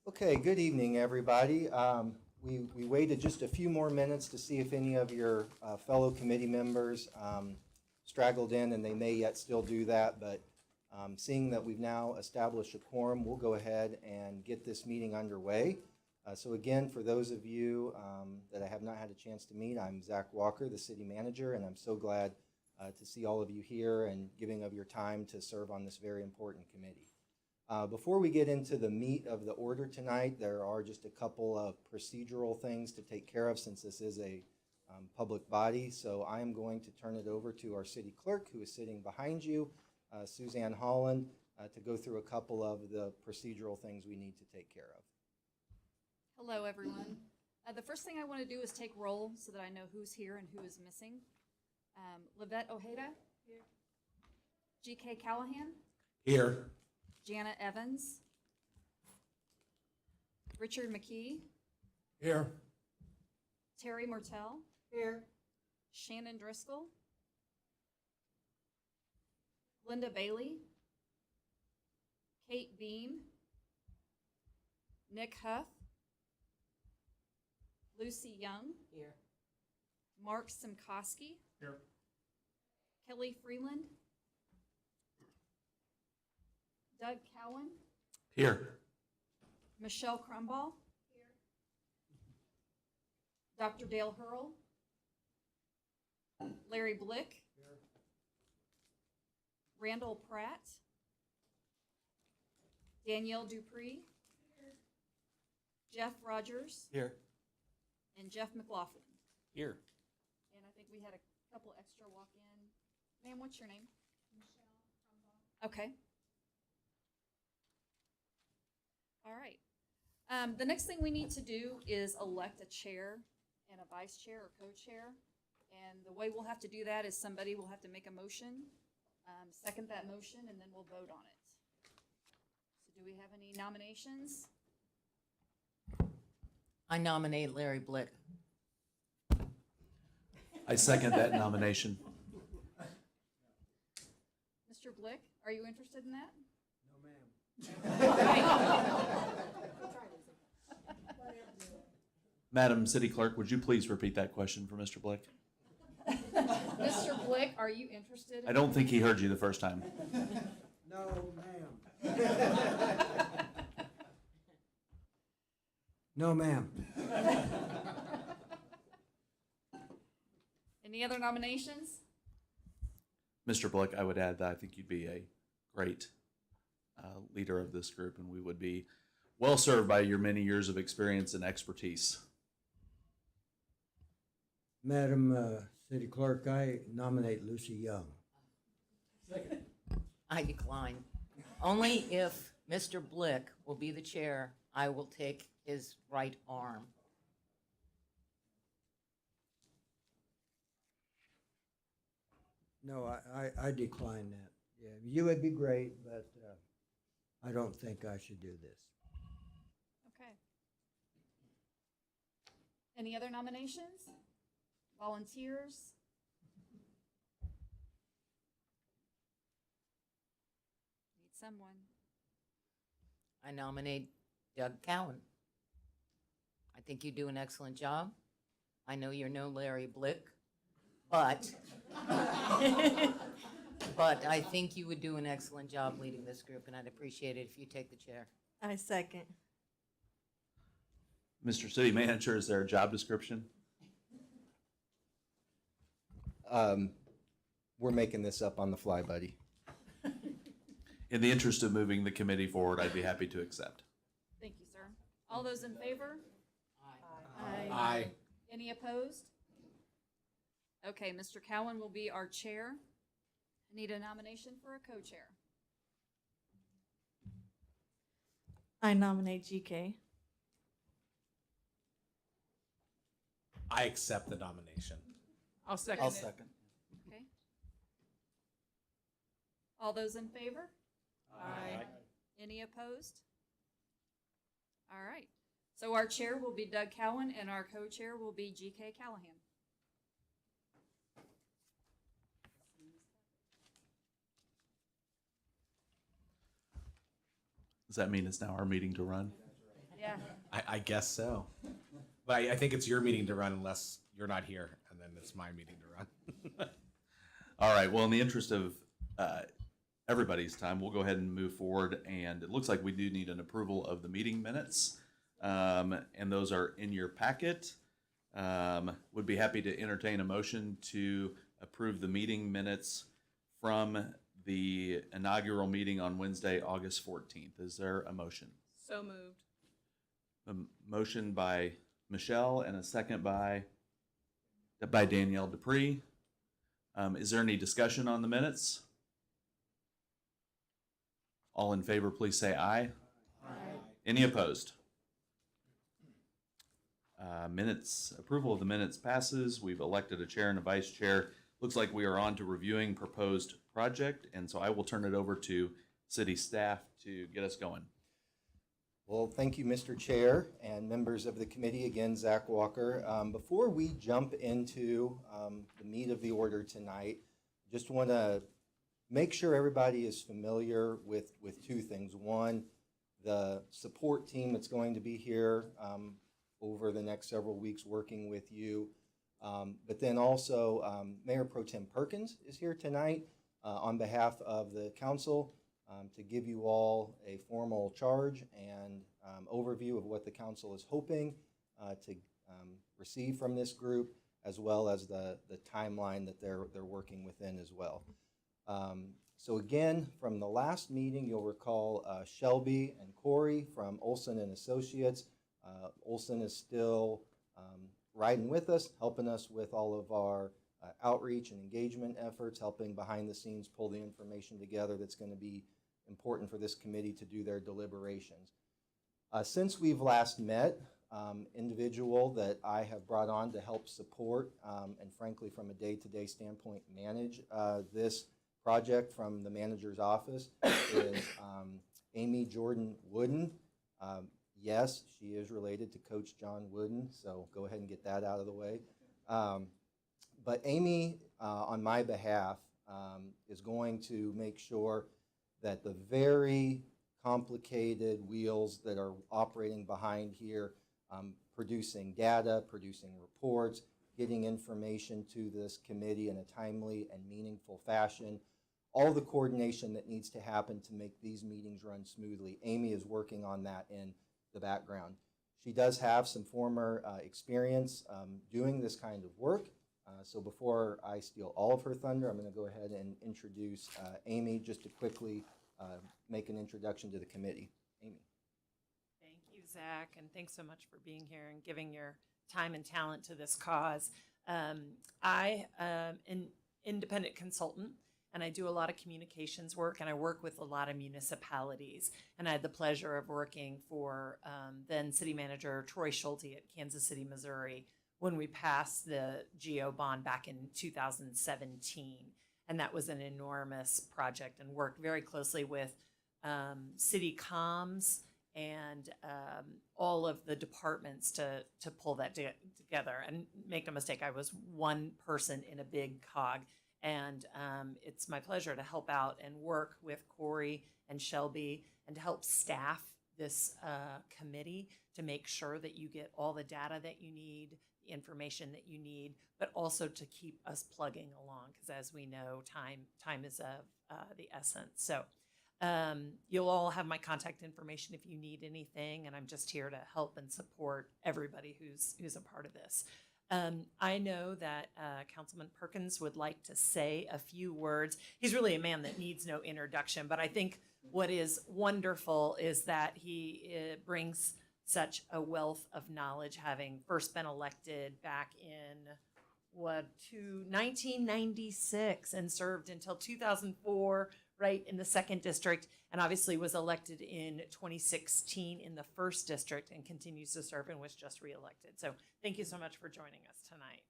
Okay, good evening, everybody. We waited just a few more minutes to see if any of your fellow committee members straggled in, and they may yet still do that, but seeing that we've now established a quorum, we'll go ahead and get this meeting underway. So again, for those of you that I have not had a chance to meet, I'm Zach Walker, the city manager, and I'm so glad to see all of you here and giving of your time to serve on this very important committee. Before we get into the meat of the order tonight, there are just a couple of procedural things to take care of since this is a public body. So I am going to turn it over to our city clerk, who is sitting behind you, Suzanne Holland, to go through a couple of the procedural things we need to take care of. Hello, everyone. The first thing I want to do is take roll so that I know who's here and who is missing. Livette Ojeda? Here. G.K. Callahan? Here. Jana Evans? Richard McKee? Here. Terry Mortel? Here. Shannon Driscoll? Linda Bailey? Kate Beam? Nick Huff? Lucy Young? Here. Mark Simkoski? Here. Kelly Freeland? Doug Cowan? Here. Michelle Crumball? Here. Dr. Dale Hurl? Larry Blick? Here. Randall Pratt? Danielle Dupree? Here. Jeff Rogers? Here. And Jeff McLaughlin. Here. And I think we had a couple extra walk-in. Ma'am, what's your name? Michelle Crumball. Okay. All right. The next thing we need to do is elect a chair and a vice chair or co-chair. And the way we'll have to do that is somebody will have to make a motion, second that motion, and then we'll vote on it. So do we have any nominations? I nominate Larry Blick. I second that nomination. Mr. Blick, are you interested in that? Madam City Clerk, would you please repeat that question for Mr. Blick? Mr. Blick, are you interested? I don't think he heard you the first time. No, ma'am. No, ma'am. Any other nominations? Mr. Blick, I would add that I think you'd be a great leader of this group, and we would be well served by your many years of experience and expertise. Madam City Clerk, I nominate Lucy Young. I decline. Only if Mr. Blick will be the chair, I will take his right arm. No, I decline that. Yeah, you would be great, but I don't think I should do this. Okay. Any other nominations? Volunteers? Need someone. I nominate Doug Cowan. I think you do an excellent job. I know you're no Larry Blick, but but I think you would do an excellent job leading this group, and I'd appreciate it if you take the chair. I second. Mr. City Manager, is there a job description? We're making this up on the fly, buddy. In the interest of moving the committee forward, I'd be happy to accept. Thank you, sir. All those in favor? Aye. Aye. Any opposed? Okay, Mr. Cowan will be our chair. I need a nomination for a co-chair. I nominate GK. I accept the nomination. I'll second I'll second. Okay. All those in favor? Aye. Any opposed? All right. So our chair will be Doug Cowan and our co-chair will be G.K. Callahan. Does that mean it's now our meeting to run? I guess so. But I think it's your meeting to run unless you're not here, and then it's my meeting to run. All right, well, in the interest of everybody's time, we'll go ahead and move forward, and it looks like we do need an approval of the meeting minutes, and those are in your packet. Would be happy to entertain a motion to approve the meeting minutes from the inaugural meeting on Wednesday, August 14th. Is there a motion? So moved. A motion by Michelle and a second by Danielle Dupree. Is there any discussion on the minutes? All in favor, please say aye. Aye. Any opposed? Minutes, approval of the minutes passes. We've elected a chair and a vice chair. Looks like we are on to reviewing proposed project, and so I will turn it over to city staff to get us going. Well, thank you, Mr. Chair and members of the committee. Again, Zach Walker. Before we jump into the meat of the order tonight, just want to make sure everybody is familiar with two things. One, the support team that's going to be here over the next several weeks working with you. But then also Mayor Pro Tem Perkins is here tonight on behalf of the council to give you all a formal charge and overview of what the council is hoping to receive from this group, as well as the timeline that they're working within as well. So again, from the last meeting, you'll recall Shelby and Corey from Olson and Associates. Olson is still riding with us, helping us with all of our outreach and engagement efforts, helping behind the scenes pull the information together that's going to be important for this committee to do their deliberations. Since we've last met, individual that I have brought on to help support and frankly from a day-to-day standpoint manage this project from the manager's office is Amy Jordan Wooden. Yes, she is related to Coach John Wooden, so go ahead and get that out of the way. But Amy, on my behalf, is going to make sure that the very complicated wheels that are operating behind here, producing data, producing reports, getting information to this committee in a timely and meaningful fashion, all the coordination that needs to happen to make these meetings run smoothly. Amy is working on that in the background. She does have some former experience doing this kind of work. So before I steal all of her thunder, I'm going to go ahead and introduce Amy just to quickly make an introduction to the committee. Amy. Thank you, Zach, and thanks so much for being here and giving your time and talent to this cause. I am an independent consultant, and I do a lot of communications work, and I work with a lot of municipalities. And I had the pleasure of working for then City Manager Troy Schulte at Kansas City, Missouri, when we passed the GO bond back in 2017. And that was an enormous project, and worked very closely with city comms and all of the departments to pull that together. And make no mistake, I was one person in a big cog. And it's my pleasure to help out and work with Corey and Shelby and to help staff this committee to make sure that you get all the data that you need, the information that you need, but also to keep us plugging along, because as we know, time is of the essence. So you'll all have my contact information if you need anything, and I'm just here to help and support everybody who's a part of this. I know that Councilman Perkins would like to say a few words. He's really a man that needs no introduction, but I think what is wonderful is that he brings such a wealth of knowledge, having first been elected back in 1996 and served until 2004, right, in the 2nd District, and obviously was elected in 2016 in the 1st District and continues to serve and was just reelected. So thank you so much for joining us tonight.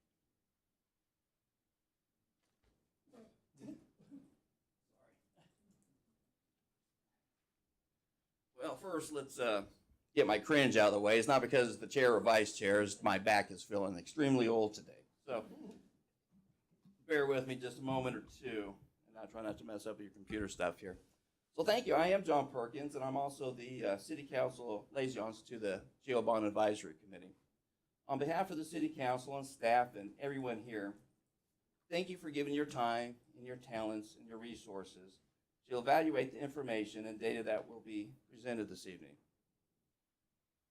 Well, first, let's get my cringe out of the way. It's not because the chair or vice chair, it's my back is feeling extremely old today. So bear with me just a moment or two, and I'll try not to mess up your computer stuff here. So thank you. I am John Perkins, and I'm also the City Council liaison to the Jail Bond Advisory Committee. On behalf of the City Council and staff and everyone here, thank you for giving your time and your talents and your resources to evaluate the information and data that will be presented this evening.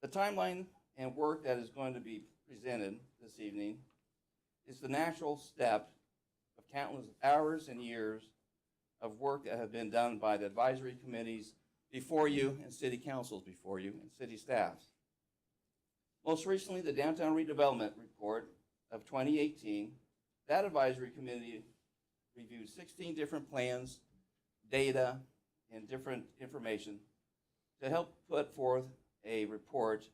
The timeline and work that is going to be presented this evening is the natural step of countless hours and years of work that have been done by the advisory committees before you and city councils before you and city staffs. Most recently, the Downtown Redevelopment Report of 2018, that advisory committee reviewed 16 different plans, data, and different information to help put forth a report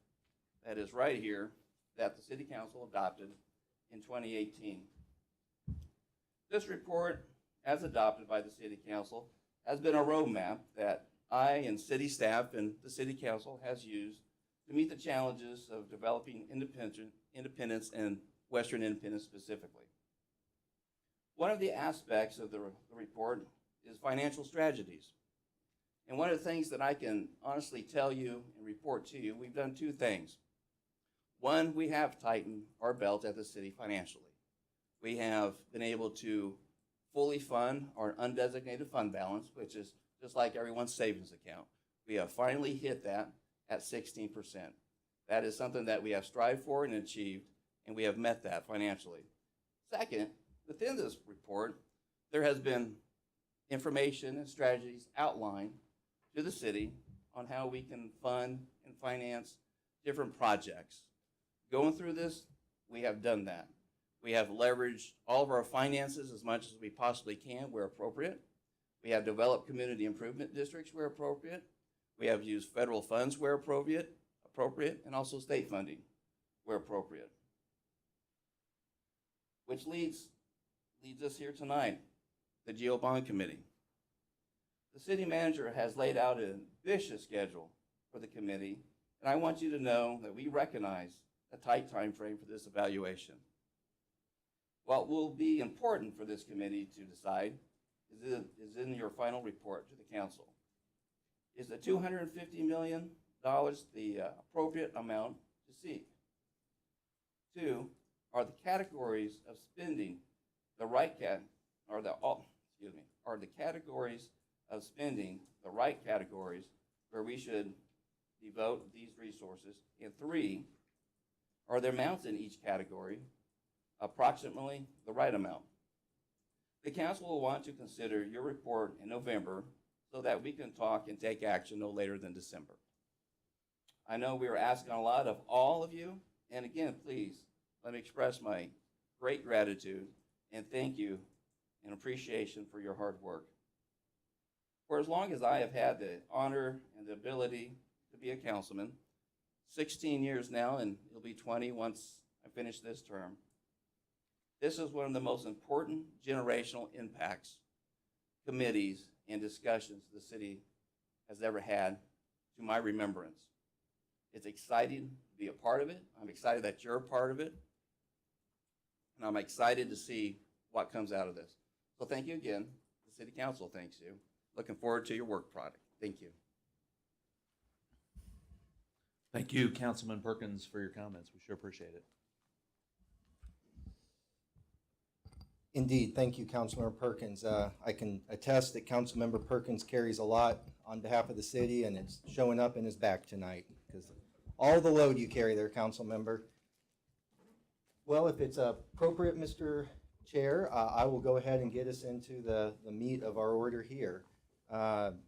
that is right here that the City Council adopted in 2018. This report, as adopted by the City Council, has been a roadmap that I and city staff and the City Council has used to meet the challenges of developing independence and Western independence specifically. One of the aspects of the report is financial strategies. And one of the things that I can honestly tell you and report to you, we've done two things. One, we have tightened our belt at the city financially. We have been able to fully fund our undesignated fund balance, which is just like everyone's savings account. We have finally hit that at 16%. That is something that we have strived for and achieved, and we have met that financially. Second, within this report, there has been information and strategies outlined to the city on how we can fund and finance different projects. Going through this, we have done that. We have leveraged all of our finances as much as we possibly can where appropriate. We have developed community improvement districts where appropriate. We have used federal funds where appropriate, and also state funding where appropriate. Which leads us here tonight, the Geo Bond Committee. The city manager has laid out an ambitious schedule for the committee, and I want you to know that we recognize a tight time frame for this evaluation. What will be important for this committee to decide is in your final report to the council. Is the $250 million the appropriate amount to seek? Two, are the categories of spending the right are the categories of spending the right categories where we should devote these resources? And three, are there amounts in each category approximately the right amount? The council will want to consider your report in November so that we can talk and take action no later than December. I know we are asking a lot of all of you, and again, please, let me express my great gratitude and thank you and appreciation for your hard work. For as long as I have had the honor and the ability to be a councilman, 16 years now, and it'll be 20 once I finish this term, this is one of the most important generational impacts, committees, and discussions the city has ever had to my remembrance. It's exciting to be a part of it. I'm excited that you're a part of it. And I'm excited to see what comes out of this. So thank you again. The City Council thanks you. Looking forward to your work product. Thank you. Thank you, Councilman Perkins, for your comments. We sure appreciate it. Indeed, thank you, Councilmember Perkins. I can attest that Councilmember Perkins carries a lot on behalf of the city, and it's showing up in his back tonight, because all the load you carry there, Councilmember. Well, if it's appropriate, Mr. Chair, I will go ahead and get us into the meat of our order here.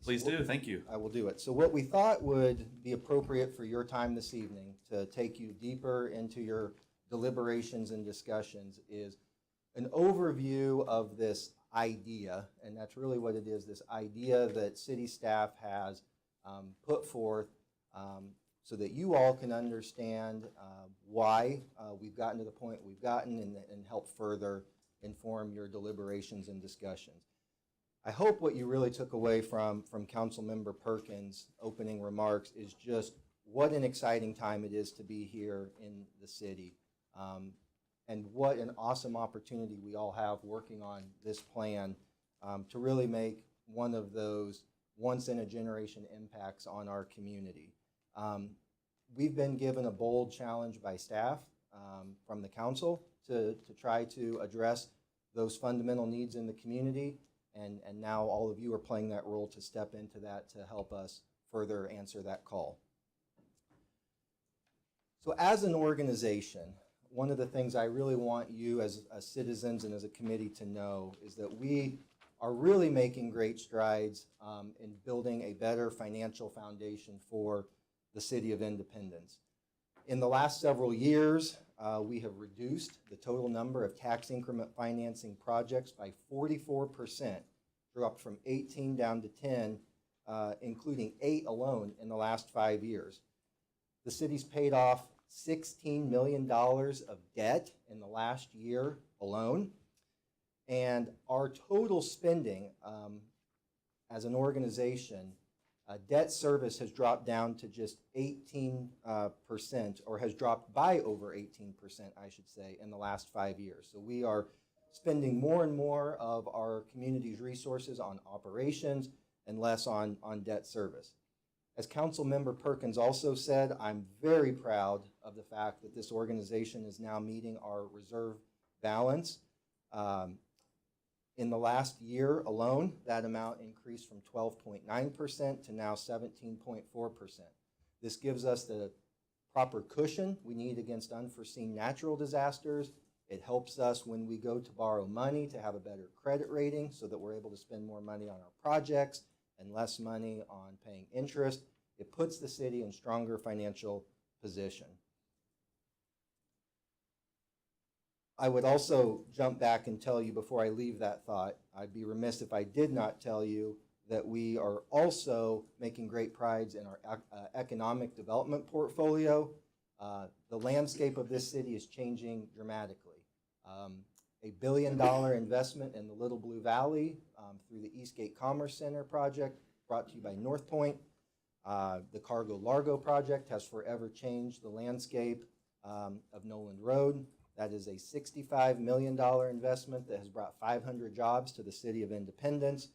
Please do, thank you. I will do it. So what we thought would be appropriate for your time this evening to take you deeper into your deliberations and discussions is an overview of this idea, and that's really what it is, this idea that city staff has put forth so that you all can understand why we've gotten to the point we've gotten and help further inform your deliberations and discussions. I hope what you really took away from Councilmember Perkins' opening remarks is just what an exciting time it is to be here in the city. And what an awesome opportunity we all have working on this plan to really make one of those once-in-a-generation impacts on our community. We've been given a bold challenge by staff from the council to try to address those fundamental needs in the community, and now all of you are playing that role to step into that to help us further answer that call. So as an organization, one of the things I really want you as citizens and as a committee to know is that we are really making great strides in building a better financial foundation for the City of Independence. In the last several years, we have reduced the total number of tax increment financing projects by 44%, dropped from 18 down to 10, including 8 alone in the last 5 years. The city's paid off $16 million of debt in the last year alone. And our total spending as an organization, debt service has dropped down to just 18%, or has dropped by over 18%, I should say, in the last 5 years. So we are spending more and more of our community's resources on operations and less on debt service. As Council Member Perkins also said, I'm very proud of the fact that this organization is now meeting our reserve balance. In the last year alone, that amount increased from 12.9% to now 17.4%. This gives us the proper cushion we need against unforeseen natural disasters. It helps us when we go to borrow money to have a better credit rating so that we're able to spend more money on our projects and less money on paying interest. It puts the city in stronger financial position. I would also jump back and tell you before I leave that thought, I'd be remiss if I did not tell you that we are also making great strides in our economic development portfolio. The landscape of this city is changing dramatically. $1 billion investment in the Little Blue Valley through the Eastgate Commerce Center project brought to you by North Point. The Cargo Largo project has forever changed the landscape of Noland Road. That is a $65 million investment that has brought 500 jobs to the City of Independence.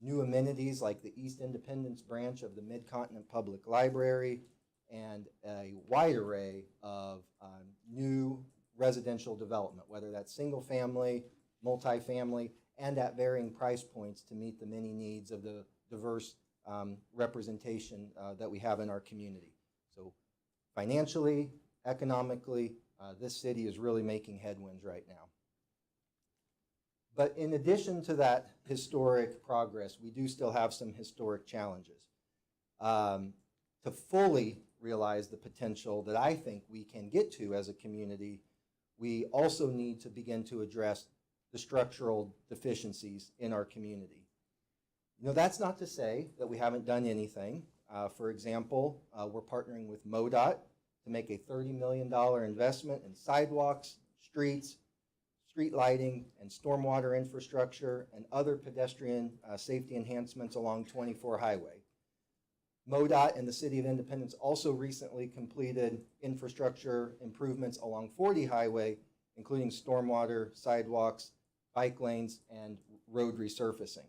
New amenities like the East Independence branch of the Mid-Continent Public Library, and a wide array of new residential development, whether that's single family, multifamily, and at varying price points to meet the many needs of the diverse representation that we have in our community. So financially, economically, this city is really making headwinds right now. But in addition to that historic progress, we do still have some historic challenges. To fully realize the potential that I think we can get to as a community, we also need to begin to address the structural deficiencies in our community. You know, that's not to say that we haven't done anything. For example, we're partnering with MoDOT to make a $30 million investment in sidewalks, streets, street lighting, and stormwater infrastructure, and other pedestrian safety enhancements along 24 Highway. MoDOT and the City of Independence also recently completed infrastructure improvements along 40 Highway, including stormwater, sidewalks, bike lanes, and road resurfacing.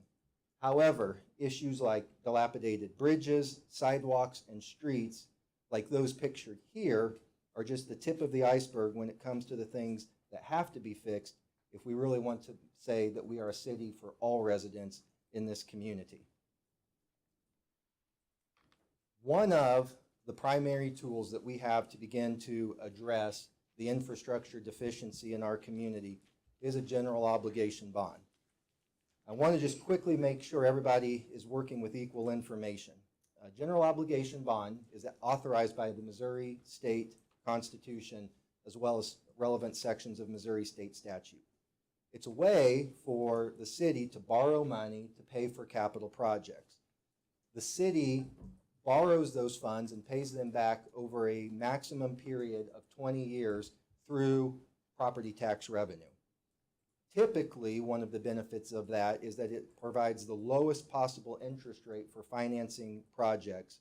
However, issues like dilapidated bridges, sidewalks, and streets, like those pictured here, are just the tip of the iceberg when it comes to the things that have to be fixed if we really want to say that we are a city for all residents in this community. One of the primary tools that we have to begin to address the infrastructure deficiency in our community is a general obligation bond. I want to just quickly make sure everybody is working with equal information. A general obligation bond is authorized by the Missouri State Constitution as well as relevant sections of Missouri State statute. It's a way for the city to borrow money to pay for capital projects. The city borrows those funds and pays them back over a maximum period of 20 years through property tax revenue. Typically, one of the benefits of that is that it provides the lowest possible interest rate for financing projects.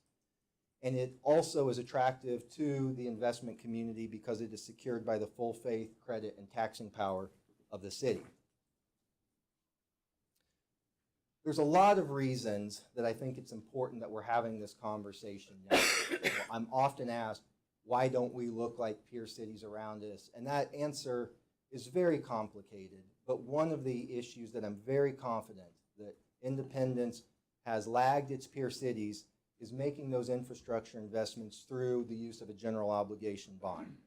And it also is attractive to the investment community because it is secured by the full faith, credit, and taxing power of the city. there's a lot of reasons that I think it's important that we're having this conversation now. I'm often asked, why don't we look like peer cities around us? And that answer is very complicated. But one of the issues that I'm very confident that Independence has lagged its peer cities is making those infrastructure investments through the use of a general obligation bond.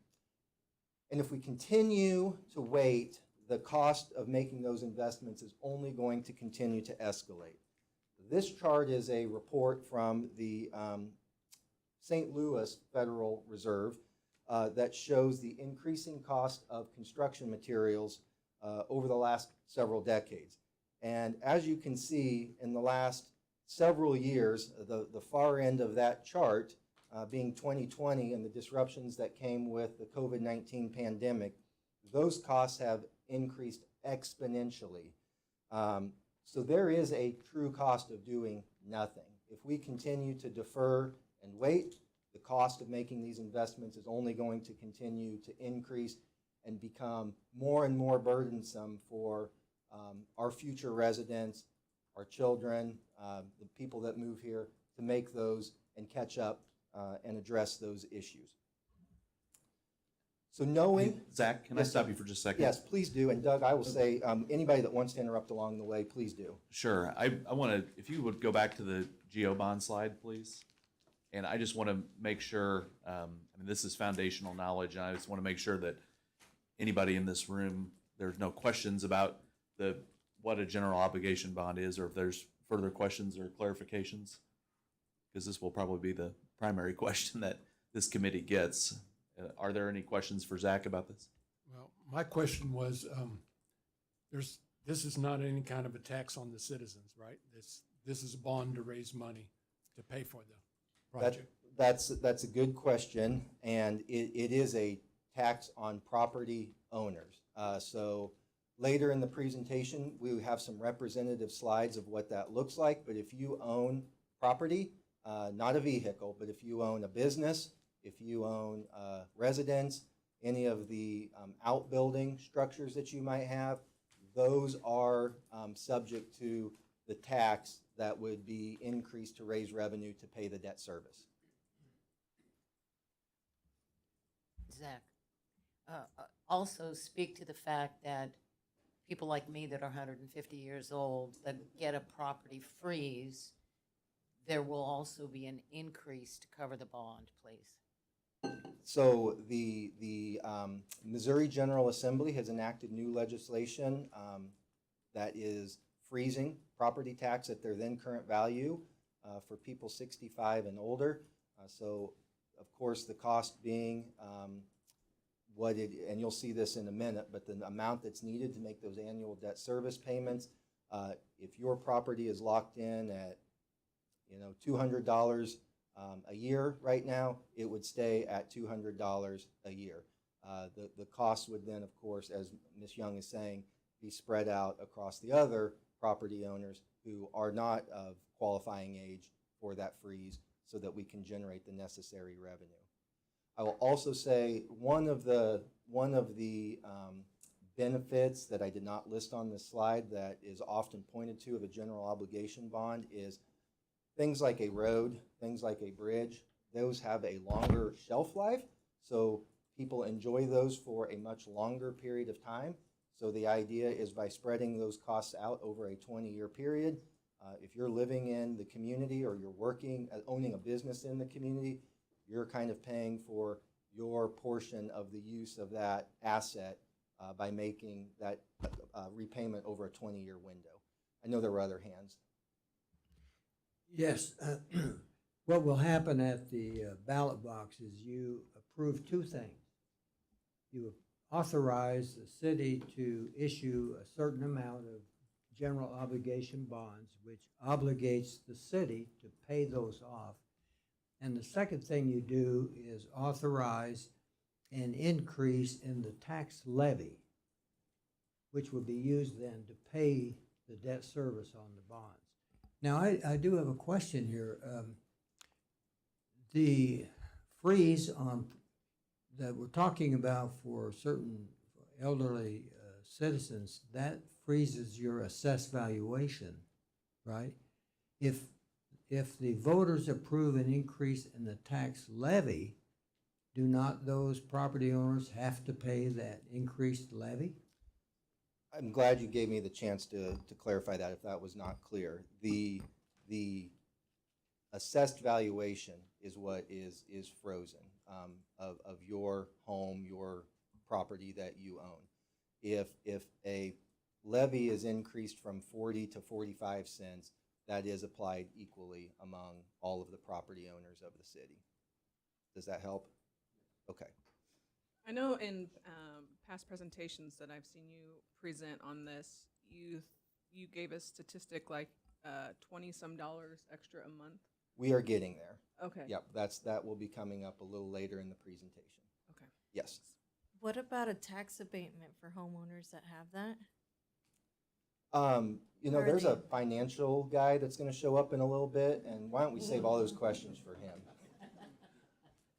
And if we continue to wait, the cost of making those investments is only going to continue to escalate. This chart is a report from the St. Louis Federal Reserve that shows the increasing cost of construction materials over the last several decades. And as you can see, in the last several years, the far end of that chart being 2020 and the disruptions that came with the COVID-19 pandemic, those costs have increased exponentially. So there is a true cost of doing nothing. If we continue to defer and wait, the cost of making these investments is only going to continue to increase and become more and more burdensome for our future residents, our children, the people that move here, to make those and catch up and address those issues. So knowing, Zach, can I Yes, stop sir. you for just a second? yes, please do. And Doug, I will say, anybody that wants to interrupt along the way, please do. Sure. I want to, if you would go back to the Geo bond slide, please. And I just want to make sure, I mean, this is foundational knowledge, and I just want to make sure that anybody in this room, there's no questions about what a general obligation bond is, or if there's further questions or clarifications, because this will probably be the primary question that this committee gets. Are there any questions for Zach about this? Well, my question was, this is not any kind of a tax on the citizens, right? This is a bond to raise money to pay for the project. That's a good question, and it is a tax on property owners. So later in the presentation, we have some representative slides of what that looks like, but if you own property, not a vehicle, but if you own a business, if you own residence, any of the outbuilding structures that you might have, those are subject to the tax that would be increased to raise revenue to pay the debt service. Zach, also speak to the fact that people like me that are 150 years old that get a property freeze, there will also be an increase to cover the bond, please. So the Missouri General Assembly has enacted new legislation that is freezing property tax at their then current value for people 65 and older. So of course the cost being and you'll see this in a minute, but the amount that's needed to make those annual debt service payments, if your property is locked in at $200 a year right now, it would stay at $200 a year. The cost would then, of course, as Ms. Young is saying, be spread out across the other property owners who are not of qualifying age for that freeze, so that we can generate the necessary revenue. I will also say one of the benefits that I did not list on this slide that is often pointed to of a general obligation bond is things like a road, things like a bridge. Those have a longer shelf life, so people enjoy those for a much longer period of time. So the idea is by spreading those costs out over a 20-year period, if you're living in the community or you're working, owning a business in the community, you're kind of paying for your portion of the use of that asset by making that repayment over a 20-year window. I know there were other hands. Yes, what will happen at the ballot box is you approve two things. You authorize the city to issue a certain amount of general obligation bonds, which obligates the city to pay those off. And the second thing you do is authorize an increase in the tax levy, which will be used then to pay the debt service on the bonds. Now, I do have a question here. The freeze on that we're talking about for certain elderly citizens, that freezes your assessed valuation, right? If the voters approve an increase in the tax levy, do not those property owners have to pay that increased levy? I'm glad you gave me the chance to clarify that if that was not clear. The assessed valuation is what is frozen of your home, your property that you own. If a levy is increased from 40 to 45 cents, that is applied equally among all of the property owners of the city. Does that help? Okay. I know in past presentations that I've seen you present on this, you gave a statistic like $20-some extra a month. We are getting there. Okay. Yep, that will be coming up a little later in the presentation. Okay. Yes. What about a tax abatement for homeowners that have that? You know, Are there's a they- financial guy that's gonna show up in a little bit, and why don't we save all those questions for him?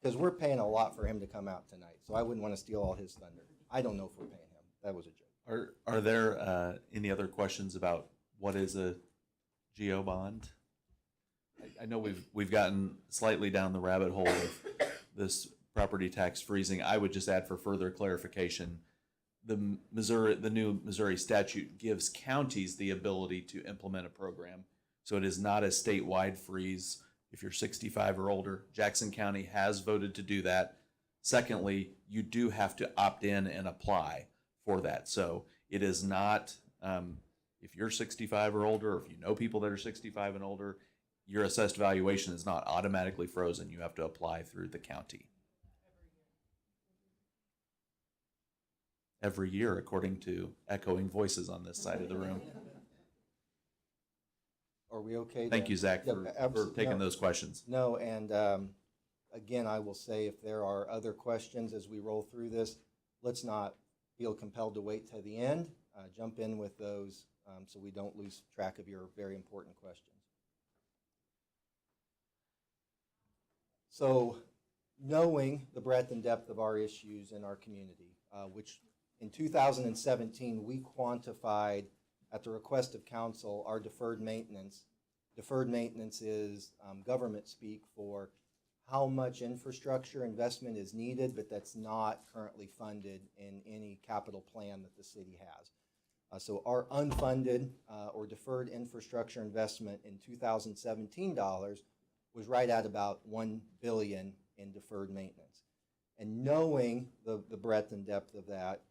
Because we're paying a lot for him to come out tonight, so I wouldn't want to steal all his thunder. I don't know if we're paying him. That was a joke. Are there any other questions about what is a GO bond? I know we've gotten slightly down the rabbit hole of this property tax freezing. I would just add for further clarification, the new Missouri statute gives counties the ability to implement a program. So it is not a statewide freeze if you're 65 or older. Jackson County has voted to do that. Secondly, you do have to opt in and apply for that. So it is not, if you're 65 or older, or if you know people that are 65 and older, your assessed valuation is not automatically frozen. You have to apply through the county. Every year, according to echoing voices on this side of the room. Are we okay? Thank you, Zach, Yeah, for taking no. those questions. No, and again, I will say if there are other questions as we roll through this, let's not feel compelled to wait till the end. Jump in with those so we don't lose track of your very important questions. So knowing the breadth and depth of our issues in our community, which in 2017 we quantified at the request of council our deferred maintenance. Deferred maintenance is government speak for how much infrastructure investment is needed, but that's not currently funded in any capital plan that the city has. So our unfunded or deferred infrastructure investment in 2017 dollars was right at about $1 billion in deferred maintenance. And knowing the breadth and depth of that,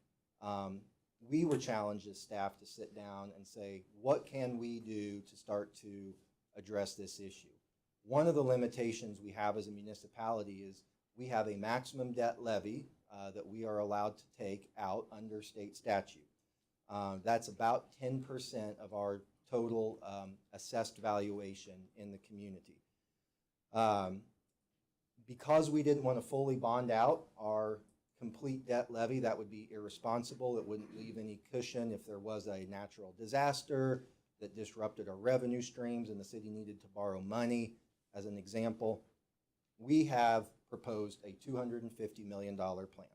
we were challenged as staff to sit down and say, what can we do to start to address this issue? One of the limitations we have as a municipality is we have a maximum debt levy that we are allowed to take out under state statute. That's about 10% of our total assessed valuation in the community. Because we didn't want to fully bond out our complete debt levy, that would be irresponsible. It wouldn't leave any cushion if there was a natural disaster that disrupted our revenue streams and the city needed to borrow money. As an example, we have proposed a $250 million plan.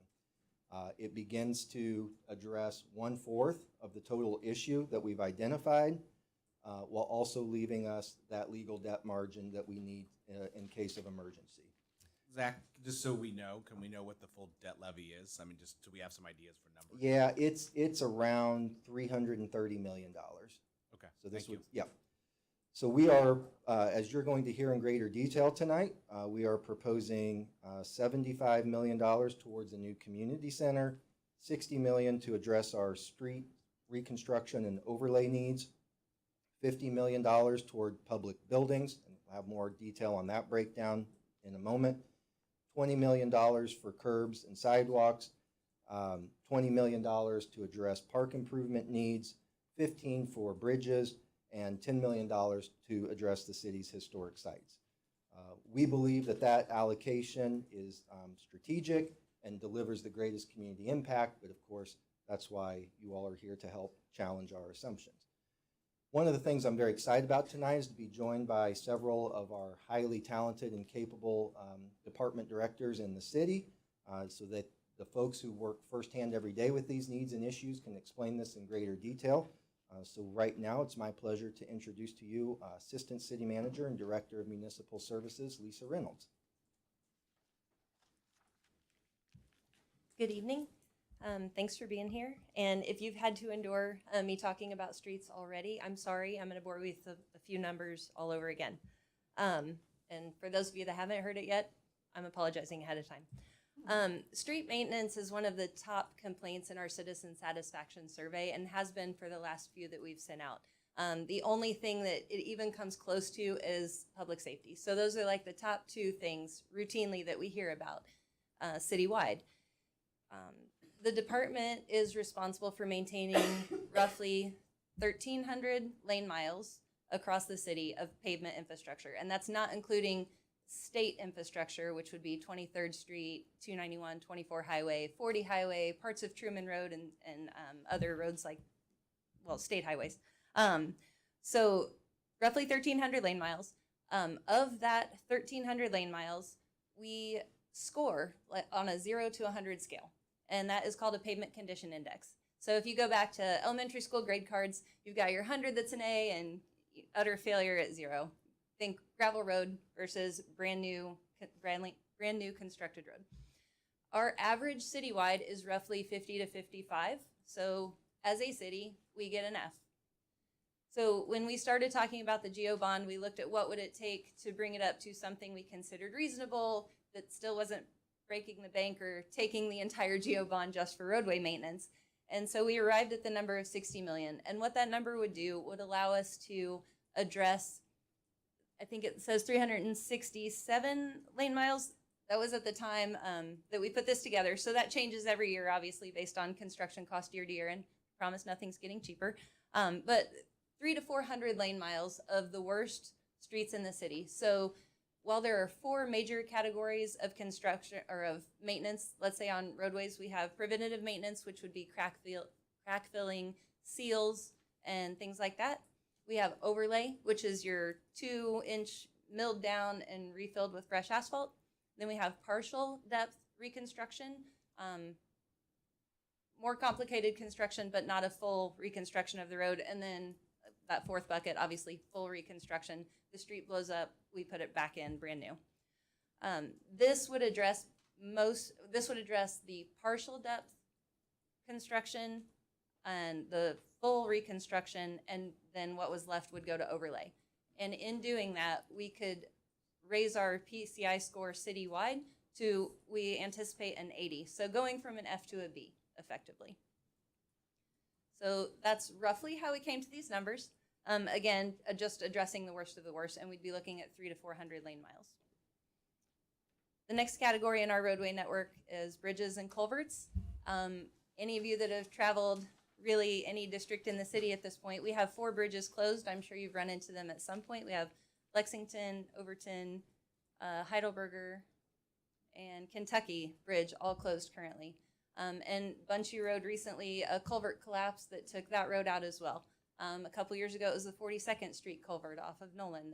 It begins to address 1/4 of the total issue that we've identified, while also leaving us that legal debt margin that we need in case of emergency. Zach, just so we know, can we know what the full debt levy is? I mean, just so we have some ideas for numbers. Yeah, it's around $330 million. Okay. So this Thank you. would, yeah. So we are, as you're going to hear in greater detail tonight, we are proposing $75 million towards a new community center, $60 million to address our street reconstruction and overlay needs, $50 million toward public buildings, and we'll have more detail on that breakdown in a moment, $20 million for curbs and sidewalks, $20 million to address park improvement needs, 15 for bridges, and $10 million to address the city's historic sites. We believe that that allocation is strategic and delivers the greatest community impact, but of course, that's why you all are here to help challenge our assumptions. One of the things I'm very excited about tonight is to be joined by several of our highly talented and capable department directors in the city so that the folks who work firsthand every day with these needs and issues can explain this in greater detail. So right now, it's my pleasure to introduce to you Assistant City Manager and Director of Municipal Services, Lisa Reynolds. Good evening. Thanks for being here. And if you've had to endure me talking about streets already, I'm sorry. I'm going to bore you with a few numbers all over again. And for those of you that haven't heard it yet, I'm apologizing ahead of time. Street maintenance is one of the top complaints in our citizen satisfaction survey and has been for the last few that we've sent out. The only thing that it even comes close to is public safety. So those are like the top two things routinely that we hear about citywide. The department is responsible for maintaining roughly 1,300 lane miles across the city of pavement infrastructure. And that's not including state infrastructure, which would be 23rd Street, 291, 24 Highway, 40 Highway, parts of Truman Road, and other roads like, well, state highways. So roughly 1,300 lane miles. Of that 1,300 lane miles, we score on a 0 to 100 scale, and that is called a pavement condition index. So if you go back to elementary school grade cards, you've got your 100 that's an A and utter failure at 0. Think gravel road versus brand new constructed road. Our average citywide is roughly 50 to 55. So as a city, we get an F. So when we started talking about the GEO bond, we looked at what would it take to bring it up to something we considered reasonable that still wasn't breaking the bank or taking the entire GEO bond just for roadway maintenance. And so we arrived at the number of 60 million. And what that number would do would allow us to address, I think it says 367 lane miles. That was at the time that we put this together. So that changes every year, obviously, based on construction cost year to year, and promise nothing's getting cheaper. But 300 to 400 lane miles of the worst streets in the city. So while there are 4 major categories of construction or of maintenance, let's say on roadways, we have preventative maintenance, which would be crack filling, seals, and things like that. We have overlay, which is your 2-inch milled down and refilled with fresh asphalt. Then we have partial depth reconstruction, more complicated construction, but not a full reconstruction of the road. And then that 4th bucket, obviously full reconstruction. The street blows up, we put it back in brand new. This would address the partial depth construction and the full reconstruction, and then what was left would go to overlay. And in doing that, we could raise our PCI score citywide to, we anticipate, an 80. So going from an F to a B, effectively. So that's roughly how we came to these numbers. Again, just addressing the worst of the worst, and we'd be looking at 300 to 400 lane miles. The next category in our roadway network is bridges and culverts. Any of you that have traveled really any district in the city at this point, we have 4 bridges closed. I'm sure you've run into them at some point. We have Lexington, Overton, Heidelberger, and Kentucky Bridge all closed currently. And Bunchy Road recently, a culvert collapsed that took that road out as well. A couple years ago, it was the 42nd Street culvert off of Nolan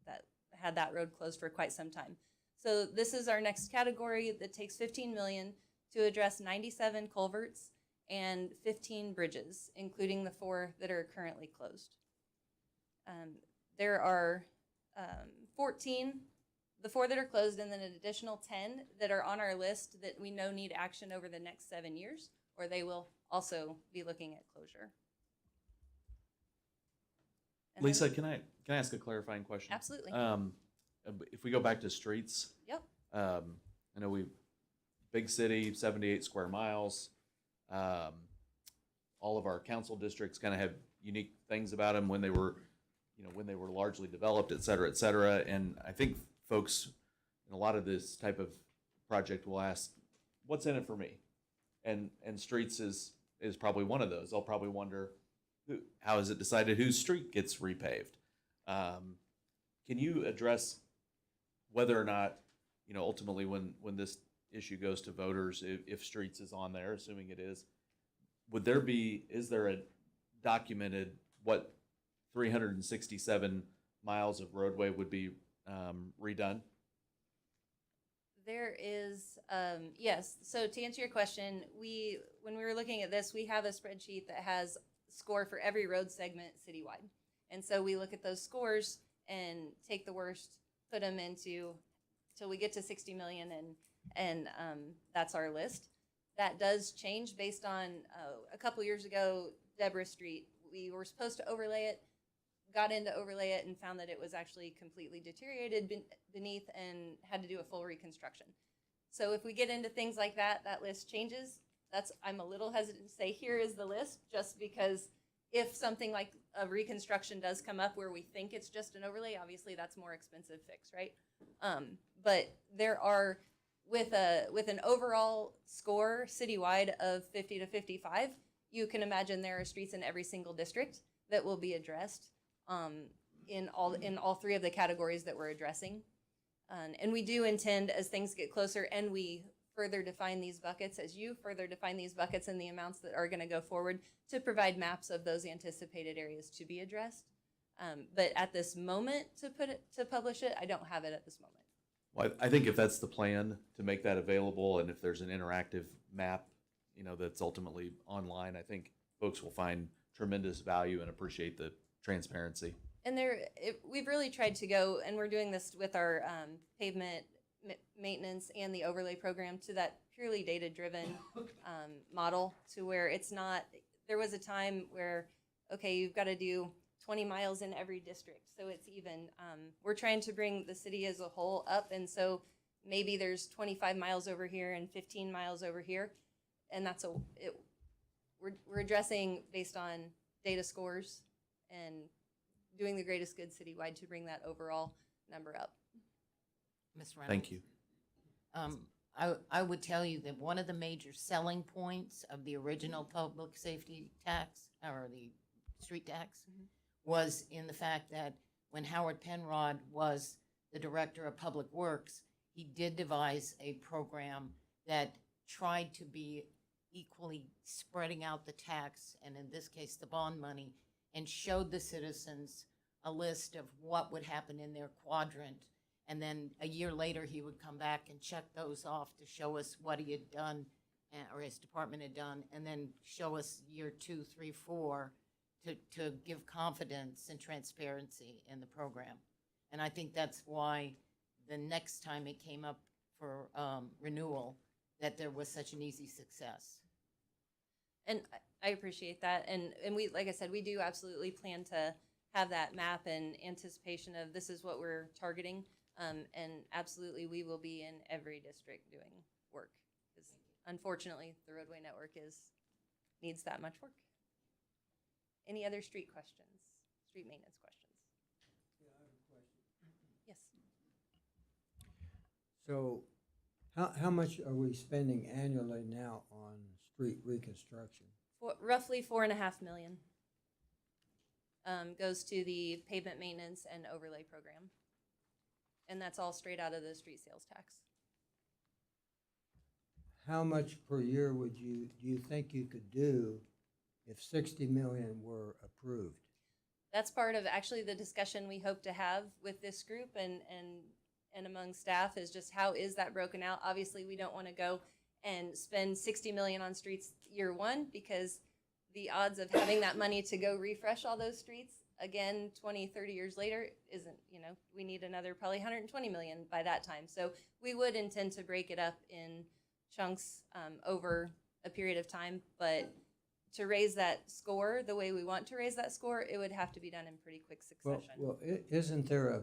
that had that road closed for quite some time. So this is our next category that takes 15 million to address 97 culverts and 15 bridges, including the 4 that are currently closed. There are 14, the 4 that are closed, and then an additional 10 that are on our list that we know need action over the next 7 years, or they will also be looking at closure. And Lisa, then- can I ask a clarifying question? Absolutely. If we go back to streets, Yep. I know big city, 78 square miles. All of our council districts kind of have unique things about them when they were largely developed, et cetera, et cetera. And I think folks in a lot of this type of project will ask, what's in it for me? And streets is probably one of those. They'll probably wonder, how is it decided whose street gets repaved? Can you address whether or not, ultimately when this issue goes to voters, if streets is on there, assuming it is, is there a documented what 367 miles of roadway would be redone? There is, yes. So to answer your question, when we were looking at this, we have a spreadsheet that has score for every road segment citywide. And so we look at those scores and take the worst, put them into, till we get to 60 million, and that's our list. That does change based on, a couple years ago, Deborah Street, we were supposed to overlay it, got into overlay it and found that it was actually completely deteriorated beneath and had to do a full reconstruction. So if we get into things like that, that list changes. I'm a little hesitant to say here is the list, just because if something like a reconstruction does come up where we think it's just an overlay, obviously that's more expensive fix, right? But there are, with an overall score citywide of 50 to 55, you can imagine there are streets in every single district that will be addressed in all three of the categories that we're addressing. And we do intend, as things get closer and we further define these buckets, as you further define these buckets and the amounts that are going to go forward, to provide maps of those anticipated areas to be addressed. But at this moment, to publish it, I don't have it at this moment. Well, I think if that's the plan, to make that available, and if there's an interactive map, that's ultimately online, I think folks will find tremendous value and appreciate the transparency. And we've really tried to go, and we're doing this with our pavement maintenance and the overlay program, to that purely data-driven model, to where it's not, there was a time where, okay, you've got to do 20 miles in every district, so it's even. We're trying to bring the city as a whole up, and so maybe there's 25 miles over here and 15 miles over here, and we're addressing based on data scores and doing the greatest good citywide to bring that overall number up. Ms. Reynolds? Thank you. I would tell you that one of the major selling points of the original public safety tax, or the street tax, was in the fact that when Howard Penrod was the director of public works, he did devise a program that tried to be equally spreading out the tax, and in this case, the bond money, and showed the citizens a list of what would happen in their quadrant. And then a year later, he would come back and check those off to show us what he had done, or his department had done, and then show us year 2, 3, 4 to give confidence and transparency in the program. And I think that's why the next time it came up for renewal, that there was such an easy success. And I appreciate that. And we, like I said, we do absolutely plan to have that map in anticipation of this is what we're targeting. And absolutely, we will be in every district doing work. Because unfortunately, the roadway network needs that much work. Any other street questions? Street maintenance questions? Yeah, I have a question. Yes. So how much are we spending annually now on street reconstruction? Roughly $4.5 million goes to the pavement maintenance and overlay program. And that's all straight out of the street sales tax. How much per year do you think you could do if 60 million were approved? That's part of actually the discussion we hope to have with this group and among staff, is just how is that broken out? Obviously, we don't want to go and spend 60 million on streets year one, because the odds of having that money to go refresh all those streets again 20, 30 years later isn't, we need another probably 120 million by that time. So we would intend to break it up in chunks over a period of time, but to raise that score the way we want to raise that score, it would have to be done in pretty quick succession. Well, isn't there a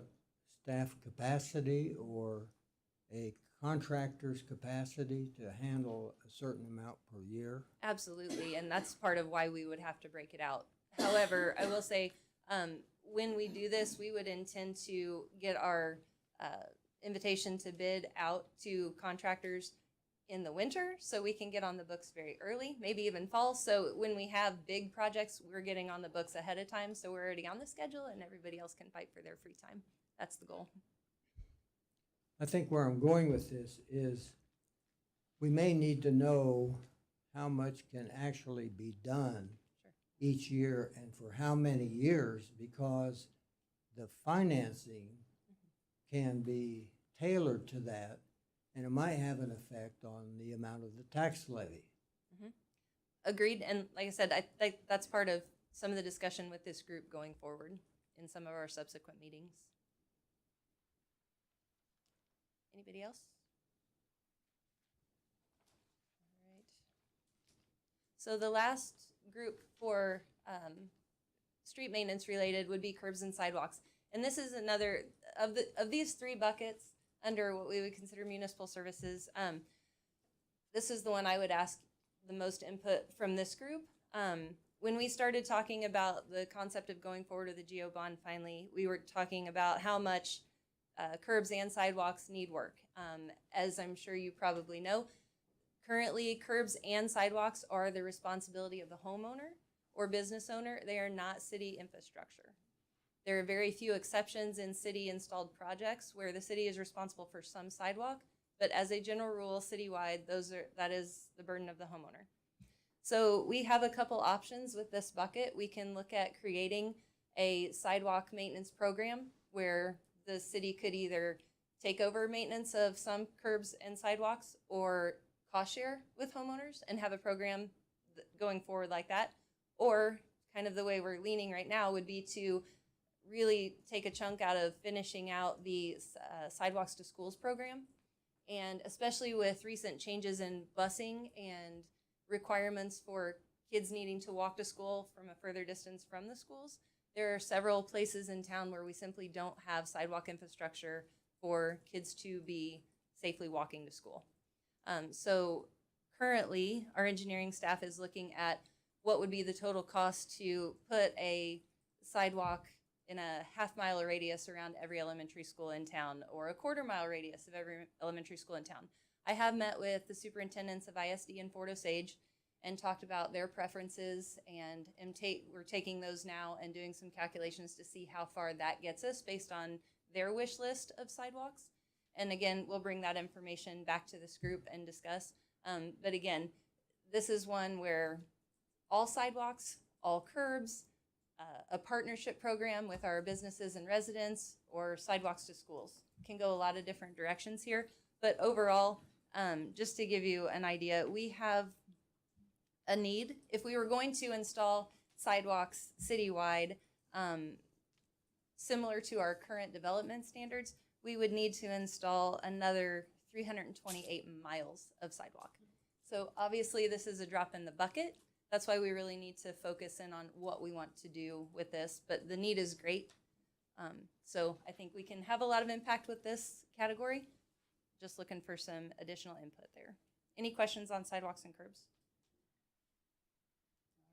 staff capacity or a contractor's capacity to handle a certain amount per year? Absolutely, and that's part of why we would have to break it out. However, I will say, when we do this, we would intend to get our invitation to bid out to contractors in the winter, so we can get on the books very early, maybe even fall. So when we have big projects, we're getting on the books ahead of time, so we're already on the schedule and everybody else can fight for their free time. That's the goal. I think where I'm going with this is we may need to know how much can actually be done each year and for how many years, because the financing can be tailored to that, and it might have an effect on the amount of the tax levy. Agreed, and like I said, I think that's part of some of the discussion with this group going forward in some of our subsequent meetings. Anybody else? All right. So the last group for street maintenance related would be curbs and sidewalks. And this is another of these three buckets under what we would consider municipal services. This is the one I would ask the most input from this group. When we started talking about the concept of going forward with the GEO bond finally, we were talking about how much curbs and sidewalks need work. As I'm sure you probably know, currently curbs and sidewalks are the responsibility of the homeowner or business owner. They are not city infrastructure. There are very few exceptions in city installed projects where the city is responsible for some sidewalk, but as a general rule, citywide, that is the burden of the homeowner. So we have a couple options with this bucket. We can look at creating a sidewalk maintenance program where the city could either take over maintenance of some curbs and sidewalks or cost share with homeowners and have a program going forward like that. Or kind of the way we're leaning right now would be to really take a chunk out of finishing out the Sidewalks to Schools program. And especially with recent changes in busing and requirements for kids needing to walk to school from a further distance from the schools, there are several places in town where we simply don't have sidewalk infrastructure for kids to be safely walking to school. So currently, our engineering staff is looking at what would be the total cost to put a sidewalk in a half-mile radius around every elementary school in town, or a quarter-mile radius of every elementary school in town. I have met with the superintendents of ISD and Fort Osage and talked about their preferences, and we're taking those now and doing some calculations to see how far that gets us based on their wish list of sidewalks. And again, we'll bring that information back to this group and discuss. But again, this is one where all sidewalks, all curbs, a partnership program with our businesses and residents, or sidewalks to schools. Can go a lot of different directions here. But overall, just to give you an idea, we have a need. If we were going to install sidewalks citywide, similar to our current development standards, we would need to install another 328 miles of sidewalk. So obviously this is a drop in the bucket. That's why we really need to focus in on what we want to do with this, but the need is great. So I think we can have a lot of impact with this category. Just looking for some additional input there. Any questions on sidewalks and curbs?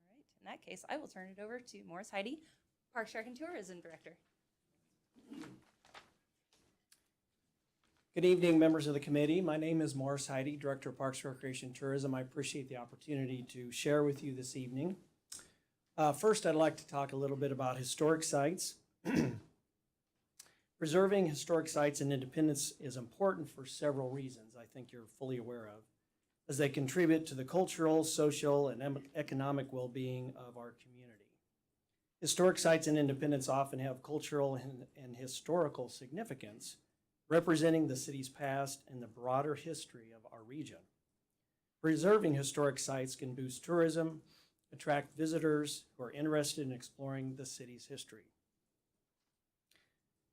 All right, in that case, I will turn it over to Morris Heidi, Parks, Rec, and Tourism Director. Good evening, members of the committee. My name is Morris Heidi, Director of Parks, Recreation, and Tourism. I appreciate the opportunity to share with you this evening. First, I'd like to talk a little bit about historic sites. Preserving historic sites in Independence is important for several reasons I think you're fully aware of, as they contribute to the cultural, social, and economic well-being of our community. Historic sites in Independence often have cultural and historical significance, representing the city's past and the broader history of our region. Preserving historic sites can boost tourism, attract visitors who are interested in exploring the city's history.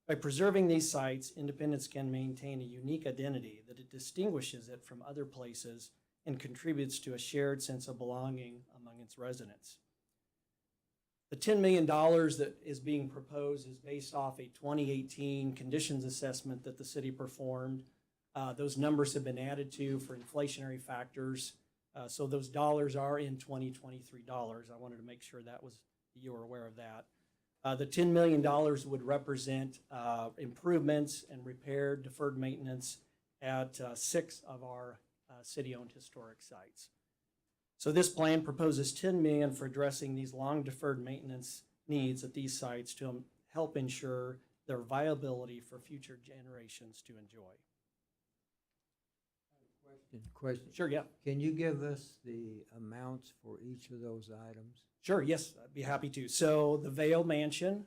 By preserving these sites, Independence can maintain a unique identity that it distinguishes it from other places and contributes to a shared sense of belonging among its residents. The $10 million that is being proposed is based off a 2018 conditions assessment that the city performed. Those numbers have been added to for inflationary factors. So those dollars are in 2023 dollars. I wanted to make sure you were aware of that. The $10 million would represent improvements and repair, deferred maintenance at 6 of our city-owned historic sites. So this plan proposes $10 million for addressing these long deferred maintenance needs at these sites to help ensure their viability for future generations to enjoy. Question. Sure, yeah. Can you give us the amounts for each of those items? Sure, yes, I'd be happy to. So the Vale Mansion,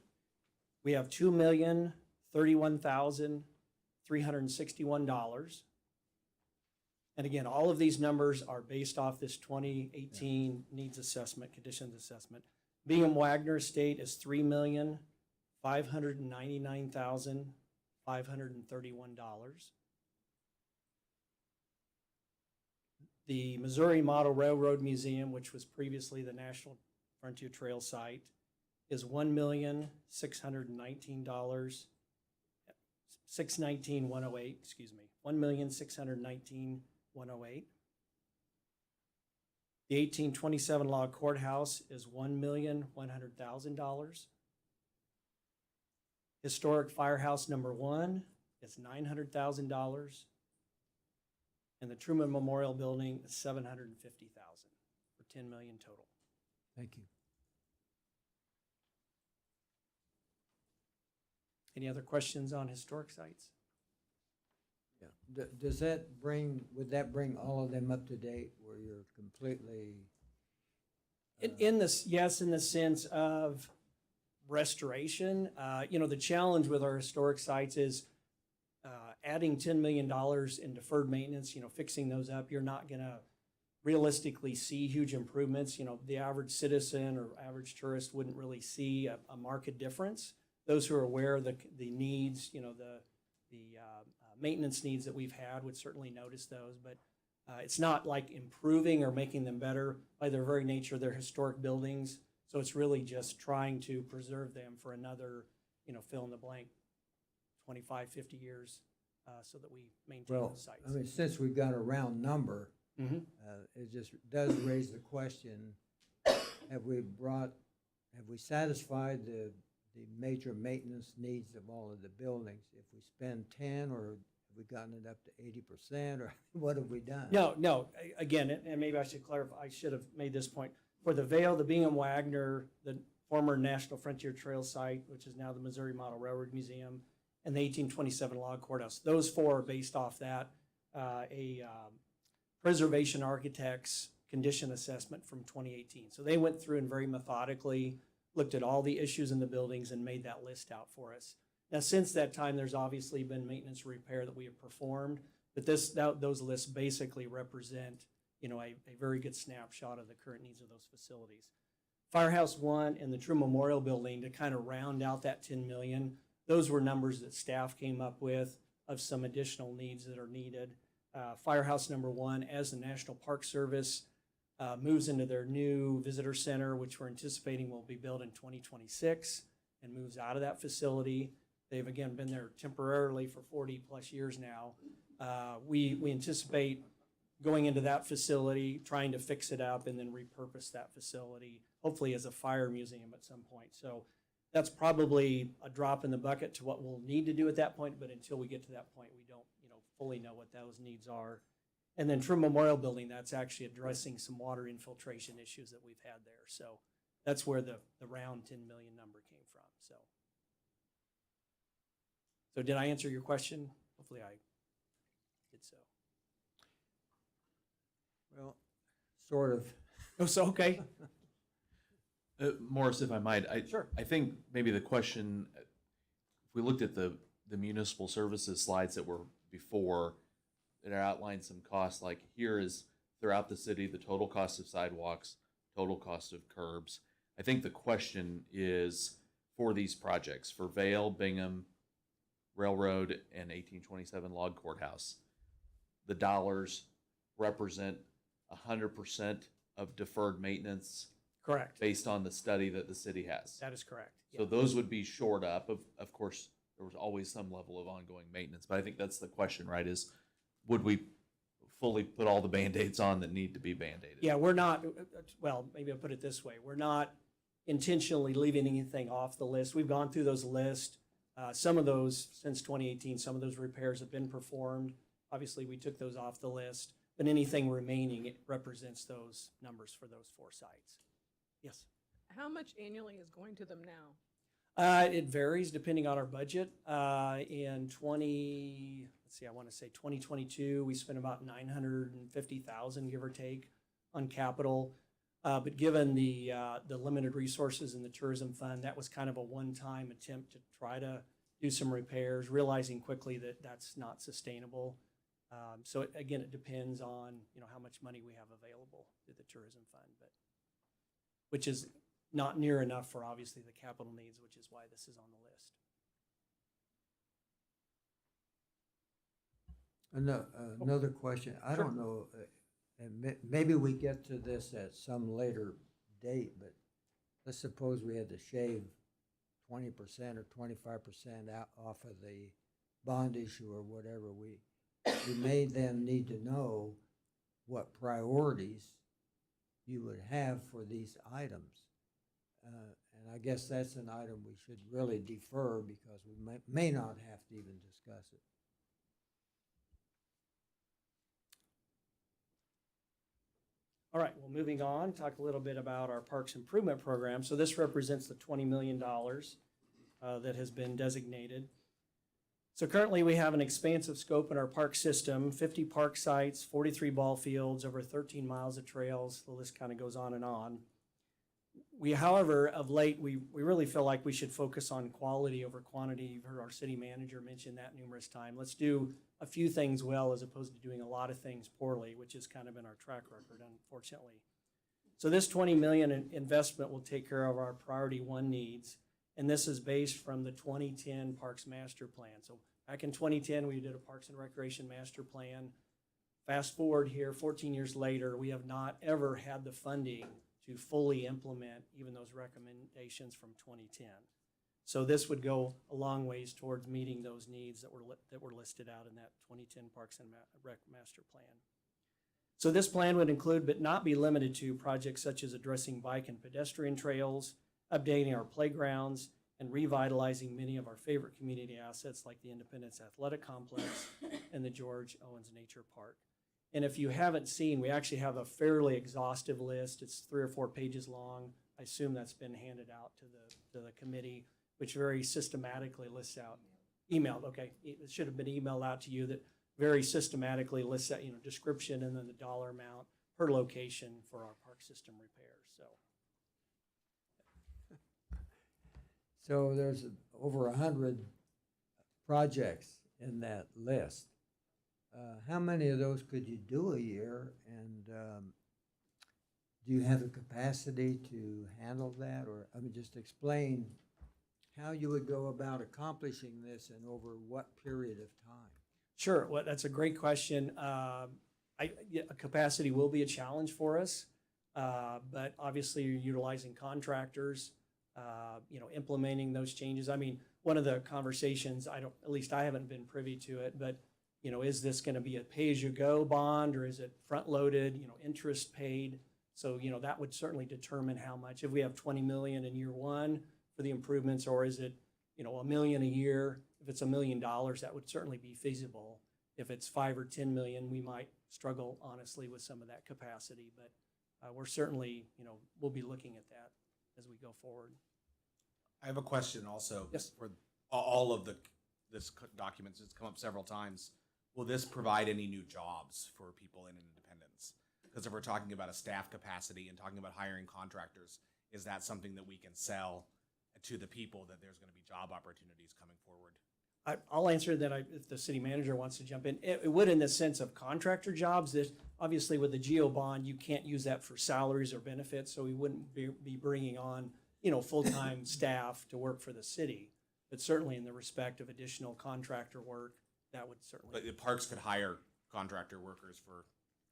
we have $2,031,361. And again, all of these numbers are based off this 2018 needs assessment, conditions assessment. Bingham Wagner Estate is $3,599,531. The Missouri Model Railroad Museum, which was previously the National Frontier Trail site, is $1,619,108, excuse me, $1,619,108. The 1827 Log Courthouse is $1,100,000. Historic Firehouse Number 1 is $900,000. And the Truman Memorial Building is $750,000 for $10 million total. Thank you. Any other questions on historic sites? Yeah. Does that bring, would that bring all of them up to date where you're completely? In this, yes, in the sense of restoration. The challenge with our historic sites is adding $10 million in deferred maintenance, fixing those up. You're not going to realistically see huge improvements. The average citizen or average tourist wouldn't really see a market difference. Those who are aware of the needs, the maintenance needs that we've had would certainly notice those, but it's not like improving or making them better. By their very nature, they're historic buildings, so it's really just trying to preserve them for another, fill in the blank, 25, 50 years, so that we maintain Well, those sites. I mean, since we've got a round number, Mhm. it just does raise the question, have we satisfied the major maintenance needs of all of the buildings? If we spend 10, or have we gotten it up to 80%, or what have we done? No, again, and maybe I should clarify, I should have made this point. For the Vale, the Bingham Wagner, the former National Frontier Trail site, which is now the Missouri Model Railroad Museum, and the 1827 Log Courthouse, those four are based off that, Preservation Architects condition assessment from 2018. So they went through and very methodically looked at all the issues in the buildings and made that list out for us. Now, since that time, there's obviously been maintenance repair that we have performed, but those lists basically represent, a very good snapshot of the current needs of those facilities. Firehouse 1 and the True Memorial Building, to kind of round out that 10 million, those were numbers that staff came up with of some additional needs that are needed. Firehouse Number 1, as the National Park Service moves into their new visitor center, which we're anticipating will be built in 2026, and moves out of that facility. They've again been there temporarily for 40 plus years now. We anticipate going into that facility, trying to fix it up, and then repurpose that facility, hopefully as a fire museum at some point. So that's probably a drop in the bucket to what we'll need to do at that point, but until we get to that point, we don't fully know what those needs are. And then True Memorial Building, that's actually addressing some water infiltration issues that we've had there. So that's where the round 10 million number came from. So did I answer your question? Hopefully I did so. Well, sort of. Oh, so, okay. Morris, if I might, Sure. I think maybe the question, if we looked at the municipal services slides that were before, that outlined some costs, like here is throughout the city, the total cost of sidewalks, total cost of curbs. I think the question is for these projects, for Vale, Bingham, Railroad, and 1827 Log Courthouse, the dollars represent 100% of deferred maintenance. Correct. Based on the study that the city has. That is correct. So those would be shored up. Of course, there was always some level of ongoing maintenance, but I think that's the question, right? Is would we fully put all the Band-Aids on that need to be Band-Aided? Yeah, we're not, well, maybe I'll put it this way. We're not intentionally leaving anything off the list. We've gone through those lists. Some of those, since 2018, some of those repairs have been performed. Obviously, we took those off the list, but anything remaining, it represents those numbers for those four sites. Yes. How much annually is going to them now? It varies depending on our budget. In 2022, we spent about 950,000, give or take, on capital. But given the limited resources in the tourism fund, that was kind of a one-time attempt to try to do some repairs, realizing quickly that that's not sustainable. So again, it depends on how much money we have available through the tourism fund, but which is not near enough for obviously the capital needs, which is why this is on the list. Another question, I don't know, and maybe we get to this at some later date, but let's suppose we had to shave 20% or 25% out off of the bond issue or whatever, we may then need to know what priorities you would have for these items. And I guess that's an item we should really defer because we may not have to even discuss it. All right, well, moving on, talk a little bit about our Parks Improvement Program. So this represents the $20 million that has been designated. So currently we have an expansive scope in our park system, 50 park sites, 43 ball fields, over 13 miles of trails. The list kind of goes on and on. We, however, of late, we really feel like we should focus on quality over quantity. You've heard our city manager mention that numerous times. Let's do a few things well as opposed to doing a lot of things poorly, which has kind of been our track record, unfortunately. So this $20 million investment will take care of our priority one needs, and this is based from the 2010 Parks Master Plan. So back in 2010, we did a Parks and Recreation Master Plan. Fast forward here, 14 years later, we have not ever had the funding to fully implement even those recommendations from 2010. So this would go a long ways towards meeting those needs that were listed out in that 2010 Parks and Rec Master Plan. So this plan would include, but not be limited to, projects such as addressing bike and pedestrian trails, updating our playgrounds, and revitalizing many of our favorite community assets like the Independence Athletic Complex and the George Owens Nature Park. And if you haven't seen, we actually have a fairly exhaustive list. It's 3 or 4 pages long. I assume that's been handed out to the committee, which very systematically lists out, emailed, okay. It should have been emailed out to you, that very systematically lists out, description and then the dollar amount per location for our park system repairs, so. So there's over 100 projects in that list. How many of those could you do a year, and do you have the capacity to handle that? Or, just explain how you would go about accomplishing this and over what period of time? Sure, well, that's a great question. Capacity will be a challenge for us, but obviously you're utilizing contractors, implementing those changes. One of the conversations, at least I haven't been privy to it, but is this going to be a pay-as-you-go bond, or is it front-loaded, interest paid? So, that would certainly determine how much. If we have 20 million in year one for the improvements, or is it, $1 million a year? If it's $1 million, that would certainly be feasible. If it's 5 or 10 million, we might struggle, honestly, with some of that capacity. But we're certainly, we'll be looking at that as we go forward. I have a question also. Yes. For all of this documents, it's come up several times. Will this provide any new jobs for people in Independence? Because if we're talking about a staff capacity and talking about hiring contractors, is that something that we can sell to the people, that there's going to be job opportunities coming forward? I'll answer that if the city manager wants to jump in. It would, in the sense of contractor jobs. That obviously with the GEO bond, you can't use that for salaries or benefits, so we wouldn't be bringing on full-time staff to work for the city. But certainly in the respect of additional contractor work, that would certainly. But the parks could hire contractor workers for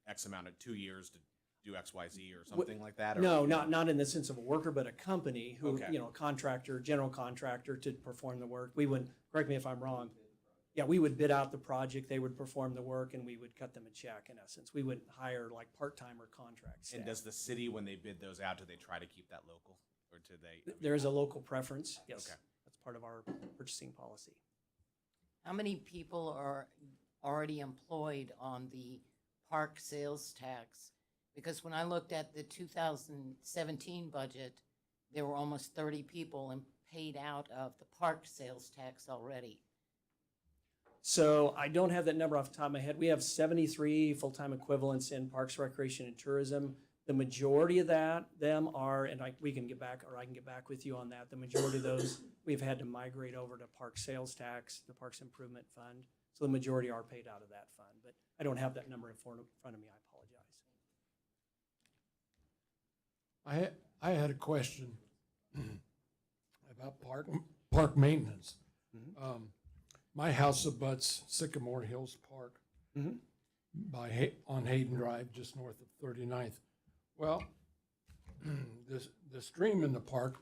X amount of 2 years to do X, Y, Z or something like that? Or, no, not in the sense of a worker, but a company who, Okay. Contractor, general contractor to perform the work. We would, correct me if I'm wrong, yeah, we would bid out the project, they would perform the work, and we would cut them a check, in essence. We wouldn't hire like part-time or contract staff. And does the city, when they bid those out, do they try to keep that local? Or do they? There is a local preference, yes. Okay. That's part of our purchasing policy. How many people are already employed on the park sales tax? Because when I looked at the 2017 budget, there were almost 30 people and paid out of the park sales tax already. So I don't have that number off the top of my head. We have 73 full-time equivalents in Parks, Recreation, and Tourism. The majority of them are, and we can get back, or I can get back with you on that. The majority of those we've had to migrate over to park sales tax, the Parks Improvement Fund. So the majority are paid out of that fund, but I don't have that number in front of me. I apologize. I had a question. about park maintenance. Mhm. My house abuts Sycamore Hills Park Mhm. on Hayden Drive, just north of 39th. Well, the stream in the park,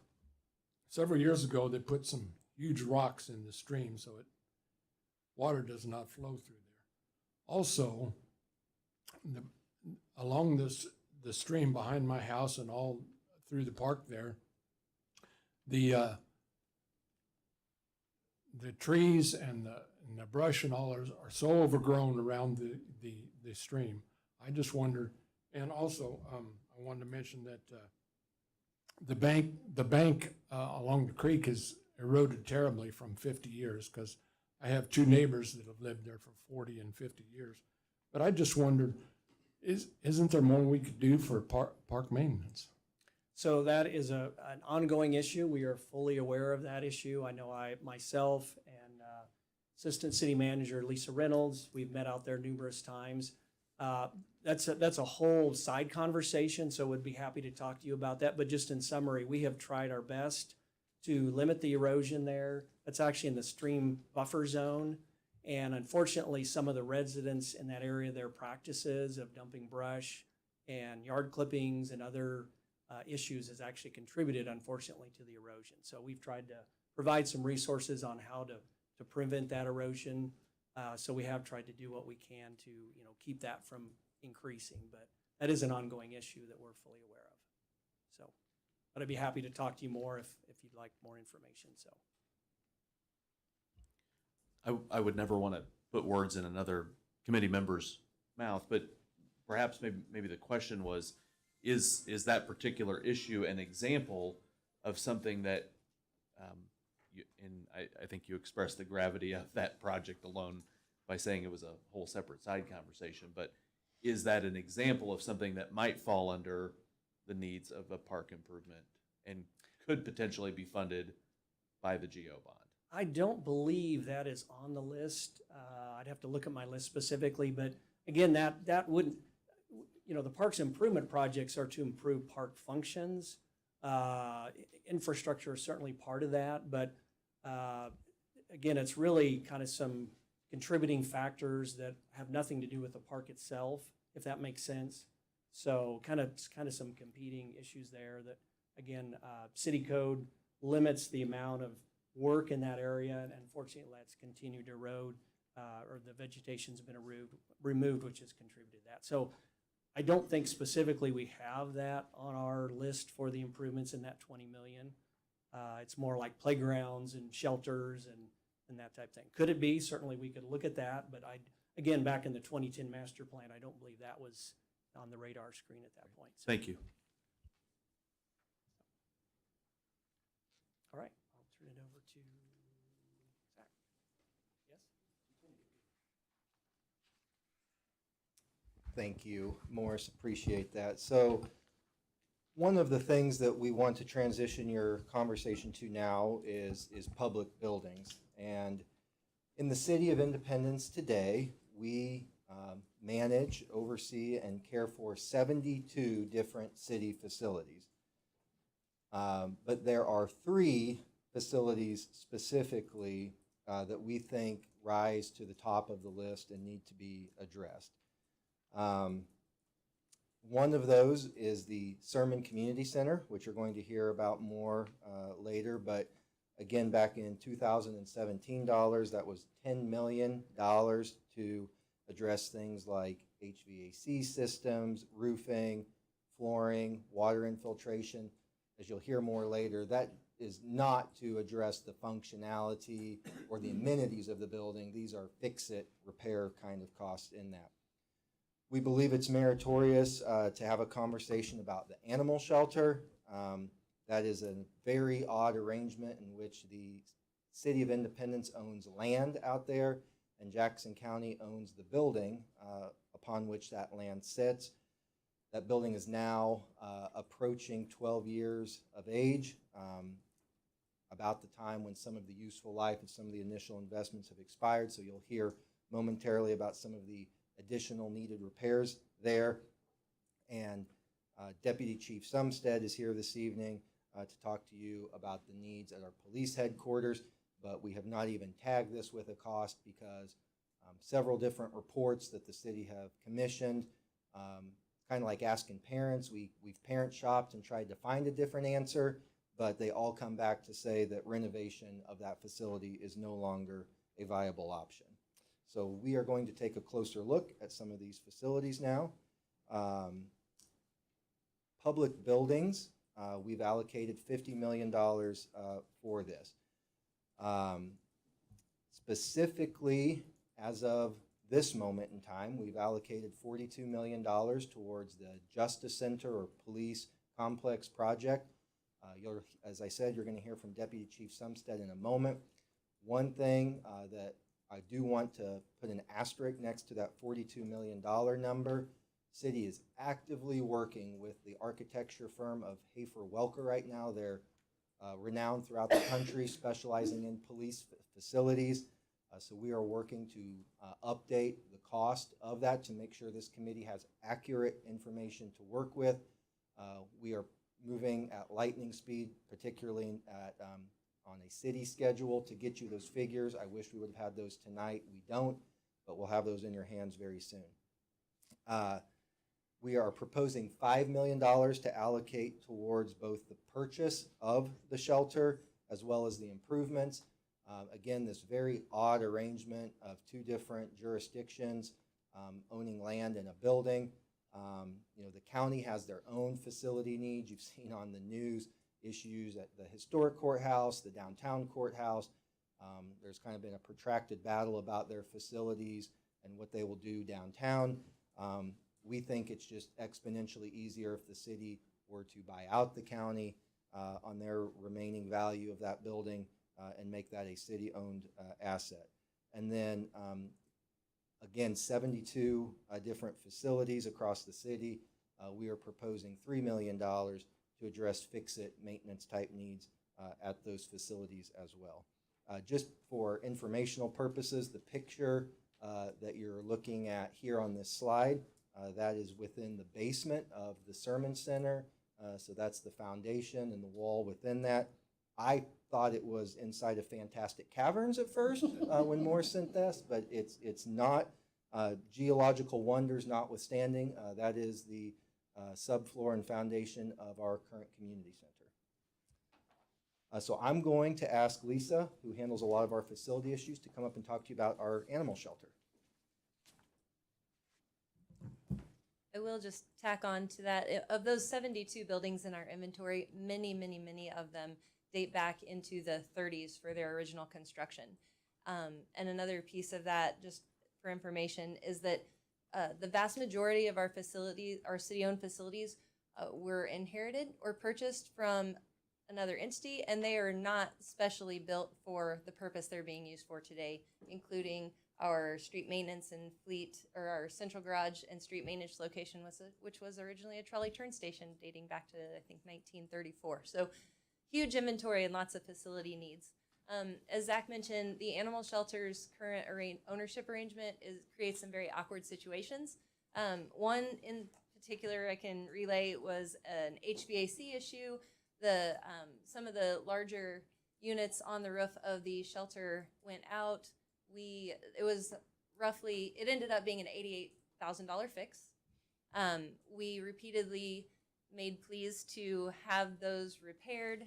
several years ago, they put some huge rocks in the stream so water does not flow through there. Also, along the stream behind my house and all through the park there, the trees and the brush and all are so overgrown around the stream. I just wondered, and also I wanted to mention that the bank along the creek is eroded terribly from 50 years, because I have two neighbors that have lived there for 40 and 50 years. But I just wondered, isn't there more we could do for park maintenance? So that is an ongoing issue. We are fully aware of that issue. I know myself and Assistant City Manager Lisa Reynolds, we've met out there numerous times. That's a whole side conversation, so would be happy to talk to you about that. But just in summary, we have tried our best to limit the erosion there. That's actually in the stream buffer zone. And unfortunately, some of the residents in that area, their practices of dumping brush and yard clippings and other issues has actually contributed, unfortunately, to the erosion. So we've tried to provide some resources on how to prevent that erosion. So we have tried to do what we can to, keep that from increasing. But that is an ongoing issue that we're fully aware of. So, but I'd be happy to talk to you more if you'd like more information. So. I would never want to put words in another committee member's mouth, but perhaps maybe the question was, is that particular issue an example of something that, I think you expressed the gravity of that project alone by saying it was a whole separate side conversation, but is that an example of something that might fall under the needs of a park improvement and could potentially be funded by the GO bond? I don't believe that is on the list. I'd have to look at my list specifically, but again, that wouldn't, the parks improvement projects are to improve park functions. Infrastructure is certainly part of that, but again, it's really kind of some contributing factors that have nothing to do with the park itself, if that makes sense. So kind of some competing issues there that, again, city code limits the amount of work in that area, and unfortunately that's continued to erode, or the vegetation's been removed, which has contributed to that. So I don't think specifically we have that on our list for the improvements in that 20 million. It's more like playgrounds and shelters and that type of thing. Could it be? Certainly we could look at that, but again, back in the 2010 master plan, I don't believe that was on the radar screen at that point. So. Thank you. All right, I'll turn it over to Zach. Yes? Thank you, Morris, appreciate that. So one of the things that we want to transition your conversation to now is public buildings. And in the City of Independence today, we manage, oversee, and care for 72 different city facilities. But there are 3 facilities specifically that we think rise to the top of the list and need to be addressed. One of those is the Sermon Community Center, which you're going to hear about more later. But again, back in 2017 dollars, that was $10 million to address things like HVAC systems, roofing, flooring, water infiltration. As you'll hear more later, that is not to address the functionality or the amenities of the building. These are fix-it, repair kind of costs in that. We believe it's meritorious to have a conversation about the animal shelter. That is a very odd arrangement in which the City of Independence owns land out there and Jackson County owns the building upon which that land sits. That building is now approaching 12 years of age, about the time when some of the useful life of some of the initial investments have expired. So you'll hear momentarily about some of the additional needed repairs there. And Deputy Chief Sumstead is here this evening to talk to you about the needs at our police headquarters, but we have not even tagged this with a cost because several different reports that the city have commissioned, kind of like asking parents, we've parent shopped and tried to find a different answer, but they all come back to say that renovation of that facility is no longer a viable option. So we are going to take a closer look at some of these facilities now. Public buildings, we've allocated $50 million for this. Specifically, as of this moment in time, we've allocated $42 million towards the Justice Center or Police Complex project. As I said, you're going to hear from Deputy Chief Sumstead in a moment. One thing that I do want to put an asterisk next to that $42 million number. City is actively working with the architecture firm of Hafer Welker right now. They're renowned throughout the country, specializing in police facilities. So we are working to update the cost of that to make sure this committee has accurate information to work with. We are moving at lightning speed, particularly on a city schedule to get you those figures. I wish we would have had those tonight. We don't, but we'll have those in your hands very soon. We are proposing $5 million to allocate towards both the purchase of the shelter as well as the improvements. Again, this very odd arrangement of two different jurisdictions owning land in a building. The county has their own facility needs. You've seen on the news issues at the historic courthouse, the downtown courthouse. There's kind of been a protracted battle about their facilities and what they will do downtown. We think it's just exponentially easier if the city were to buy out the county on their remaining value of that building and make that a city-owned asset. And then, again, 72 different facilities across the city. We are proposing $3 million to address fix-it maintenance type needs at those facilities as well. Just for informational purposes, the picture that you're looking at here on this slide, that is within the basement of the Sermon Center. So that's the foundation and the wall within that. I thought it was inside of Fantastic Caverns at first when Moore sent this, but it's not. Geological wonders notwithstanding, that is the subfloor and foundation of our current community center. So I'm going to ask Lisa, who handles a lot of our facility issues, to come up and talk to you about our animal shelter. I will just tack on to that. Of those 72 buildings in our inventory, many, many, many of them date back into the 30s for their original construction. And another piece of that, just for information, is that the vast majority of our facilities, our city-owned facilities, were inherited or purchased from another entity, and they are not specially built for the purpose they're being used for today, including our street maintenance and fleet, or our central garage and street maintenance location, which was originally a trolley turn station dating back to, I think, 1934. So huge inventory and lots of facility needs. As Zach mentioned, the animal shelter's current ownership arrangement creates some very awkward situations. One in particular I can relay was an HVAC issue. Some of the larger units on the roof of the shelter went out. It ended up being an $88,000 fix. We repeatedly made pleas to have those repaired,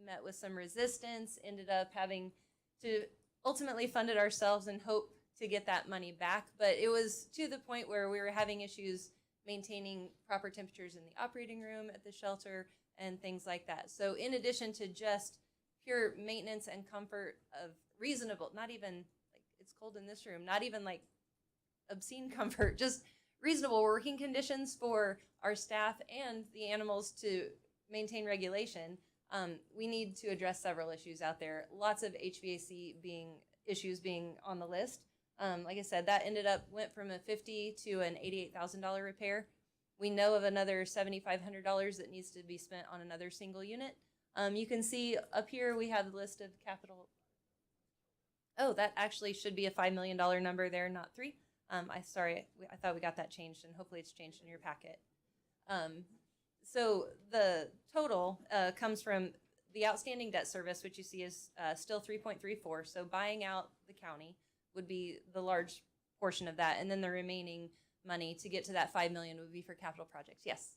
met with some resistance, ended up having to ultimately fund it ourselves and hope to get that money back. But it was to the point where we were having issues maintaining proper temperatures in the operating room at the shelter and things like that. So in addition to just pure maintenance and comfort of reasonable, not even like it's cold in this room, not even like obscene comfort, just reasonable working conditions for our staff and the animals to maintain regulation, we need to address several issues out there. Lots of HVAC issues being on the list. Like I said, that went from a $50,000 to an $88,000 repair. We know of another $7,500 that needs to be spent on another single unit. You can see up here we have the list of capital. Oh, that actually should be a $5 million number there, not $3 million. I thought we got that changed, and hopefully it's changed in your packet. So the total comes from the outstanding debt service, which you see is still 3.34. So buying out the county would be the large portion of that, and then the remaining money to get to that 5 million would be for capital projects. Yes.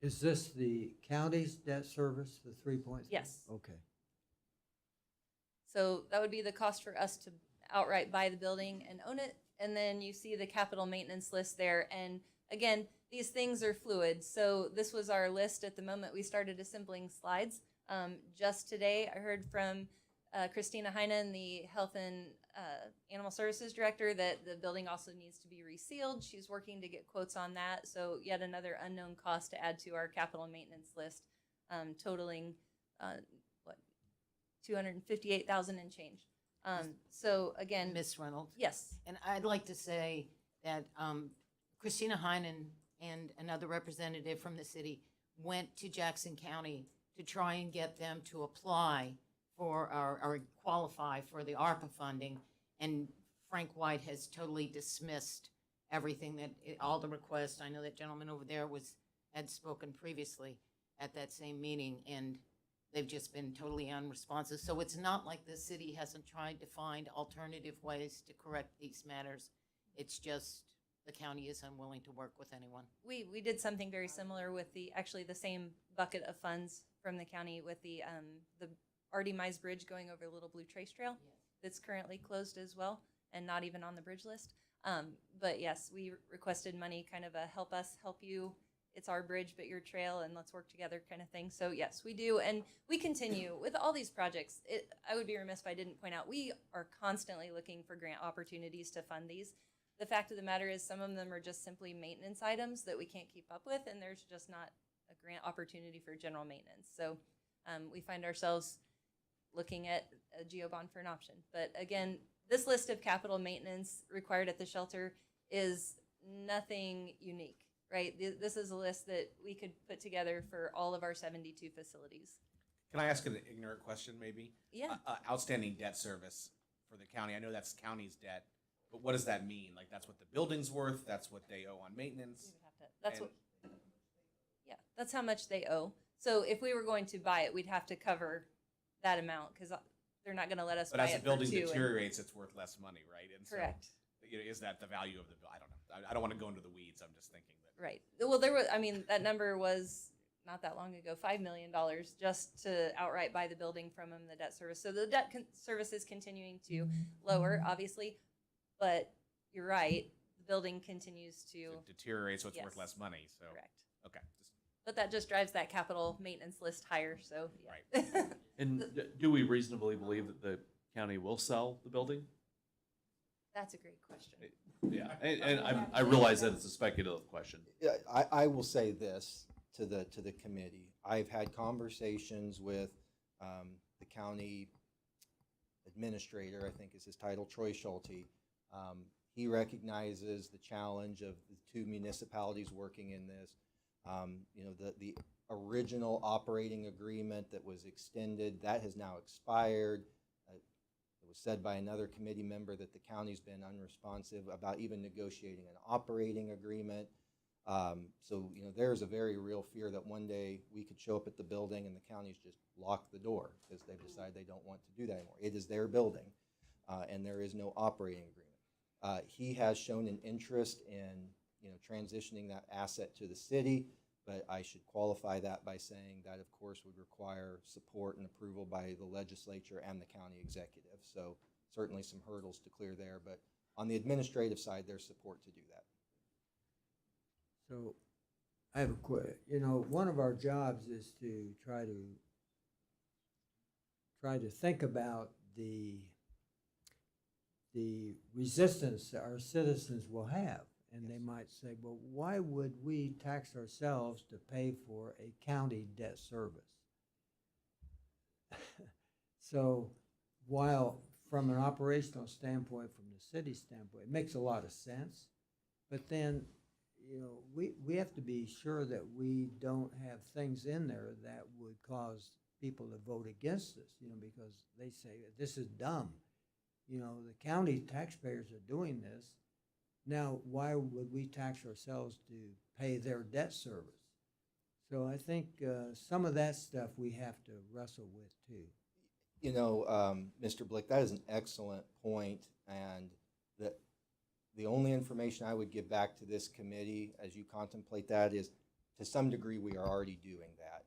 Is this the county's debt service, the 3.3? Yes. Okay. So that would be the cost for us to outright buy the building and own it. And then you see the capital maintenance list there. And again, these things are fluid. So this was our list at the moment we started assembling slides. Just today, I heard from Christina Heinen, the Health and Animal Services Director, that the building also needs to be resealed. She's working to get quotes on that. So yet another unknown cost to add to our capital maintenance list, totaling what, 258,000 and change. So again, Ms. Reynolds? yes, And I'd like to say that Christina Heinen and another representative from the city went to Jackson County to try and get them to apply for or qualify for the ARPA funding. And Frank White has totally dismissed everything all the requests. I know that gentleman over there had spoken previously at that same meeting, and they've just been totally unresponsive. So it's not like the city hasn't tried to find alternative ways to correct these matters. It's just the county is unwilling to work with anyone. we did something very similar with actually the same bucket of funds from the county with the R.D. Mize Bridge going over Little Blue Trace Trail. That's currently closed as well and not even on the bridge list. But yes, we requested money, kind of a help us help you. It's our bridge, but your trail, and let's work together kind of thing. So yes, we do. And we continue with all these projects. I would be remiss if I didn't point out, we are constantly looking for grant opportunities to fund these. The fact of the matter is some of them are just simply maintenance items that we can't keep up with, and there's just not a grant opportunity for general maintenance. So we find ourselves looking at a GEO bond for an option. But again, this list of capital maintenance required at the shelter is nothing unique, right? This is a list that we could put together for all of our 72 facilities. Can I ask an ignorant question, maybe? Yeah. Outstanding debt service for the county. I know that's county's debt, but what does that mean? Like, that's what the building's worth? That's what they owe on maintenance? We would have to, that's And- what, yeah, that's how much they owe. So if we were going to buy it, we'd have to cover that amount because they're not going to let us But buy as it the for building 2 and- deteriorates, it's worth less money, right? And so, Correct. you know, is that the value of the bill? I don't know. I don't want to go into the weeds. I'm just thinking that. Right. Well, that number was not that long ago, $5 million just to outright buy the building from them, the debt service. So the debt service is continuing to lower, obviously, but you're right. The building continues to, It deteriorates, so it's worth Yes. less money. So, correct. okay. But that just drives that capital maintenance list higher, so, yeah. And do we reasonably believe that the county will sell the building? That's a great question. Yeah, and I realize that it's a speculative question. Yeah, I will say this to the committee. I've had conversations with the county administrator, I think is his title, Troy Schulte. He recognizes the challenge of the 2 municipalities working in this. You know, the original operating agreement that was extended, that has now expired. It was said by another committee member that the county's been unresponsive about even negotiating an operating agreement. So, you know, there's a very real fear that one day we could show up at the building and the county's just lock the door because they've decided they don't want to do that anymore. It is their building, and there is no operating agreement. He has shown an interest in, you know, transitioning that asset to the city, but I should qualify that by saying that, of course, would require support and approval by the legislature and the county executive. So certainly some hurdles to clear there, but on the administrative side, there's support to do that. So I have you know, one of our jobs is to try to think about the resistance that our citizens will have. And they might say, well, why would we tax ourselves to pay for a county debt service? So while from an operational standpoint, from the city standpoint, it makes a lot of sense. But then, you know, we have to be sure that we don't have things in there that would cause people to vote against us, you know, because they say, this is dumb. You know, the county taxpayers are doing this. Now, why would we tax ourselves to pay their debt service? So I think some of that stuff we have to wrestle with too. You know, Mr. Blick, that is an excellent point, and the only information I would give back to this committee as you contemplate that is, to some degree, we are already doing that.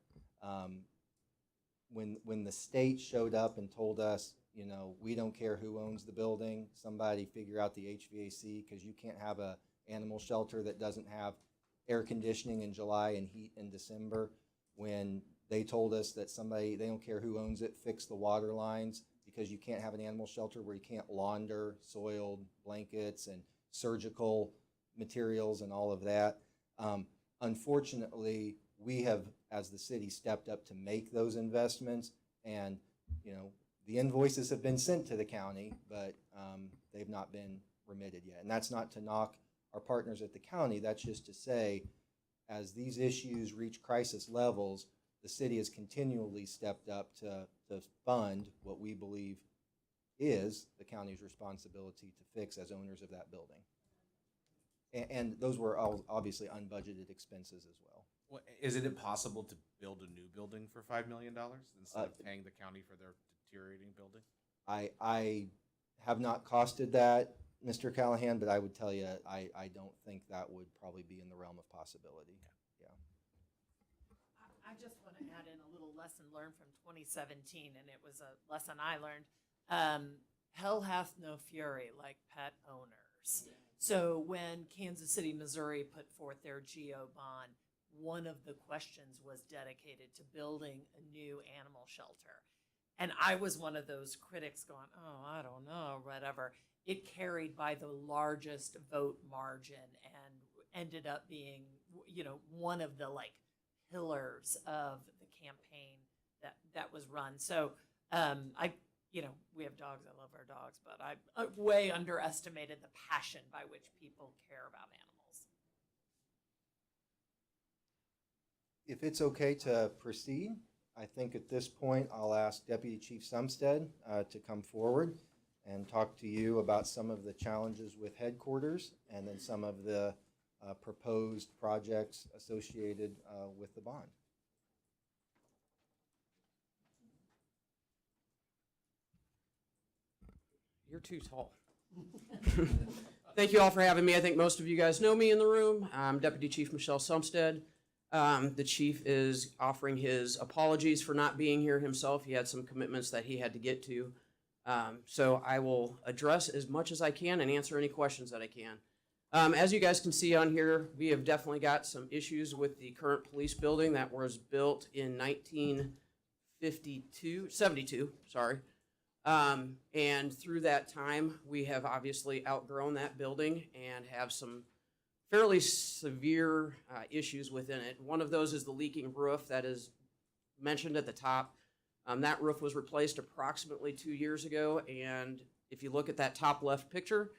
When the state showed up and told us, you know, we don't care who owns the building, somebody figure out the HVAC, because you can't have a animal shelter that doesn't have air conditioning in July and heat in December. When they told us that somebody, they don't care who owns it, fix the water lines, because you can't have an animal shelter where you can't launder soiled blankets and surgical materials and all of that. Unfortunately, we have, as the city, stepped up to make those investments, and, you know, the invoices have been sent to the county, but they've not been remitted yet. And that's not to knock our partners at the county, that's just to say, as these issues reach crisis levels, the city has continually stepped up to fund what we believe is the county's responsibility to fix as owners of that building. And those were all obviously unbudgeted expenses as well. Well, is it possible to build a new building for $5 million instead of paying the county for their deteriorating building? I have not costed that, Mr. Callahan, but I would tell you, I don't think that would probably be in the realm of possibility. Yeah. I just want to add in a little lesson learned from 2017, and it was a lesson I learned. Hell hath no fury like pet owners. So when Kansas City, Missouri put forth their GO bond, one of the questions was dedicated to building a new animal shelter. And I was one of those critics going, oh, I don't know, whatever. It carried by the largest vote margin and ended up being, you know, one of the like pillars of the campaign that was run. So you know, we have dogs. I love our dogs, but I way underestimated the passion by which people care about animals. If it's okay to proceed, I think at this point I'll ask Deputy Chief Sumstead to come forward and talk to you about some of the challenges with headquarters and then some of the proposed projects associated with the bond. You're too tall. Thank you all for having me. I think most of you guys know me in the room. I'm Deputy Chief Michelle Sumstead. The chief is offering his apologies for not being here himself. He had some commitments that he had to get to. So I will address as much as I can and answer any questions that I can. As you guys can see on here, we have definitely got some issues with the current police building that was built in 72, sorry. And through that time, we have obviously outgrown that building and have some fairly severe issues within it. One of those is the leaking roof that is mentioned at the top. That roof was replaced approximately 2 years ago, and if you look at that top left picture,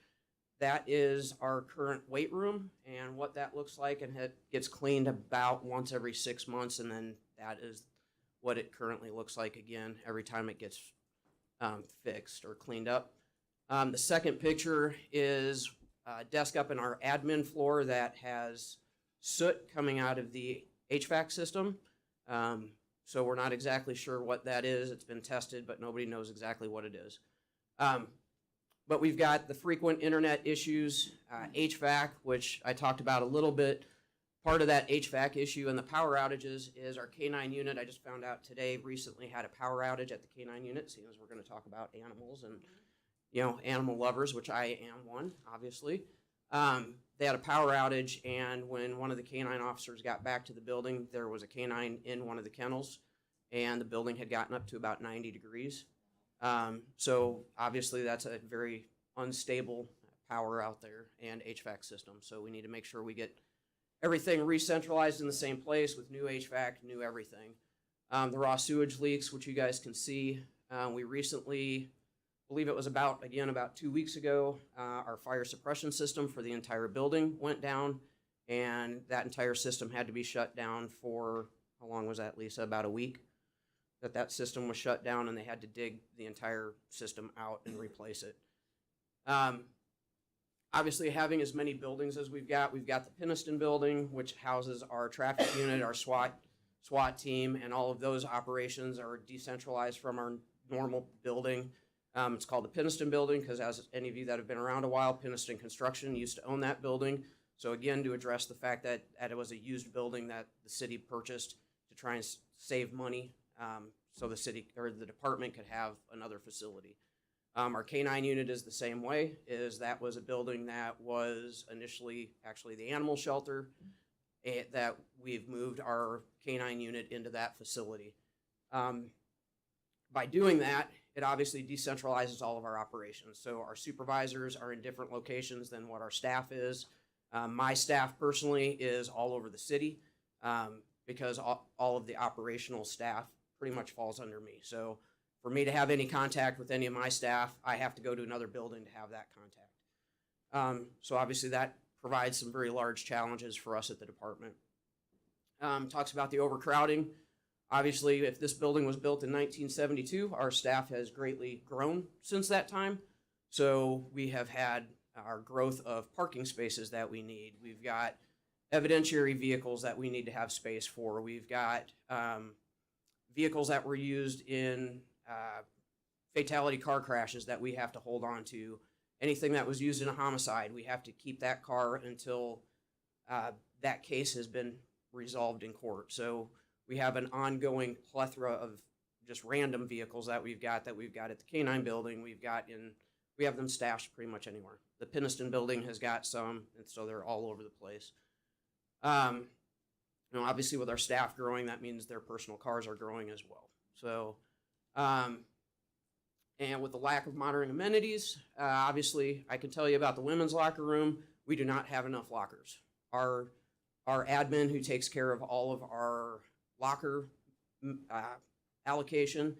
that is our current weight room and what that looks like, and it gets cleaned about once every 6 months, and then that is what it currently looks like again every time it gets fixed or cleaned up. The second picture is a desk up in our admin floor that has soot coming out of the HVAC system. So we're not exactly sure what that is. It's been tested, but nobody knows exactly what it is. But we've got the frequent internet issues, HVAC, which I talked about a little bit. Part of that HVAC issue and the power outages is our K9 unit. I just found out today recently had a power outage at the K9 unit, seeing as we're going to talk about animals and, you know, animal lovers, which I am one, obviously. They had a power outage, and when one of the K9 officers got back to the building, there was a K9 in one of the kennels, and the building had gotten up to about 90 degrees. So obviously that's a very unstable power out there and HVAC system. So we need to make sure we get everything re-centralized in the same place with new HVAC, new everything. The raw sewage leaks, which you guys can see, we recently, I believe it was about 2 weeks ago, our fire suppression system for the entire building went down, and that entire system had to be shut down for, how long was that, Lisa? About a week that system was shut down, and they had to dig the entire system out and replace it. Obviously, having as many buildings as we've got the Peniston building, which houses our traffic unit, our SWAT SWAT team, and all of those operations are decentralized from our normal building. It's called the Penniston Building because, as any of you that have been around a while, Penniston Construction used to own that building. So again, to address the fact that it was a used building that the city purchased to try and save money, so the city or the department could have another facility. Our K-9 unit is the same way. That was a building that was initially actually the animal shelter, that we've moved our K-9 unit into that facility. By doing that, it obviously decentralizes all of our operations. So our supervisors are in different locations than what our staff is. My staff personally is all over the city because all of the operational staff pretty much falls under me. So for me to have any contact with any of my staff, I have to go to another building to have that contact. So obviously that provides some very large challenges for us at the department. Talks about the overcrowding. Obviously, if this building was built in 1972, our staff has greatly grown since that time. So we have had our growth of parking spaces that we need. We've got evidentiary vehicles that we need to have space for. We've got vehicles that were used in fatality car crashes that we have to hold on to. Anything that was used in a homicide, we have to keep that car until that case has been resolved in court. So we have an ongoing plethora of just random vehicles that we've got at the K-9 building. We have them stashed pretty much anywhere. The Penniston building has got some, and so they're all over the place. Obviously with our staff growing, that means their personal cars are growing as well. So, and with the lack of modern amenities, obviously I can tell you about the women's locker room. We do not have enough lockers. Our admin who takes care of all of our locker allocation,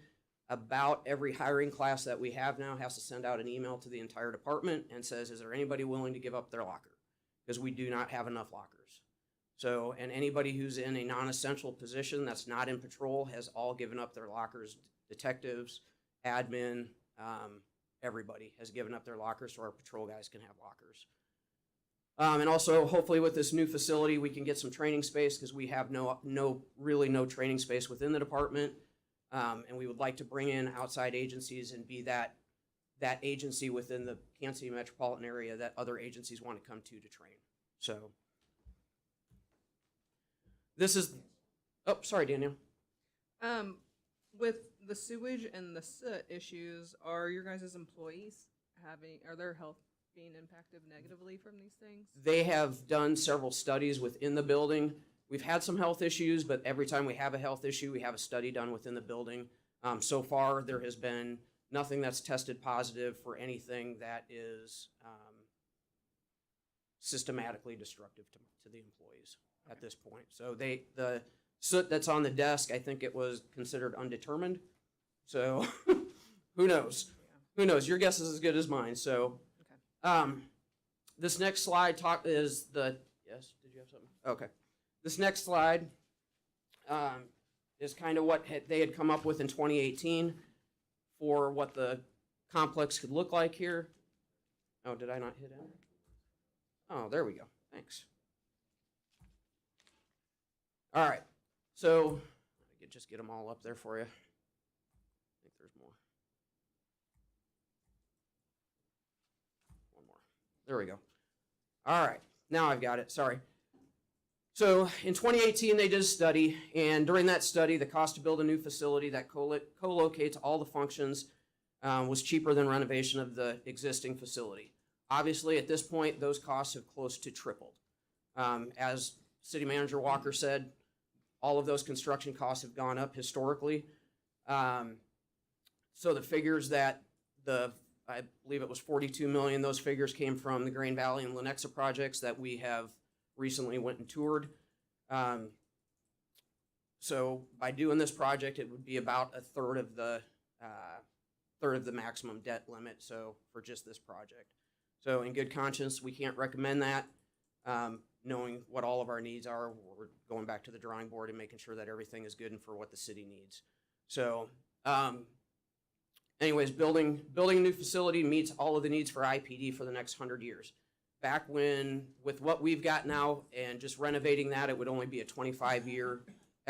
about every hiring class that we have now has to send out an email to the entire department and says, is there anybody willing to give up their locker? Because we do not have enough lockers. So, and anybody who's in a non-essential position that's not in patrol has all given up their lockers. Detectives, admin, everybody has given up their lockers so our patrol guys can have lockers. And also, hopefully with this new facility, we can get some training space because we have really no training space within the department. And we would like to bring in outside agencies and be that agency within the Kansas City metropolitan area that other agencies want to come to train. So this is, oh, sorry, Danielle. With the sewage and the soot issues, are your guys' employees are their health being impacted negatively from these things? They have done several studies within the building. We've had some health issues, but every time we have a health issue, we have a study done within the building. So far, there has been nothing that's tested positive for anything that is systematically destructive to the employees at this point. So the soot that's on the desk, I think it was considered undetermined. So who knows? Who knows? Your guess is as good as mine. So this next slide yes, did you have something? Okay. This next slide is kind of what they had come up with in 2018 for what the complex could look like here. Oh, did I not hit enter? Oh, there we go. Thanks. All right. So I could just get them all up there for you. I think there's more. One more. There we go. All right. Now I've got it. Sorry. So in 2018, they did a study, and during that study, the cost to build a new facility that co-locates all the functions was cheaper than renovation of the existing facility. Obviously, at this point, those costs have close to tripled. As City Manager Walker said, all of those construction costs have gone up historically. So the figures that I believe it was 42 million, those figures came from the Grain Valley and Lenexa projects that we have recently went and toured. So by doing this project, it would be about a third of the maximum debt limit. So for just this project. So in good conscience, we can't recommend that. Knowing what all of our needs are, we're going back to the drawing board and making sure that everything is good and for what the city needs. So anyways, building a new facility meets all of the needs for IPD for the next 100 years. Back when, with what we've got now and just renovating that, it would only be a 25-year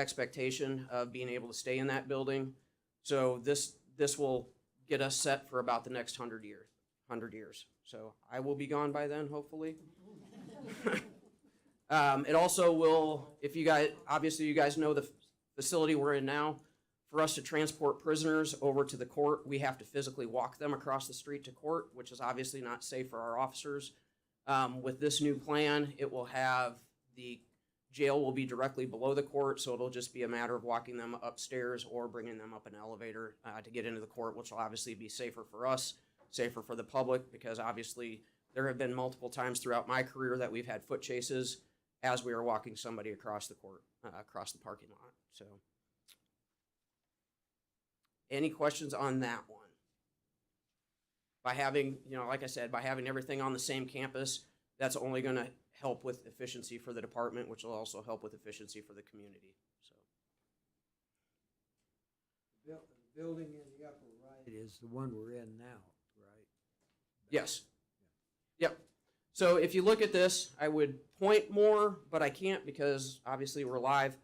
expectation of being able to stay in that building. So this will get us set for about the next 100 years. So I will be gone by then, hopefully. It also will, if you guys, obviously you guys know the facility we're in now. For us to transport prisoners over to the court, we have to physically walk them across the street to court, which is obviously not safe for our officers. With this new plan, it will have the jail will be directly below the court, so it'll just be a matter of walking them upstairs or bringing them up an elevator to get into the court, which will obviously be safer for us, safer for the public, because obviously there have been multiple times throughout my career that we've had foot chases as we are walking somebody across the court, across the parking lot. So, any questions on that one? By having, like I said, by having everything on the same campus, that's only going to help with efficiency for the department, which will also help with efficiency for the community. So, The building in the upper right is the one we're in now, right? yes. Yep. So if you look at this, I would point more, but I can't because obviously we're live.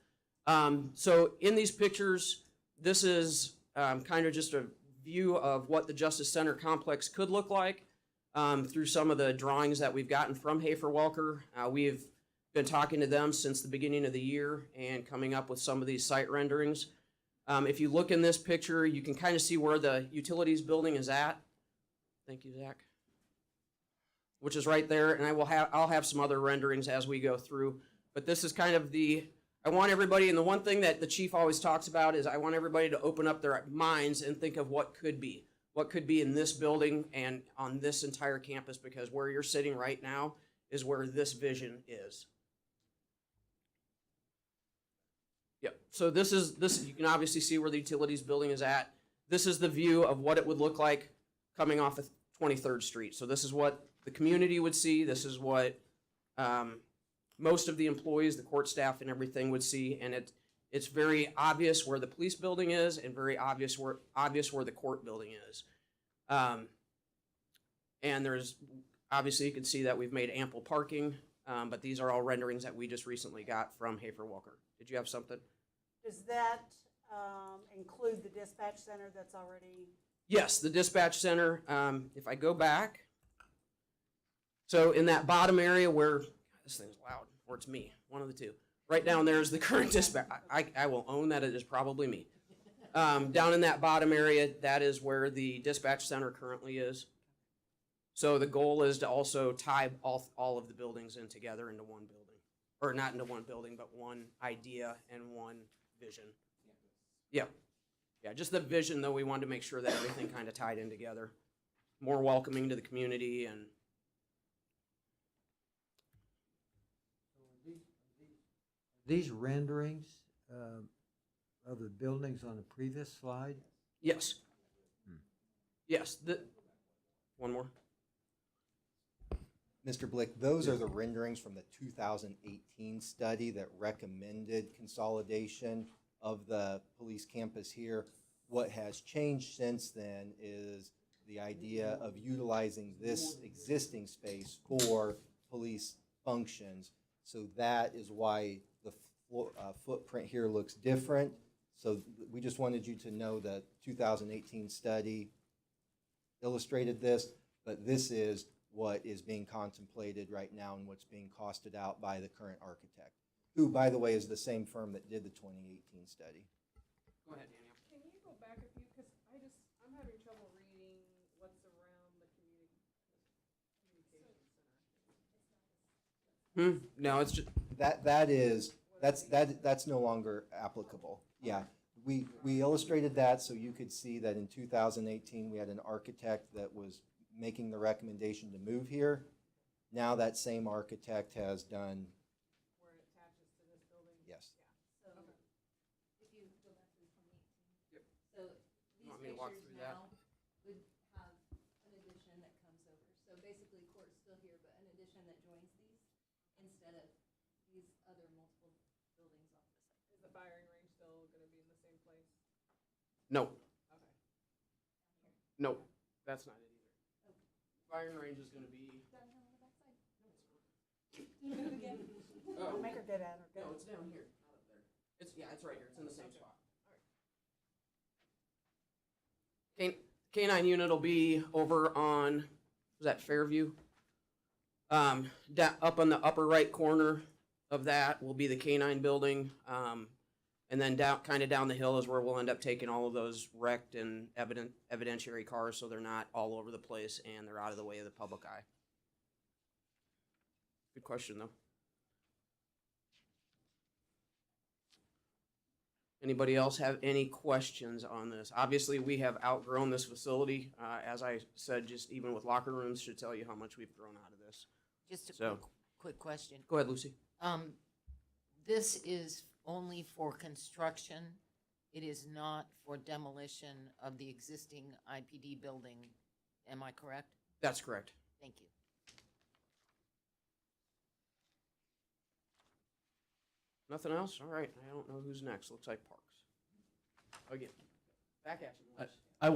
So in these pictures, this is kind of just a view of what the Justice Center complex could look like through some of the drawings that we've gotten from Hafer Welker. We've been talking to them since the beginning of the year and coming up with some of these site renderings. If you look in this picture, you can kind of see where the utilities building is at. Thank you, Zach. Which is right there, and I'll have some other renderings as we go through. But this is kind of I want everybody, and the one thing that the chief always talks about is I want everybody to open up their minds and think of what could be in this building and on this entire campus, because where you're sitting right now is where this vision is. Yep. So this you can obviously see where the utilities building is at. This is the view of what it would look like coming off of 23rd Street. So this is what the community would see. This is what most of the employees, the court staff, and everything would see, and it's very obvious where the police building is, and very obvious where the court building is. And there's obviously you can see that we've made ample parking, but these are all renderings that we just recently got from Hafer Welker. Did you have something? Does that include the dispatch center that's already? Yes, the dispatch center. If I go back, so in that bottom area where this thing's loud, or it's me, one of the two. Right down there is the current dispatch. I will own that it is probably me. Down in that bottom area, that is where the dispatch center currently is. So the goal is to also tie all of the buildings in together into one building. Or not into one building, but one idea and one vision. Yeah. Yeah, just the vision, though, we wanted to make sure that everything kind of tied in together. More welcoming to the community and These renderings of the buildings on the previous slide? yes. Yes. One more. Mr. Blick, those are the renderings from the 2018 study that recommended consolidation of the police campus here. What has changed since then is the idea of utilizing this existing space for police functions. So that is why the footprint here looks different. So we just wanted you to know that 2018 study illustrated this, but this is what is being contemplated right now and what's being costed out by the current architect, who, by the way, is the same firm that did the 2018 study. Go ahead, Daniel. Can you go back a few, because I'm having trouble reading what's around the communication center. No, it's just That's no longer applicable. Yeah, we illustrated that so you could see that in 2018 we had an architect that was making the recommendation to move here. Now that same architect has done. Where it attaches to this building? Yes. So, if you go back to 2018. Yep. So, these Want me to walk pictures through that? now would have an addition that comes over. So basically, court's still here, but an addition that joins these instead of these other multiple buildings off the site. Is the firing range still gonna be in the same place? no, Okay. no, that's not it either. Firing range is going to be. Down here on the backside. Do it again. Oh, Make her get at her. no, it's down here, not up there. It's right here. It's in the same spot. Canine unit will be over on, was that Fairview? Up on the upper right corner of that will be the canine building. And then kind of down the hill is where we'll end up taking all of those wrecked and evidentiary cars, so they're not all over the place and they're out of the way of the public eye. Good question, though. Anybody else have any questions on this? Obviously, we have outgrown this facility. As I said, just even with locker rooms should tell you how much we've grown out of this. Just a So- quick question. Go ahead, Lucy. This is only for construction. It is not for demolition of the existing IPD building. Am I correct? That's correct. Thank you. Nothing else? All right. I don't know who's next. Looks like Parks. Again, back at you, Morris. I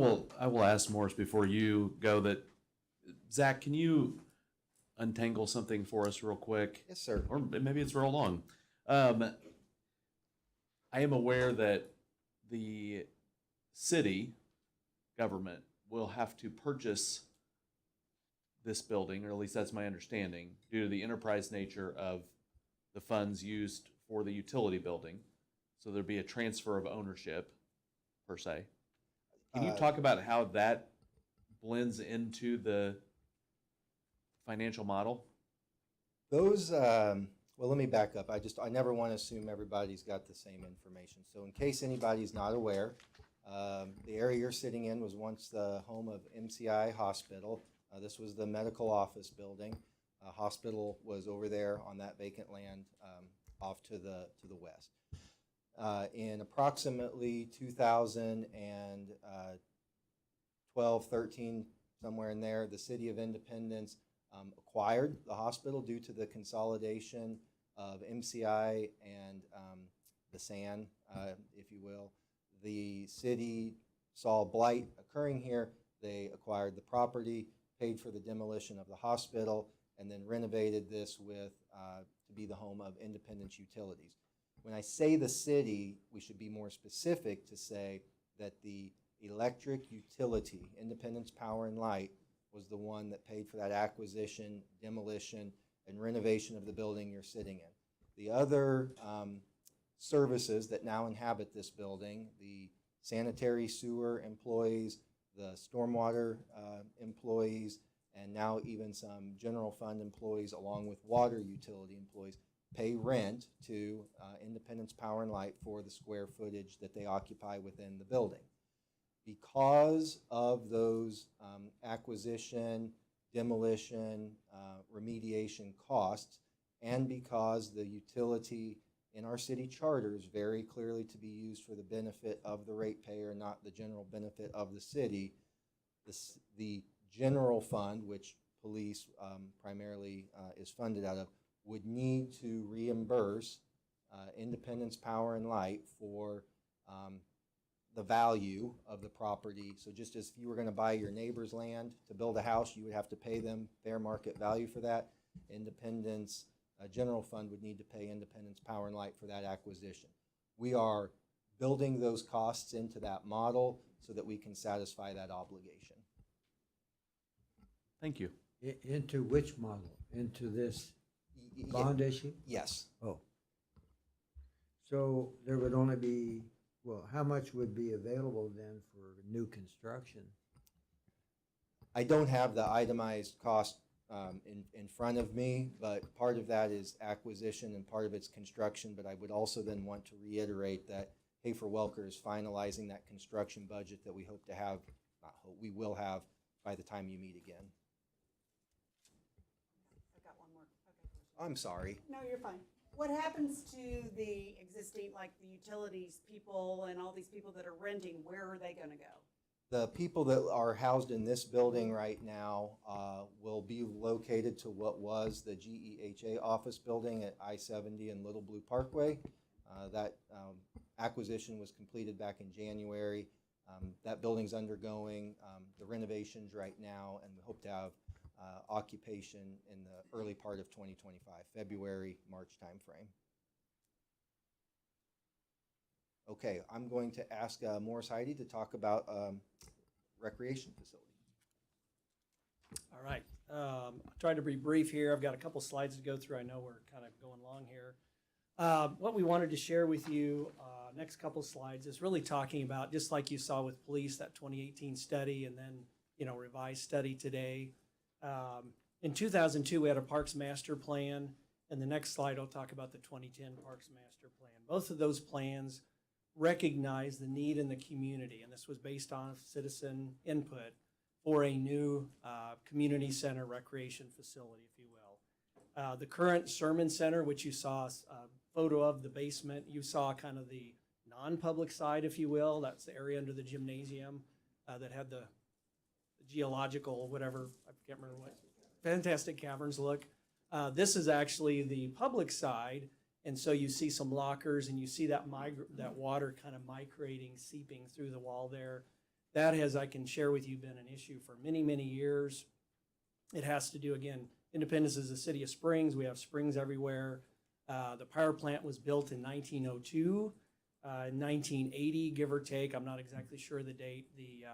will ask Morris before you go that, Zach, can you untangle something for us real quick? Yes, sir. Or maybe it's real long. I am aware that the city government will have to purchase this building, or at least that's my understanding, due to the enterprise nature of the funds used for the utility building. So there'd be a transfer of ownership, per se. Can you talk about how that blends into the financial model? Those, well, let me back up. I never want to assume everybody's got the same information. So in case anybody's not aware, the area you're sitting in was once the home of MCI Hospital. This was the medical office building. Hospital was over there on that vacant land off to the west. In approximately 2012, 13, somewhere in there, the City of Independence acquired the hospital due to the consolidation of MCI and the SAN, if you will. The city saw blight occurring here. They acquired the property, paid for the demolition of the hospital, and then renovated this with to be the home of Independence Utilities. When I say the city, we should be more specific to say that the electric utility, Independence Power and Light, was the one that paid for that acquisition, demolition, and renovation of the building you're sitting in. The other services that now inhabit this building, the sanitary sewer employees, the stormwater employees, and now even some general fund employees along with water utility employees pay rent to Independence Power and Light for the square footage that they occupy within the building. Because of those acquisition, demolition, remediation costs, and because the utility in our city charter is very clearly to be used for the benefit of the ratepayer, not the general benefit of the city, the general fund, which police primarily is funded out of, would need to reimburse Independence Power and Light for the value of the property. So just as if you were going to buy your neighbor's land to build a house, you would have to pay them fair market value for that. Independence General Fund would need to pay Independence Power and Light for that acquisition. We are building those costs into that model so that we can satisfy that obligation. Thank you. Into which model? Into this bond issue? Yes. Oh. So there would only be, well, how much would be available then for new construction? I don't have the itemized cost in front of me, but part of that is acquisition and part of it's construction. But I would also then want to reiterate that Hafer Welker is finalizing that construction budget that we hope to have, not hope, we will have by the time you meet again. I've got one more. Okay. I'm sorry. No, you're fine. What happens to the existing, like the utilities people and all these people that are renting? Where are they going to go? The people that are housed in this building right now will be located to what was the GEHA office building at I-70 and Little Blue Parkway. That acquisition was completed back in January. That building's undergoing the renovations right now, and we hope to have occupation in the early part of 2025, February, March timeframe. Okay, I'm going to ask Morris Heidi to talk about recreation facility. All right. I'll try to be brief here. I've got a couple slides to go through. I know we're kind of going long here. What we wanted to share with you, next couple slides, is really talking about, just like you saw with police, that 2018 study, and then, revised study today. In 2002, we had a Parks Master Plan, and the next slide I'll talk about the 2010 Parks Master Plan. Both of those plans recognize the need in the community, and this was based on citizen input for a new community center recreation facility, if you will. The current Sermon Center, which you saw a photo of the basement, you saw kind of the non-public side, if you will. That's the area under the gymnasium that had the geological, whatever, I can't remember what, fantastic caverns look. This is actually the public side, and so you see some lockers, and you see that water kind of migrating, seeping through the wall there. That has, I can share with you, been an issue for many, many years. It has to do, again, Independence is a city of springs. We have springs everywhere. The power plant was built in 1902. In 1980, give or take, I'm not exactly sure the date, the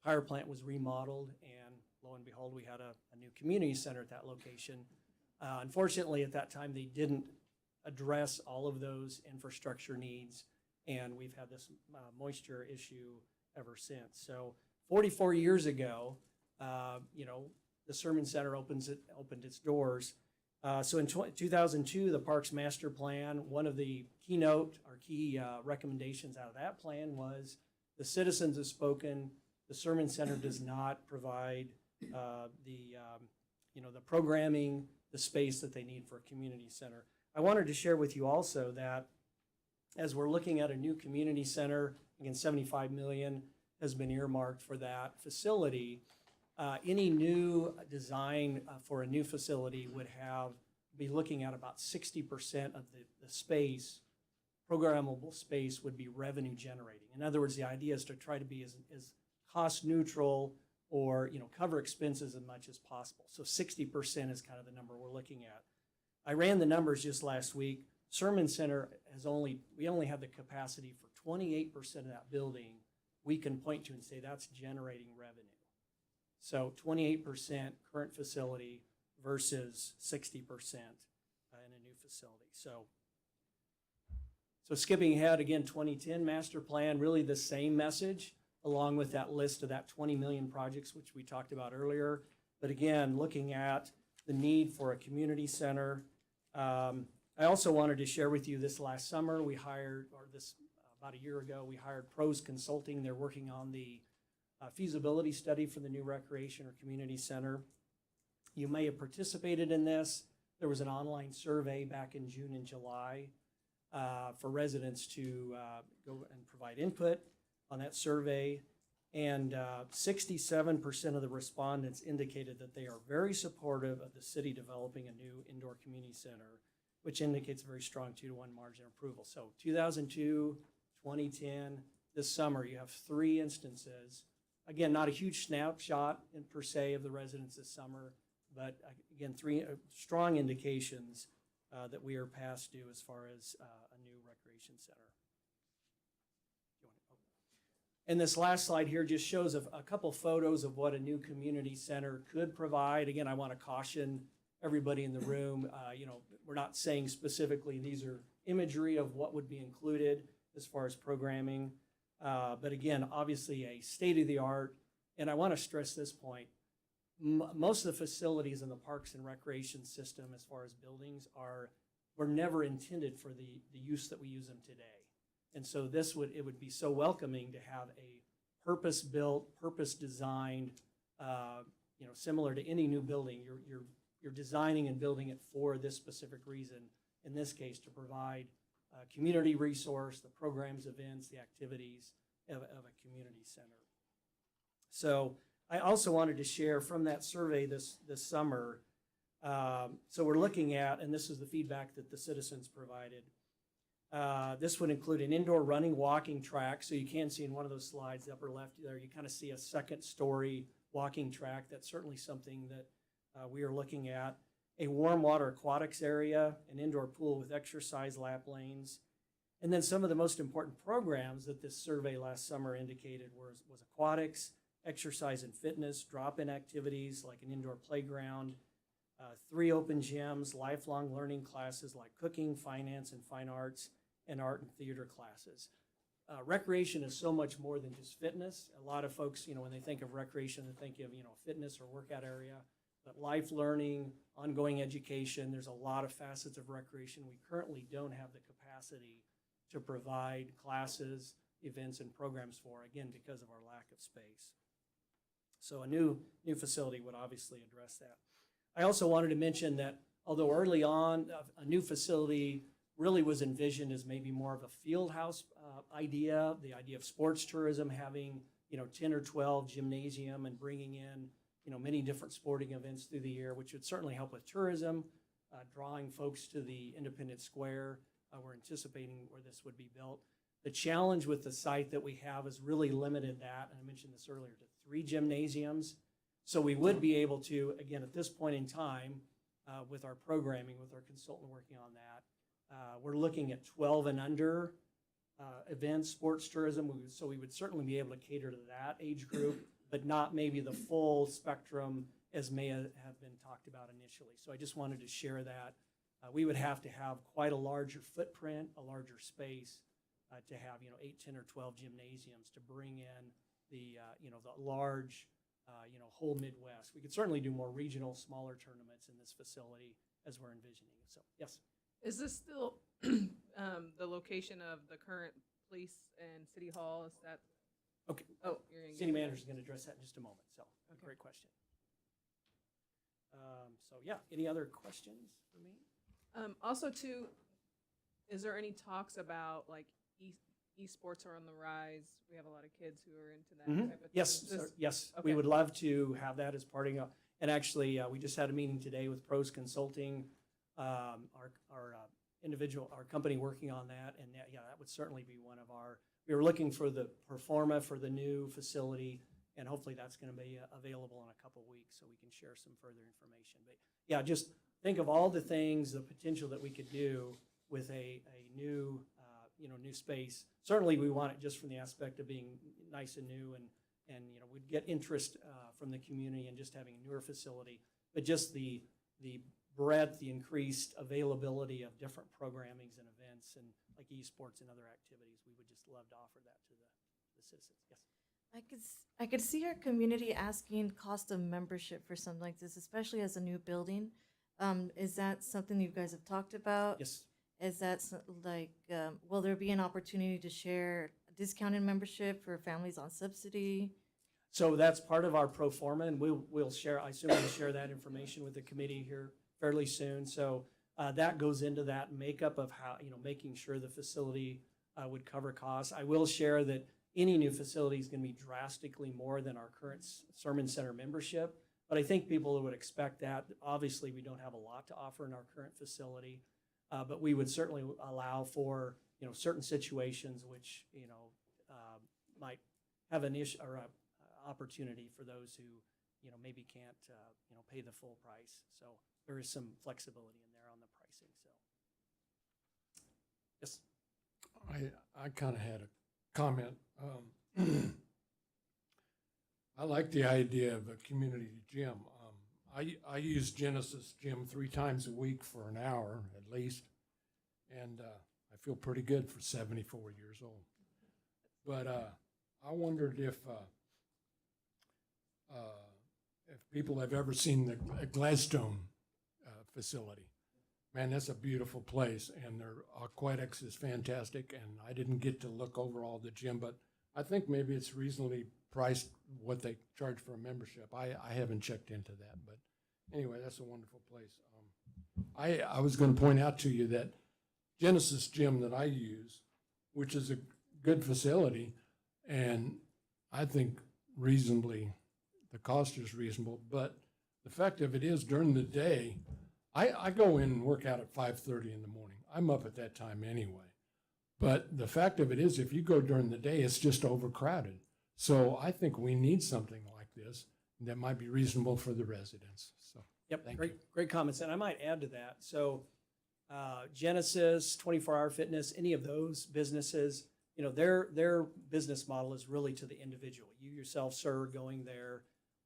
power plant was remodeled, and lo and behold, we had a new community center at that location. Unfortunately, at that time, they didn't address all of those infrastructure needs, and we've had this moisture issue ever since. So 44 years ago, the Sermon Center opened its doors. So in 2002, the Parks Master Plan, one of the key recommendations out of that plan was the citizens have spoken. The Sermon Center does not provide the programming, the space that they need for a community center. I wanted to share with you also that as we're looking at a new community center, again, $75 million has been earmarked for that facility. Any new design for a new facility would be looking at about 60% of the space, programmable space, would be revenue generating. In other words, the idea is to try to be as cost neutral or cover expenses as much as possible. So 60% is kind of the number we're looking at. I ran the numbers just last week. Sermon Center we only have the capacity for 28% of that building we can point to and say that's generating revenue. So 28% current facility versus 60% in a new facility. So skipping ahead, again, 2010 master plan, really the same message, along with that list of that 20 million projects, which we talked about earlier. But again, looking at the need for a community center. I also wanted to share with you this last summer, about a year ago, we hired Pros Consulting. They're working on the feasibility study for the new recreation or community center. You may have participated in this. There was an online survey back in June and July for residents to go and provide input on that survey. And 67% of the respondents indicated that they are very supportive of the city developing a new indoor community center, which indicates a very strong 2-to-1 margin of approval. So 2002, 2010, this summer, you have 3 instances. Again, not a huge snapshot per se of the residents this summer, but again, 3 strong indications that we are past due as far as a new recreation center. And this last slide here just shows a couple photos of what a new community center could provide. Again, I want to caution everybody in the room, we're not saying specifically these are imagery of what would be included as far as programming. But again, obviously a state-of-the-art, and I want to stress this point, most of the facilities in the parks and recreation system as far as buildings were never intended for the use that we use them today. And so it would be so welcoming to have a purpose-built, purpose-designed, similar to any new building. You're designing and building it for this specific reason, in this case, to provide a community resource, the programs, events, the activities of a community center. So I also wanted to share from that survey this summer. So we're looking at, and this is the feedback that the citizens provided. This would include an indoor running, walking track. So you can see in one of those slides, the upper left there, you kind of see a second-story walking track. That's certainly something that we are looking at. A warm water aquatics area, an indoor pool with exercise lap lanes, And then some of the most important programs that this survey last summer indicated was aquatics, exercise and fitness, drop-in activities like an indoor playground, 3 open gyms, lifelong learning classes like cooking, finance and fine arts, and art and theater classes. Recreation is so much more than just fitness. A lot of folks, when they think of recreation, they think of, fitness or workout area, but life learning, ongoing education, there's a lot of facets of recreation. We currently don't have the capacity to provide classes, events, and programs for, again, because of our lack of space. So a new facility would obviously address that. I also wanted to mention that although early on, a new facility really was envisioned as maybe more of a field house idea, the idea of sports tourism, having 10 or 12 gymnasium and bringing in many different sporting events through the year, which would certainly help with tourism, drawing folks to the Independence Square. We're anticipating where this would be built. The challenge with the site that we have is really limited that, and I mentioned this earlier, to 3 gymnasiums. So we would be able to, again, at this point in time, with our programming, with our consultant working on that, we're looking at 12 and under events, sports tourism. So we would certainly be able to cater to that age group, but not maybe the full spectrum as may have been talked about initially. So I just wanted to share that. We would have to have quite a larger footprint, a larger space to have 8, 10, or 12 gymnasiums to bring in the the large whole Midwest. We could certainly do more regional, smaller tournaments in this facility as we're envisioning. So yes. Is this still the location of the current police and city hall? Is that? Okay. Oh, you're gonna City get manager is going to address that in just a moment. So great question. So yeah, any other questions for me? Also, too, is there any talks about like esports are on the rise? We have a lot of kids who are into that type of Yes, thing. yes. Okay. We would love to have that as part of, and actually, we just had a meeting today with Pros Consulting, our company working on that, and that would certainly be one of our. We were looking for the performa for the new facility, and hopefully that's going to be available in a couple weeks, so we can share some further information. But yeah, just think of all the things, the potential that we could do with a new new space. Certainly, we want it just from the aspect of being nice and new, and we'd get interest from the community in just having a newer facility, but just the breadth, the increased availability of different programmings and events, and like esports and other activities, we would just love to offer that to the citizens. Yes. I could see our community asking cost of membership for something like this, especially as a new building. Is that something you guys have talked about? Yes. Is that will there be an opportunity to share discounted membership for families on subsidy? So that's part of our pro forma, and we'll share. I assume we'll share that information with the committee here fairly soon. So that goes into that makeup of how making sure the facility would cover costs. I will share that any new facility is going to be drastically more than our current Sermon Center membership, but I think people would expect that. Obviously, we don't have a lot to offer in our current facility, but we would certainly allow for certain situations which might have an issue or opportunity for those who maybe can't pay the full price. So there is some flexibility in there on the pricing. So yes. I kind of had a comment. I like the idea of a community gym. I use Genesis Gym 3 times a week for an hour at least, and I feel pretty good for 74 years old. But I wondered if people have ever seen the Gladstone facility. Man, that's a beautiful place, and their aquatics is fantastic, and I didn't get to look over all the gym, but I think maybe it's reasonably priced what they charge for a membership. I haven't checked into that, but anyway, that's a wonderful place. I was going to point out to you that Genesis Gym that I use, which is a good facility, and I think reasonably, the cost is reasonable, but the fact of it is during the day, I go in and work out at 5:30 in the morning. I'm up at that time anyway. But the fact of it is, if you go during the day, it's just overcrowded. So I think we need something like this that might be reasonable for the residents. So Yep, thank great comments. And I might add to that. So Genesis, 24 Hour Fitness, any of those businesses, you know, their business model is really to the individual. You yourself, sir, going there.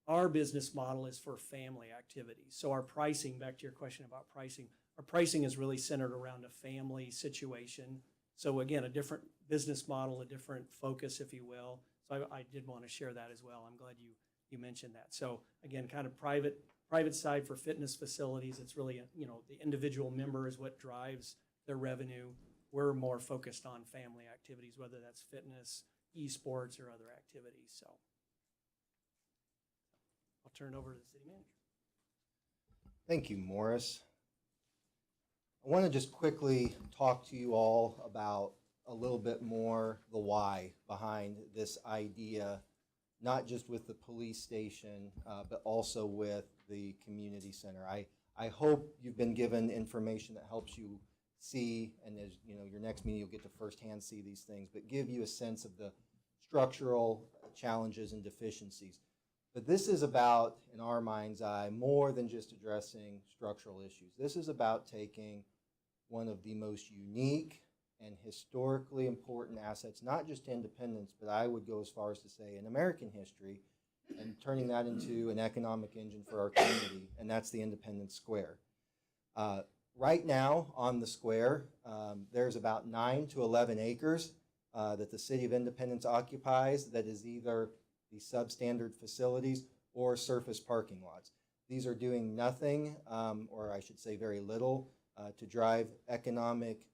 Our business model is for family activities. So our pricing, back to your question about pricing, our pricing is really centered around a family situation. So again, a different business model, a different focus, if you will. So I did want to share that as well. I'm glad you mentioned that. So again, kind of private side for fitness facilities. It's really, you know, the individual member is what drives their revenue. We're more focused on family activities, whether that's fitness, esports, or other activities. So I'll turn it over to the city manager. Thank you, Morris. I want to just quickly talk to you all about a little bit more the why behind this idea, not just with the police station, but also with the community center. I hope you've been given information that helps you see, and as you know, your next meeting you'll get to firsthand see these things, but give you a sense of the structural challenges and deficiencies. But this is about, in our mind's eye, more than just addressing structural issues. This is about taking one of the most unique and historically important assets, not just to Independence, but I would go as far as to say in American history, and turning that into an economic engine for our community, and that's the Independence Square. Right now on the square, there's about 9 to 11 acres that the City of Independence occupies that is either the substandard facilities or surface parking lots. These are doing nothing, or I should say very little, to drive economic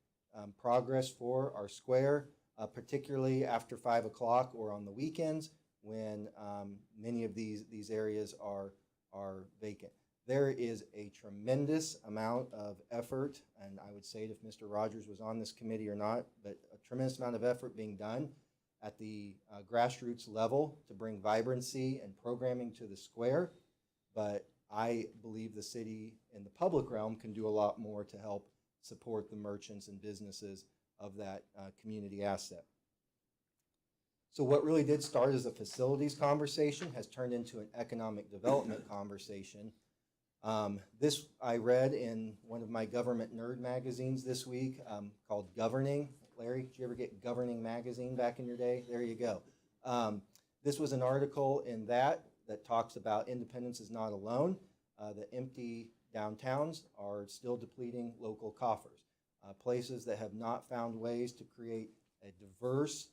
progress for our square, particularly after 5 o'clock or on the weekends when many of these areas are vacant. There is a tremendous amount of effort, and I would say it if Mr. Rogers was on this committee or not, but a tremendous amount of effort being done at the grassroots level to bring vibrancy and programming to the square. But I believe the city in the public realm can do a lot more to help support the merchants and businesses of that community asset. So what really did start as a facilities conversation has turned into an economic development conversation. This I read in one of my government nerd magazines this week called Governing. Larry, did you ever get Governing magazine back in your day? There you go. This was an article in that talks about Independence is not alone. The empty downtowns are still depleting local coffers. Places that have not found ways to create a diverse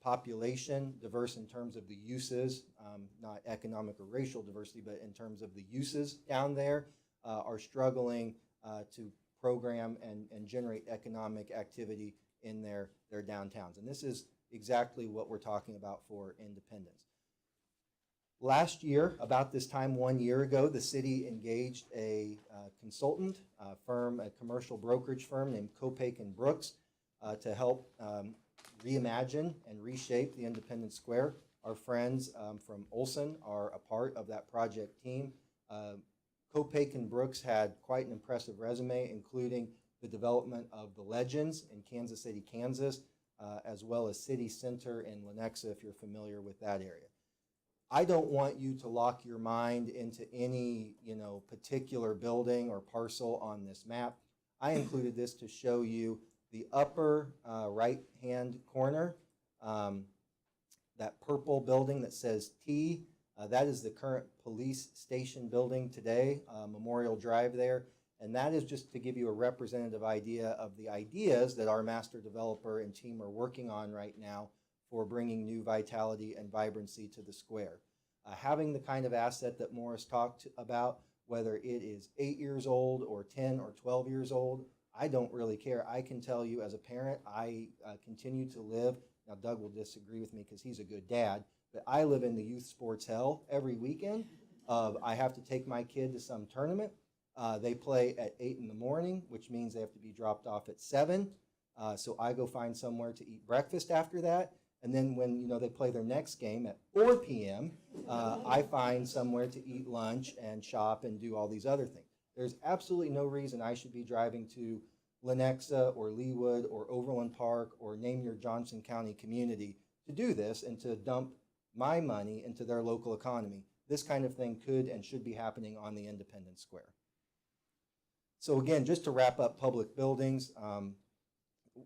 population, diverse in terms of the uses, not economic or racial diversity, but in terms of the uses down there, are struggling to program and generate economic activity in their downtowns. And this is exactly what we're talking about for Independence. Last year, about this time 1 year ago, the city engaged a consultant firm, a commercial brokerage firm named Kopake and Brooks to help reimagine and reshape the Independence Square. Our friends from Olson are a part of that project team. Kopake and Brooks had quite an impressive resume, including the development of the Legends in Kansas City, Kansas, as well as City Center in Lenexa, if you're familiar with that area. I don't want you to lock your mind into any, particular building or parcel on this map. I included this to show you the upper right-hand corner, that purple building that says T, that is the current police station building today, Memorial Drive there. And that is just to give you a representative idea of the ideas that our master developer and team are working on right now for bringing new vitality and vibrancy to the square. Having the kind of asset that Morris talked about, whether it is 8 years old or 10 or 12 years old, I don't really care. I can tell you as a parent, I continue to live, now Doug will disagree with me because he's a good dad, but I live in the youth sports hell every weekend. I have to take my kid to some tournament. They play at 8 in the morning, which means they have to be dropped off at 7. So I go find somewhere to eat breakfast after that. And then when they play their next game at 4 p.m., I find somewhere to eat lunch and shop and do all these other things. There's absolutely no reason I should be driving to Lenexa or Leawood or Overland Park or name your Johnson County community to do this and to dump my money into their local economy. This kind of thing could and should be happening on the Independence Square. So again, just to wrap up public buildings,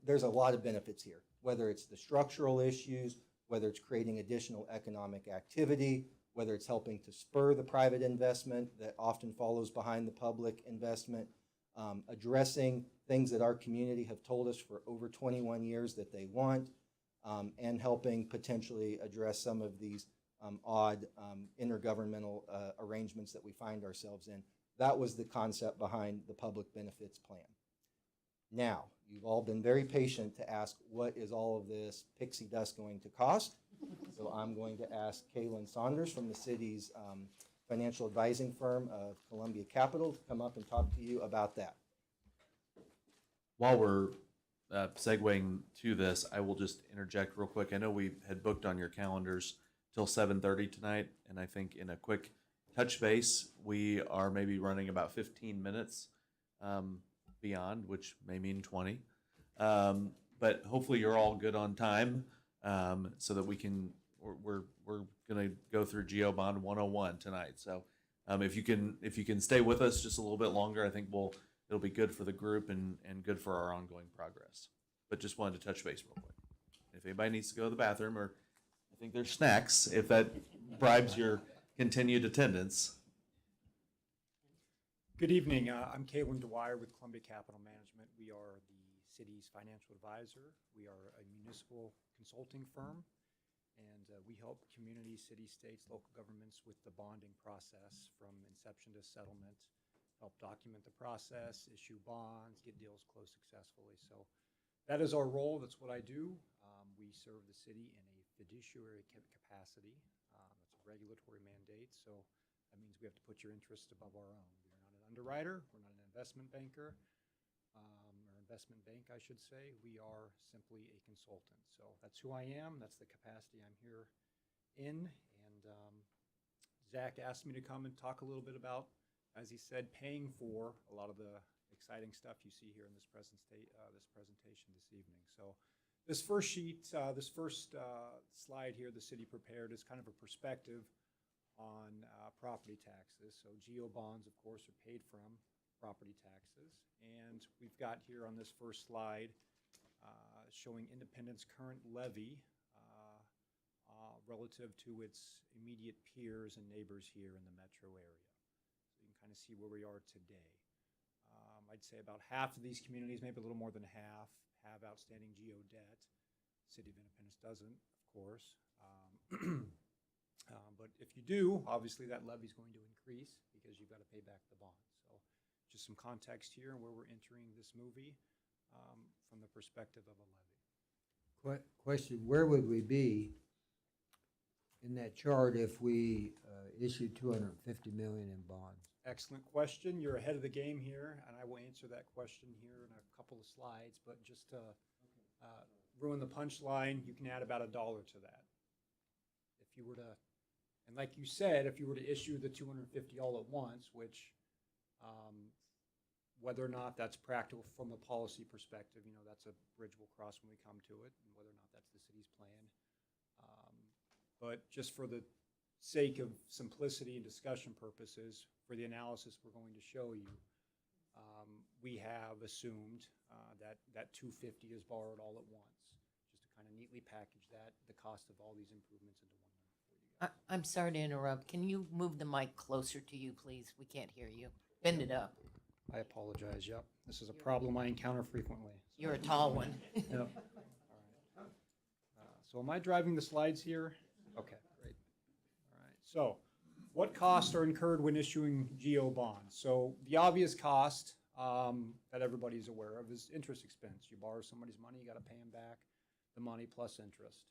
there's a lot of benefits here, whether it's the structural issues, whether it's creating additional economic activity, whether it's helping to spur the private investment that often follows behind the public investment, addressing things that our community have told us for over 21 years that they want, and helping potentially address some of these odd intergovernmental arrangements that we find ourselves in. That was the concept behind the public benefits plan. Now, you've all been very patient to ask, what is all of this pixie dust going to cost? So I'm going to ask Kaylin Saunders from the city's financial advising firm of Columbia Capital to come up and talk to you about that. While we're segueing to this, I will just interject real quick. I know we had booked on your calendars till 7:30 tonight, and I think in a quick touch base, we are maybe running about 15 minutes beyond, which may mean 20. But hopefully you're all good on time, so that we can, we're gonna go through GeoBond 101 tonight. So if you can stay with us just a little bit longer, I think it'll be good for the group and good for our ongoing progress. But just wanted to touch base real quick. If anybody needs to go to the bathroom, or I think there's snacks, if that bribes your continued attendance. Good evening. I'm Kalen Dwyer with Columbia Capital Management. We are the city's financial advisor. We are a municipal consulting firm, and we help communities, cities, states, local governments with the bonding process from inception to settlement, help document the process, issue bonds, get deals closed successfully. So that is our role. That's what I do. We serve the city in a fiduciary capacity. That's a regulatory mandate. So that means we have to put your interests above our own. We're not an underwriter. We're not an investment banker, or investment bank, I should say. We are simply a consultant. So that's who I am. That's the capacity I'm here in. And Zach asked me to come and talk a little bit about, as he said, paying for a lot of the exciting stuff you see here in this presentation this evening. So this first sheet, this first slide here the city prepared is kind of a perspective on property taxes. So GO bonds, of course, are paid from property taxes. And we've got here on this first slide showing Independent's current levy relative to its immediate peers and neighbors here in the metro area. So you can kind of see where we are today. I'd say about half of these communities, maybe a little more than half, have outstanding GO debt. City of Independence doesn't, of course. But if you do, obviously that levy is going to increase because you've got to pay back the bond. So just some context here and where we're entering this movie from the perspective of a levy. Question, where would we be in that chart if we issued 250 million in bonds? Excellent question. You're ahead of the game here, and I will answer that question here in a couple of slides. But just to ruin the punchline, you can add about $1 to that. If you were to, and like you said, if you were to issue the 250 all at once, which whether or not that's practical from a policy perspective, that's a bridge we'll cross when we come to it, and whether or not that's the city's plan. But just for the sake of simplicity and discussion purposes, for the analysis we're going to show you, we have assumed that 250 is borrowed all at once, just to kind of neatly package the cost of all these improvements into one number for you guys. I'm sorry to interrupt. Can you move the mic closer to you, please? We can't hear you. Bend it up. I apologize. Yep, this is a problem I encounter frequently. You're a tall one. Yep. All right. So am I driving the slides here? Okay, great. All right. So what costs are incurred when issuing GO bonds? So the obvious cost that everybody's aware of is interest expense. You borrow somebody's money, you got to pay them back the money plus interest.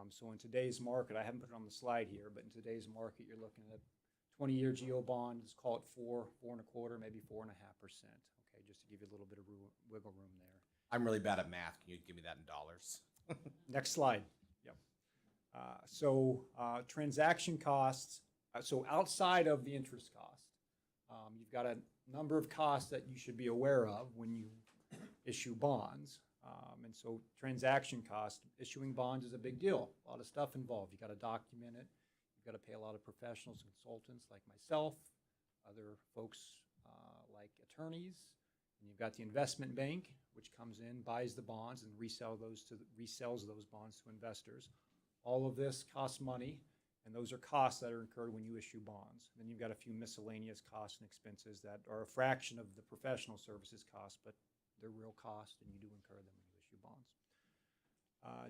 So in today's market, I haven't put it on the slide here, but in today's market, you're looking at 20-year GO bond, let's call it 4.25%, maybe 4.5%. Okay, just to give you a little bit of wiggle room there. I'm really bad at math. Can you give me that in dollars? Next slide. Yep. Transaction costs. So outside of the interest cost, you've got a number of costs that you should be aware of when you issue bonds. And so transaction cost, issuing bonds is a big deal. A lot of stuff involved. You've got to document it. You've got to pay a lot of professionals, consultants like myself, other folks like attorneys, and you've got the investment bank, which comes in, buys the bonds, and resells those bonds to investors. All of this costs money, and those are costs that are incurred when you issue bonds. Then you've got a few miscellaneous costs and expenses that are a fraction of the professional services cost, but they're real costs, and you do incur them when you issue bonds.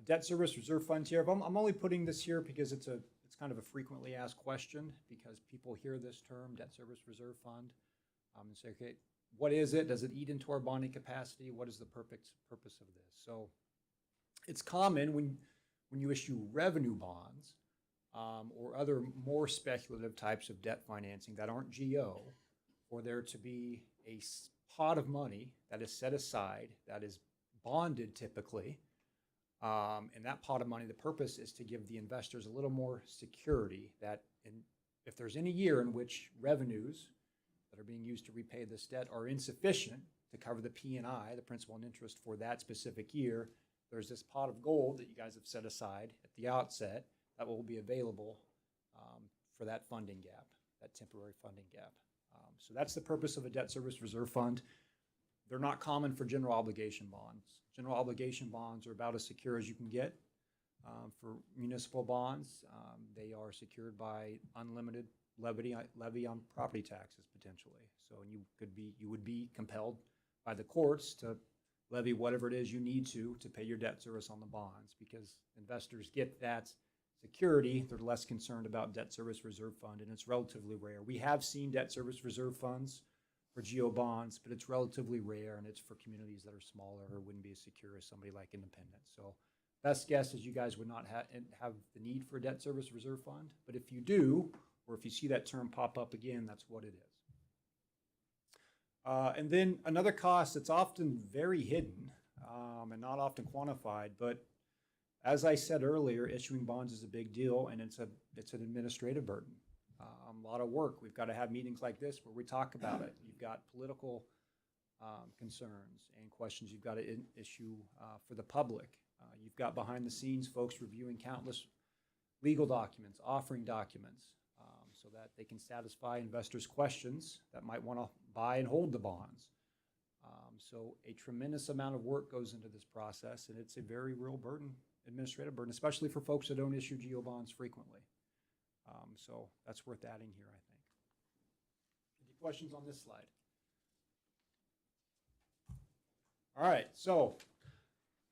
Debt service reserve fund here. I'm only putting this here because it's kind of a frequently asked question, because people hear this term, debt service reserve fund, and say, okay, what is it? Does it eat into our bonding capacity? What is the purpose of this? So it's common when you issue revenue bonds or other more speculative types of debt financing that aren't GO, for there to be a pot of money that is set aside, that is bonded typically. And that pot of money, the purpose is to give the investors a little more security that if there's any year in which revenues that are being used to repay this debt are insufficient to cover the P&I, the principal and interest for that specific year, there's this pot of gold that you guys have set aside at the outset that will be available for that funding gap, that temporary funding gap. So that's the purpose of a debt service reserve fund. They're not common for general obligation bonds. General obligation bonds are about as secure as you can get. For municipal bonds, they are secured by unlimited levy on property taxes potentially. So you would be compelled by the courts to levy whatever it is you need to pay your debt service on the bonds, because investors get that security. They're less concerned about debt service reserve fund, and it's relatively rare. We have seen debt service reserve funds for GO bonds, but it's relatively rare, and it's for communities that are smaller or wouldn't be as secure as somebody like Independence. So best guess is you guys would not have the need for a debt service reserve fund, but if you do, or if you see that term pop up again, that's what it is. And then another cost that's often very hidden and not often quantified, but as I said earlier, issuing bonds is a big deal, and it's an administrative burden. A lot of work. We've got to have meetings like this where we talk about it. You've got political concerns and questions you've got to issue for the public. You've got behind the scenes folks reviewing countless legal documents, offering documents, so that they can satisfy investors' questions that might want to buy and hold the bonds. So a tremendous amount of work goes into this process, and it's a very real burden, administrative burden, especially for folks that don't issue GO bonds frequently. So that's worth adding here, I think. Any questions on this slide? All right, so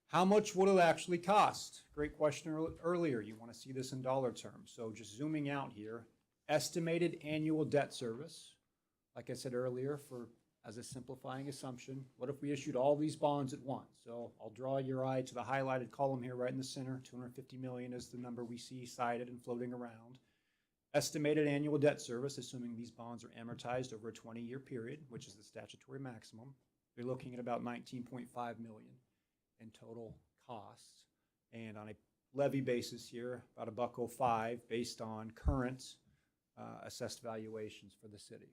how much will it actually cost? Great question earlier. You want to see this in dollar terms. So just zooming out here, estimated annual debt service, like I said earlier, as a simplifying assumption, what if we issued all these bonds at once? So I'll draw your eye to the highlighted column here right in the center. 250 million is the number we see cited and floating around. Estimated annual debt service, assuming these bonds are amortized over a 20-year period, which is the statutory maximum, you're looking at about 19.5 million in total costs. And on a levy basis here, about $1.05 based on current assessed valuations for the city.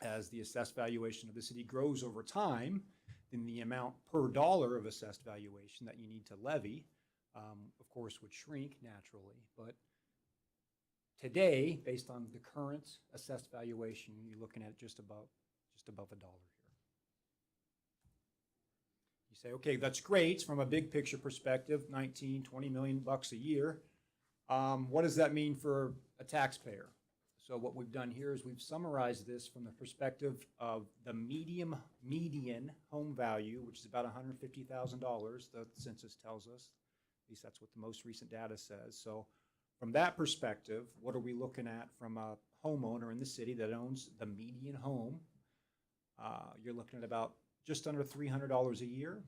As the assessed valuation of the city grows over time, then the amount per dollar of assessed valuation that you need to levy, of course, would shrink naturally. But today, based on the current assessed valuation, you're looking at just above $1 here. You say, okay, that's great from a big picture perspective, 19, 20 million bucks a year. What does that mean for a taxpayer? So what we've done here is we've summarized this from the perspective of the median home value, which is about $150,000, the census tells us. At least that's what the most recent data says. So from that perspective, what are we looking at from a homeowner in the city that owns the median home? You're looking at about just under $300 a year.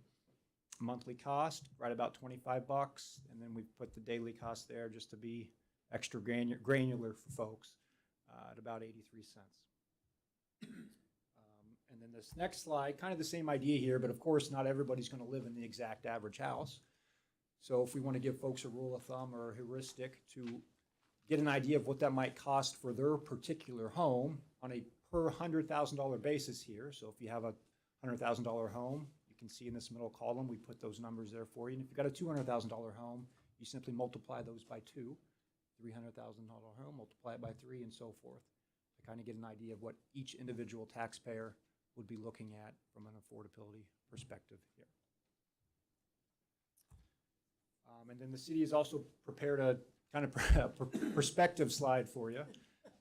Monthly cost, right about 25 bucks. And then we've put the daily cost there just to be extra granular for folks at about 83 cents. And then this next slide, kind of the same idea here, but of course not everybody's going to live in the exact average house. So if we want to give folks a rule of thumb or a heuristic to get an idea of what that might cost for their particular home on a per $100,000 basis here. So if you have a $100,000 home, you can see in this middle column, we put those numbers there for you. And if you've got a $200,000 home, you simply multiply those by 2. $300,000 home, multiply it by 3, and so forth, to kind of get an idea of what each individual taxpayer would be looking at from an affordability perspective here. And then the city has also prepared a kind of perspective slide for you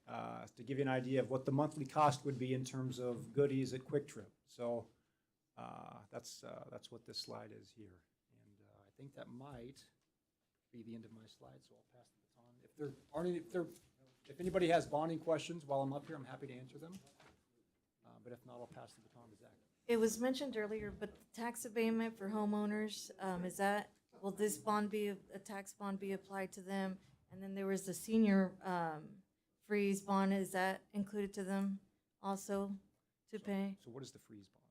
to give you an idea of what the monthly cost would be in terms of goodies at Quick Trip. So that's what this slide is here. And I think that might be the end of my slide, so I'll pass the baton. If there aren't any, if anybody has bonding questions while I'm up here, I'm happy to answer them. But if not, I'll pass the baton to Zach. It was mentioned earlier, but the tax abatement for homeowners, will this bond be, a tax bond be applied to them? And then there was the senior freeze bond, is that included to them also to pay? So what is the freeze bond?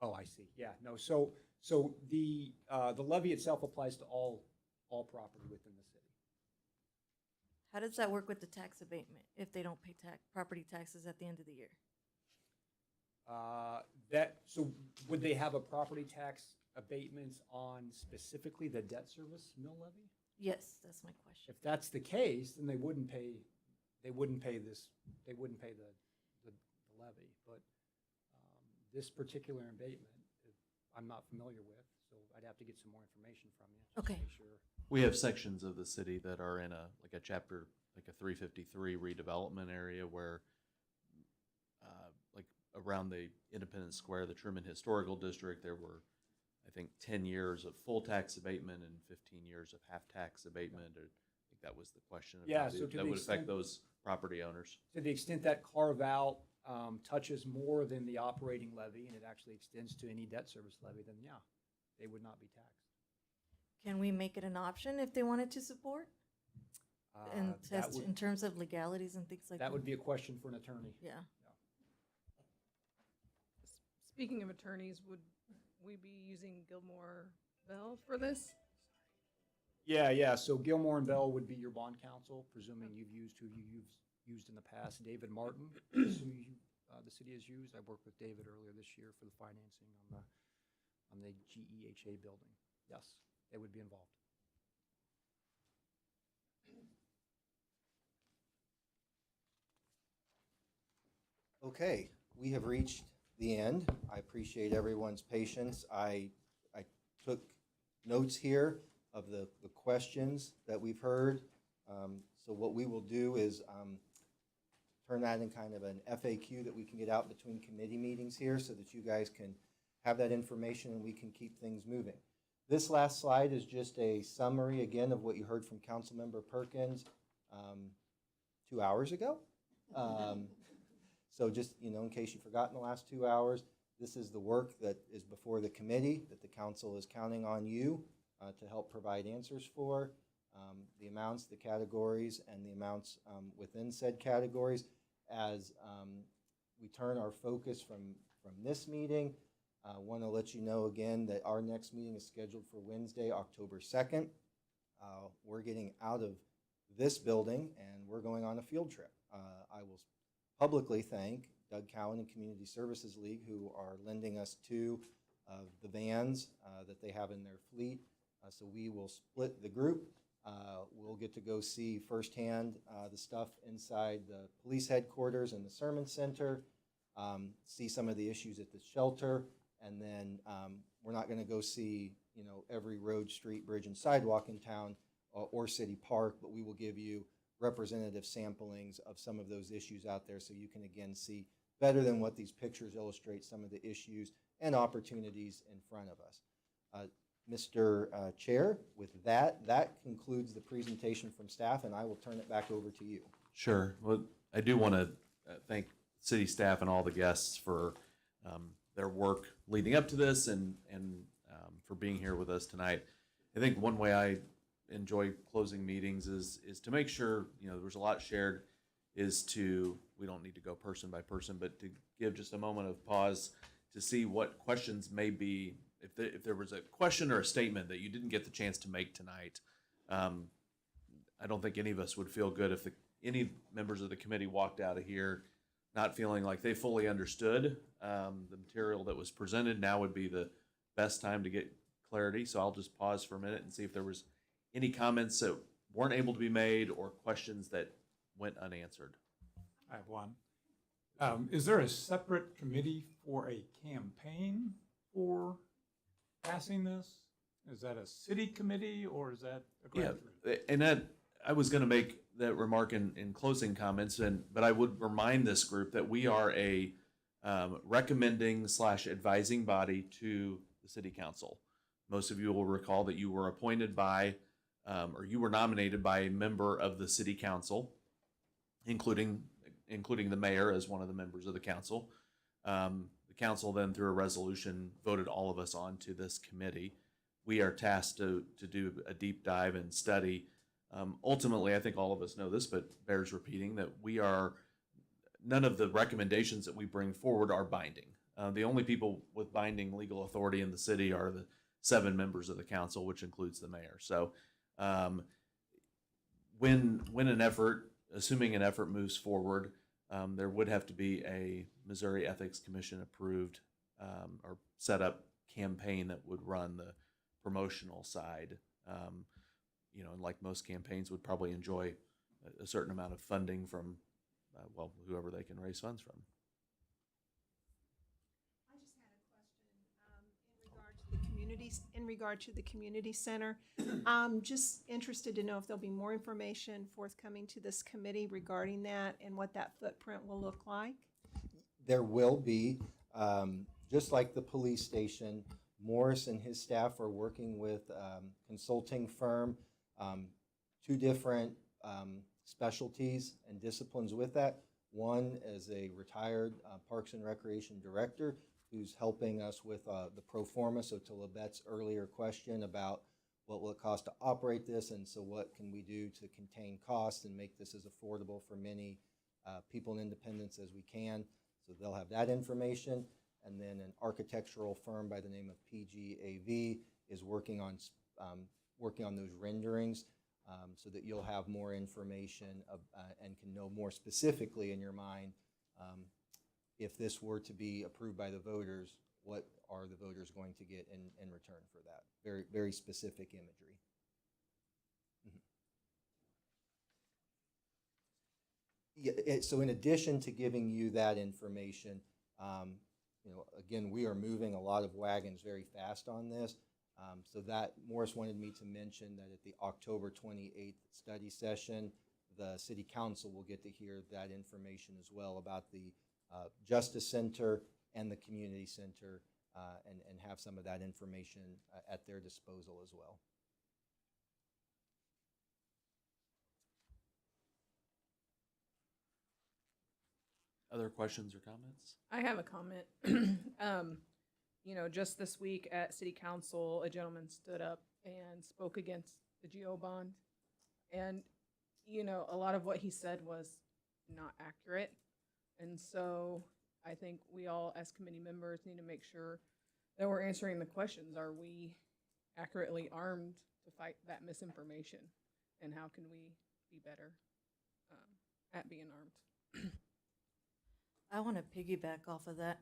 Oh, I see. Yeah, no, so the levy itself applies to all property within the city. How does that work with the tax abatement if they don't pay property taxes at the end of the year? So would they have a property tax abatements on specifically the debt service mill levy? Yes, that's my question. If that's the case, then they wouldn't pay the levy. But this particular abatement, I'm not familiar with, so I'd have to get some more information from you. just to Okay. make sure. We have sections of the city that are in a chapter, like a 353 redevelopment area where, like around the Independence Square, the Truman Historical District, there were, I think, 10 years of full tax abatement and 15 years of half tax abatement. Or I think that was the question. of Yeah, how so to that the would affect extent- those property owners. To the extent that carve out touches more than the operating levy and it actually extends to any debt service levy, then yeah, they would not be taxed. Can we make it an option if they wanted to support? And That test would- in terms of legalities and things like that? That would be a question for an attorney. Yeah. Speaking of attorneys, would we be using Gilmore Bell for this? Yeah, so Gilmore and Bell would be your bond counsel, presuming you've used who you've used in the past. David Martin is who the city has used. I worked with David earlier this year for the financing on the GEHA building. Yes, they would be involved. Okay, we have reached the end. I appreciate everyone's patience. I took notes here of the questions that we've heard. So what we will do is turn that in kind of an FAQ that we can get out between committee meetings here so that you guys can have that information and we can keep things moving. This last slide is just a summary again of what you heard from Councilmember Perkins 2 hours ago. So just, in case you forgot in the last 2 hours, this is the work that is before the committee that the council is counting on you to help provide answers for. The amounts, the categories, and the amounts within said categories. As we turn our focus from this meeting, I want to let you know again that our next meeting is scheduled for Wednesday, October 2nd. We're getting out of this building and we're going on a field trip. I will publicly thank Doug Cowan and Community Services League, who are lending us 2 of the vans that they have in their fleet. So we will split the group. We'll get to go see firsthand the stuff inside the police headquarters and the Sermon Center, see some of the issues at the shelter, and then we're not going to go see every road, street, bridge, and sidewalk in town or city park, but we will give you representative samplings of some of those issues out there so you can again see better than what these pictures illustrate some of the issues and opportunities in front of us. Mr. Chair, with that concludes the presentation from staff, and I will turn it back over to you. Sure. Well, I do want to thank city staff and all the guests for their work leading up to this and for being here with us tonight. I think one way I enjoy closing meetings is to make sure, there's a lot shared, we don't need to go person by person, but to give just a moment of pause to see what questions may be. If there was a question or a statement that you didn't get the chance to make tonight, I don't think any of us would feel good if any members of the committee walked out of here not feeling like they fully understood the material that was presented. Now would be the best time to get clarity. So I'll just pause for a minute and see if there was any comments that weren't able to be made or questions that went unanswered? I have one. Is there a separate committee for a campaign for passing this? Is that a city committee or is that a grand jury? And that, I was gonna make that remark in closing comments, but I would remind this group that we are a recommending / advising body to the city council. Most of you will recall that you were appointed by, or you were nominated by a member of the city council, including the mayor as one of the members of the council. The council then, through a resolution, voted all of us onto this committee. We are tasked to do a deep dive and study. Ultimately, I think all of us know this, but bears repeating, that none of the recommendations that we bring forward are binding. The only people with binding legal authority in the city are the 7 members of the council, which includes the mayor. So when assuming an effort moves forward, there would have to be a Missouri Ethics Commission approved or set up campaign that would run the promotional side. And like most campaigns, would probably enjoy a certain amount of funding from, whoever they can raise funds from. I just had a question in regard to the community center. I'm just interested to know if there'll be more information forthcoming to this committee regarding that and what that footprint will look like. There will be, just like the police station, Morris and his staff are working with consulting firm, 2 different specialties and disciplines with that. One is a retired Parks and Recreation director who's helping us with the pro forma. So to Labette's earlier question about what will it cost to operate this, and so what can we do to contain costs and make this as affordable for many people in Independence as we can. So they'll have that information. And then an architectural firm by the name of PGAV is working on those renderings so that you'll have more information and can know more specifically in your mind if this were to be approved by the voters, what are the voters going to get in return for that? Very, very specific imagery. Yeah, so in addition to giving you that information, again, we are moving a lot of wagons very fast on this. So that Morris wanted me to mention that at the October 28th study session, the City Council will get to hear that information as well about the Justice Center and the Community Center and have some of that information at their disposal as well. Other questions or comments? I have a comment. Just this week at City Council, a gentleman stood up and spoke against the GO bond. And, a lot of what he said was not accurate. And so I think we all, as committee members, need to make sure that we're answering the questions. Are we accurately armed to fight that misinformation? And how can we be better at being armed? I want to piggyback off of that.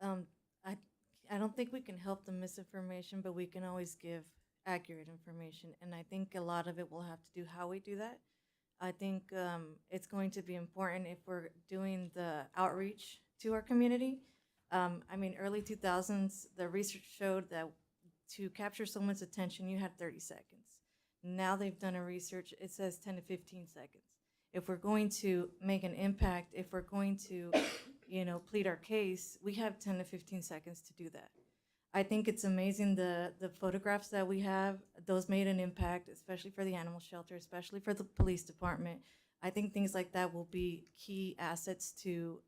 I don't think we can help the misinformation, but we can always give accurate information. And I think a lot of it will have to do how we do that. I think it's going to be important if we're doing the outreach to our community. Early 2000s, the research showed that to capture someone's attention, you had 30 seconds. Now they've done a research, it says 10 to 15 seconds. If we're going to make an impact, if we're going to, plead our case, we have 10 to 15 seconds to do that. I think it's amazing the photographs that we have, those made an impact, especially for the animal shelter, especially for the police department. I think things like that will be key assets to,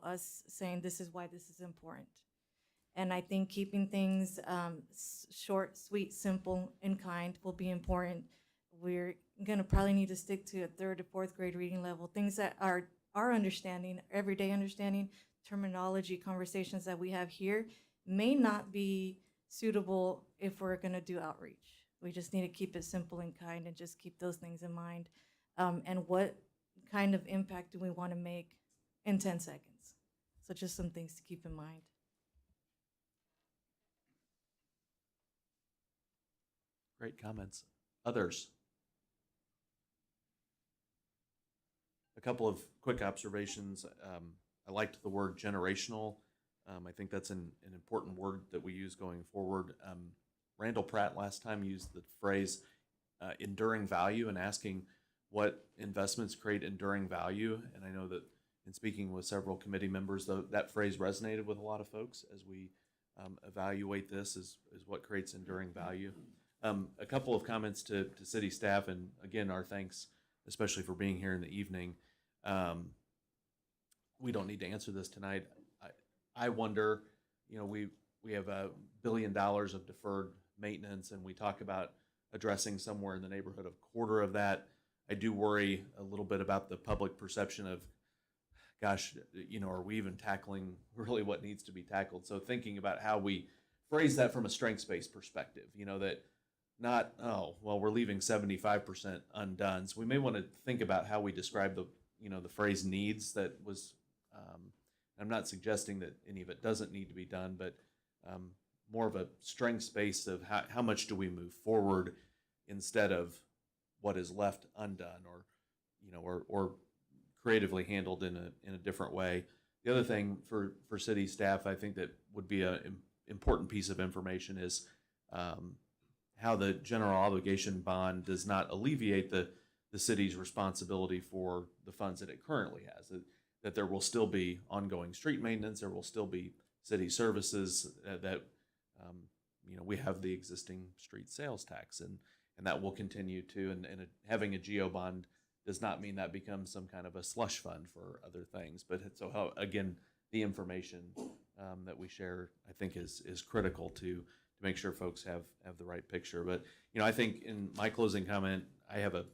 us saying this is why this is important. And I think keeping things short, sweet, simple, and kind will be important. We're going to probably need to stick to a 3rd to 4th grade reading level, things that are our understanding, everyday understanding, terminology, conversations that we have here may not be suitable if we're going to do outreach. We just need to keep it simple and kind and just keep those things in mind. And what kind of impact do we want to make in 10 seconds? So just some things to keep in mind. Great comments. Others? couple of quick observations. I liked the word generational. I think that's an important word that we use going forward. Randall Pratt last time used the phrase enduring value and asking what investments create enduring value. And I know that in speaking with several committee members, that phrase resonated with a lot of folks as we evaluate this is what creates enduring value. A couple of comments to city staff, and again, our thanks, especially for being here in the evening. We don't need to answer this tonight. I wonder, we have $1 billion of deferred maintenance, and we talk about addressing somewhere in the neighborhood of a quarter of that. I do worry a little bit about the public perception of, gosh, are we even tackling really what needs to be tackled? So thinking about how we phrase that from a strengths-based perspective, that not, we're leaving 75% undone. So we may want to think about how we describe the phrase needs. That was, I'm not suggesting that any of it doesn't need to be done, but more of a strengths base of how much do we move forward instead of what is left undone or creatively handled in a different way. The other thing for city staff, I think that would be an important piece of information is how the general obligation bond does not alleviate the city's responsibility for the funds that it currently has. That there will still be ongoing street maintenance, there will still be city services that we have the existing street sales tax, and that will continue to, and having a GO bond does not mean that becomes some kind of a slush fund for other things. But so again, the information that we share, I think, is critical to make sure folks have the right picture. But I think in my closing comment, I have a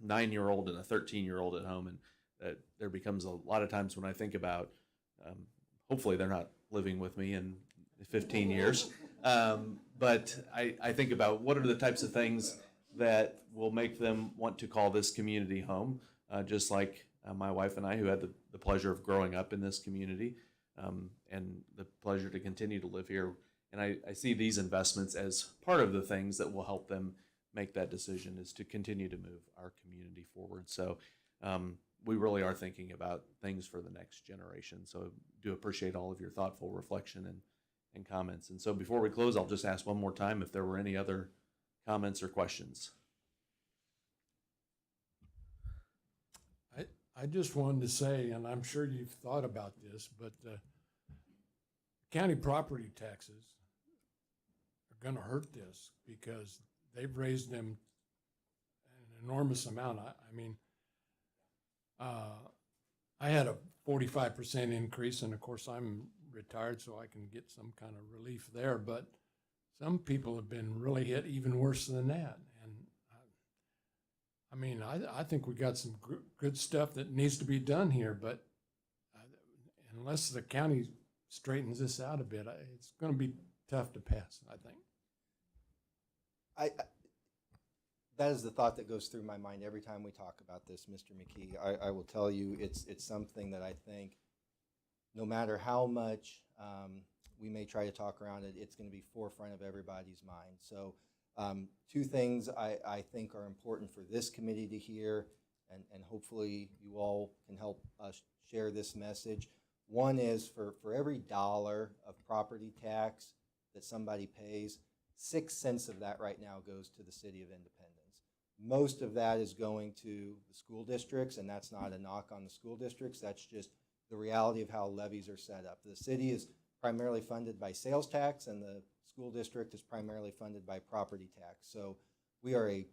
9-year-old and a 13-year-old at home, and there becomes a lot of times when I think about, hopefully they're not living with me in 15 years, but I think about what are the types of things that will make them want to call this community home, just like my wife and I, who had the pleasure of growing up in this community, and the pleasure to continue to live here. And I see these investments as part of the things that will help them make that decision, is to continue to move our community forward. So we really are thinking about things for the next generation. So do appreciate all of your thoughtful reflection and comments. And so before we close, I'll just ask one more time if there were any other comments or questions. I just wanted to say, and I'm sure you've thought about this, but county property taxes are going to hurt this because they've raised them an enormous amount. I mean, I had a 45% increase, and of course I'm retired, so I can get some kind of relief there. But some people have been really hit even worse than that. And I mean, I think we got some good stuff that needs to be done here, but unless the county straightens this out a bit, it's going to be tough to pass, I think. That is the thought that goes through my mind every time we talk about this, Mr. McKee. I will tell you, it's something that I think no matter how much we may try to talk around it, it's going to be forefront of everybody's mind. So two things I think are important for this committee to hear, and hopefully you all can help us share this message. One is for every dollar of property tax that somebody pays, 6 cents of that right now goes to the City of Independence. Most of that is going to the school districts, and that's not a knock on the school districts. That's just the reality of how levies are set up. The city is primarily funded by sales tax, and the school district is primarily funded by property tax. So we are a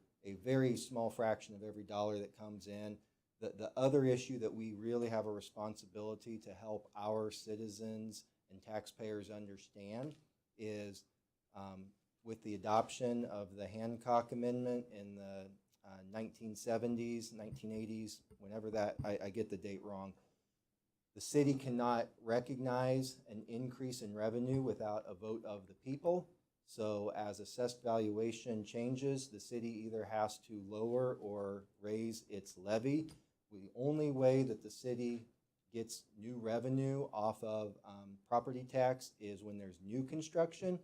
very small fraction of every dollar that comes in. The other issue that we really have a responsibility to help our citizens and taxpayers understand is with the adoption of the Hancock Amendment in the 1970s, 1980s, whenever that, I get the date wrong, the city cannot recognize an increase in revenue without a vote of the people. So as assessed valuation changes, the city either has to lower or raise its levy. The only way that the city gets new revenue off of property tax is when there's new construction.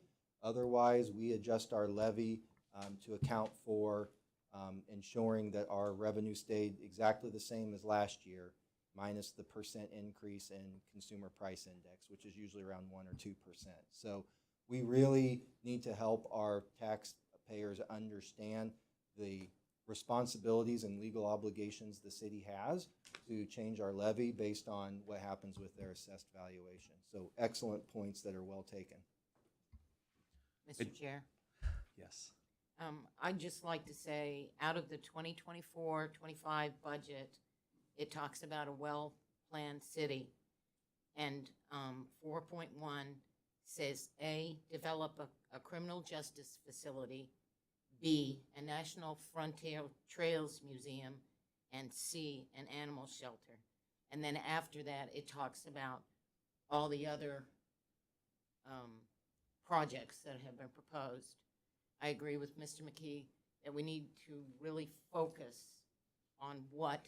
Otherwise, we adjust our levy to account for ensuring that our revenue stayed exactly the same as last year. minus the percent increase in consumer price index, which is usually around 1 or 2%. So we really need to help our taxpayers understand the responsibilities and legal obligations the city has to change our levy based on what happens with their assessed valuation. So excellent points that are well taken. Mr. Chair, Yes. I'd just like to say, out of the 2024-25 budget, it talks about a well-planned city. And 4.1 says, A, develop a criminal justice facility, B, a National Frontier Trails Museum, and C, an animal shelter. And then after that, it talks about all the other projects that have been proposed. I agree with Mr. McKee that we need to really focus on what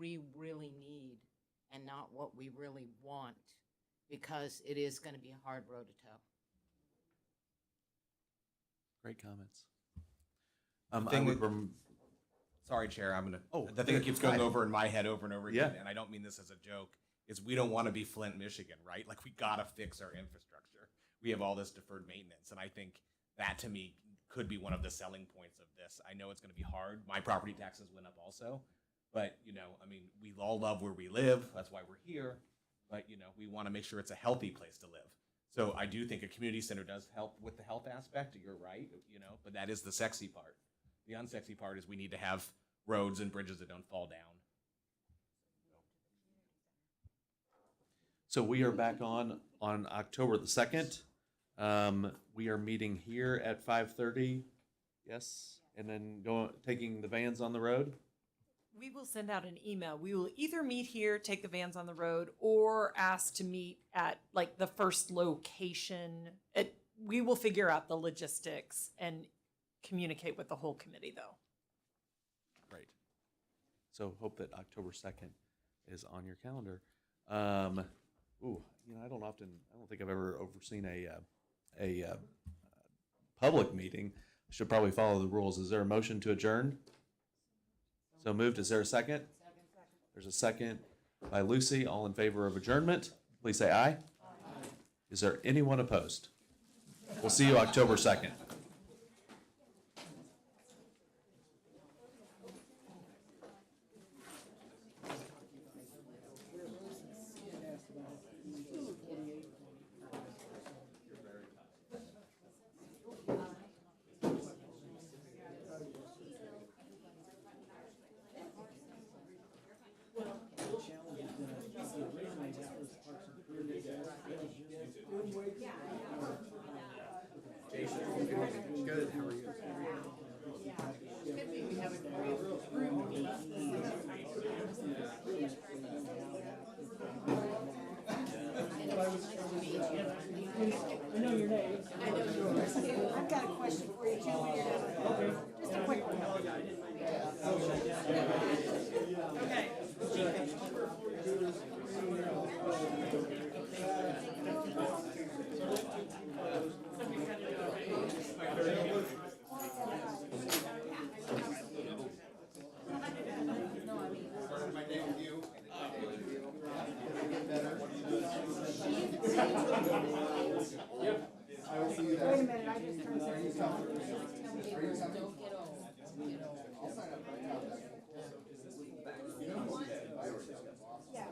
we really need and not what we really want, because it is going to be a hard road to toe. Great comments. Sorry, Chair, I'm gonna, Oh, the thing that keeps going fine. over in my head over and over again, Yeah. and I don't mean this as a joke, is we don't want to be Flint, Michigan, right? Like, we gotta fix our infrastructure. We have all this deferred maintenance, and I think that, to me, could be one of the selling points of this. I know it's gonna be hard. My property taxes went up also, but, you know, I mean, we all love where we live, that's why we're here, but, you know, we want to make sure it's a healthy place to live. So I do think a community center does help with the health aspect, you're right, you know, but that is the sexy part. The unsexy part is we need to have roads and bridges that don't fall down. So we are back on October the 2nd. We are meeting here at 5:30. Yes, and then taking the vans on the road. We will send out an email. We will either meet here, take the vans on the road, or ask to meet at like the first location. We will figure out the logistics and communicate with the whole committee, though. Great. So hope that October 2nd is on your calendar. I don't think I've ever overseen a public meeting. I should probably follow the rules. Is there a motion to adjourn? So moved. Is there a second? There's a second by Lucy. All in favor of adjournment, please say aye. Is there anyone opposed? We'll see you October 2nd. Good, how are you? I know your name. I've got a question for you too. Just a quick one. Okay. Wait a minute, I just turned 16. Yeah.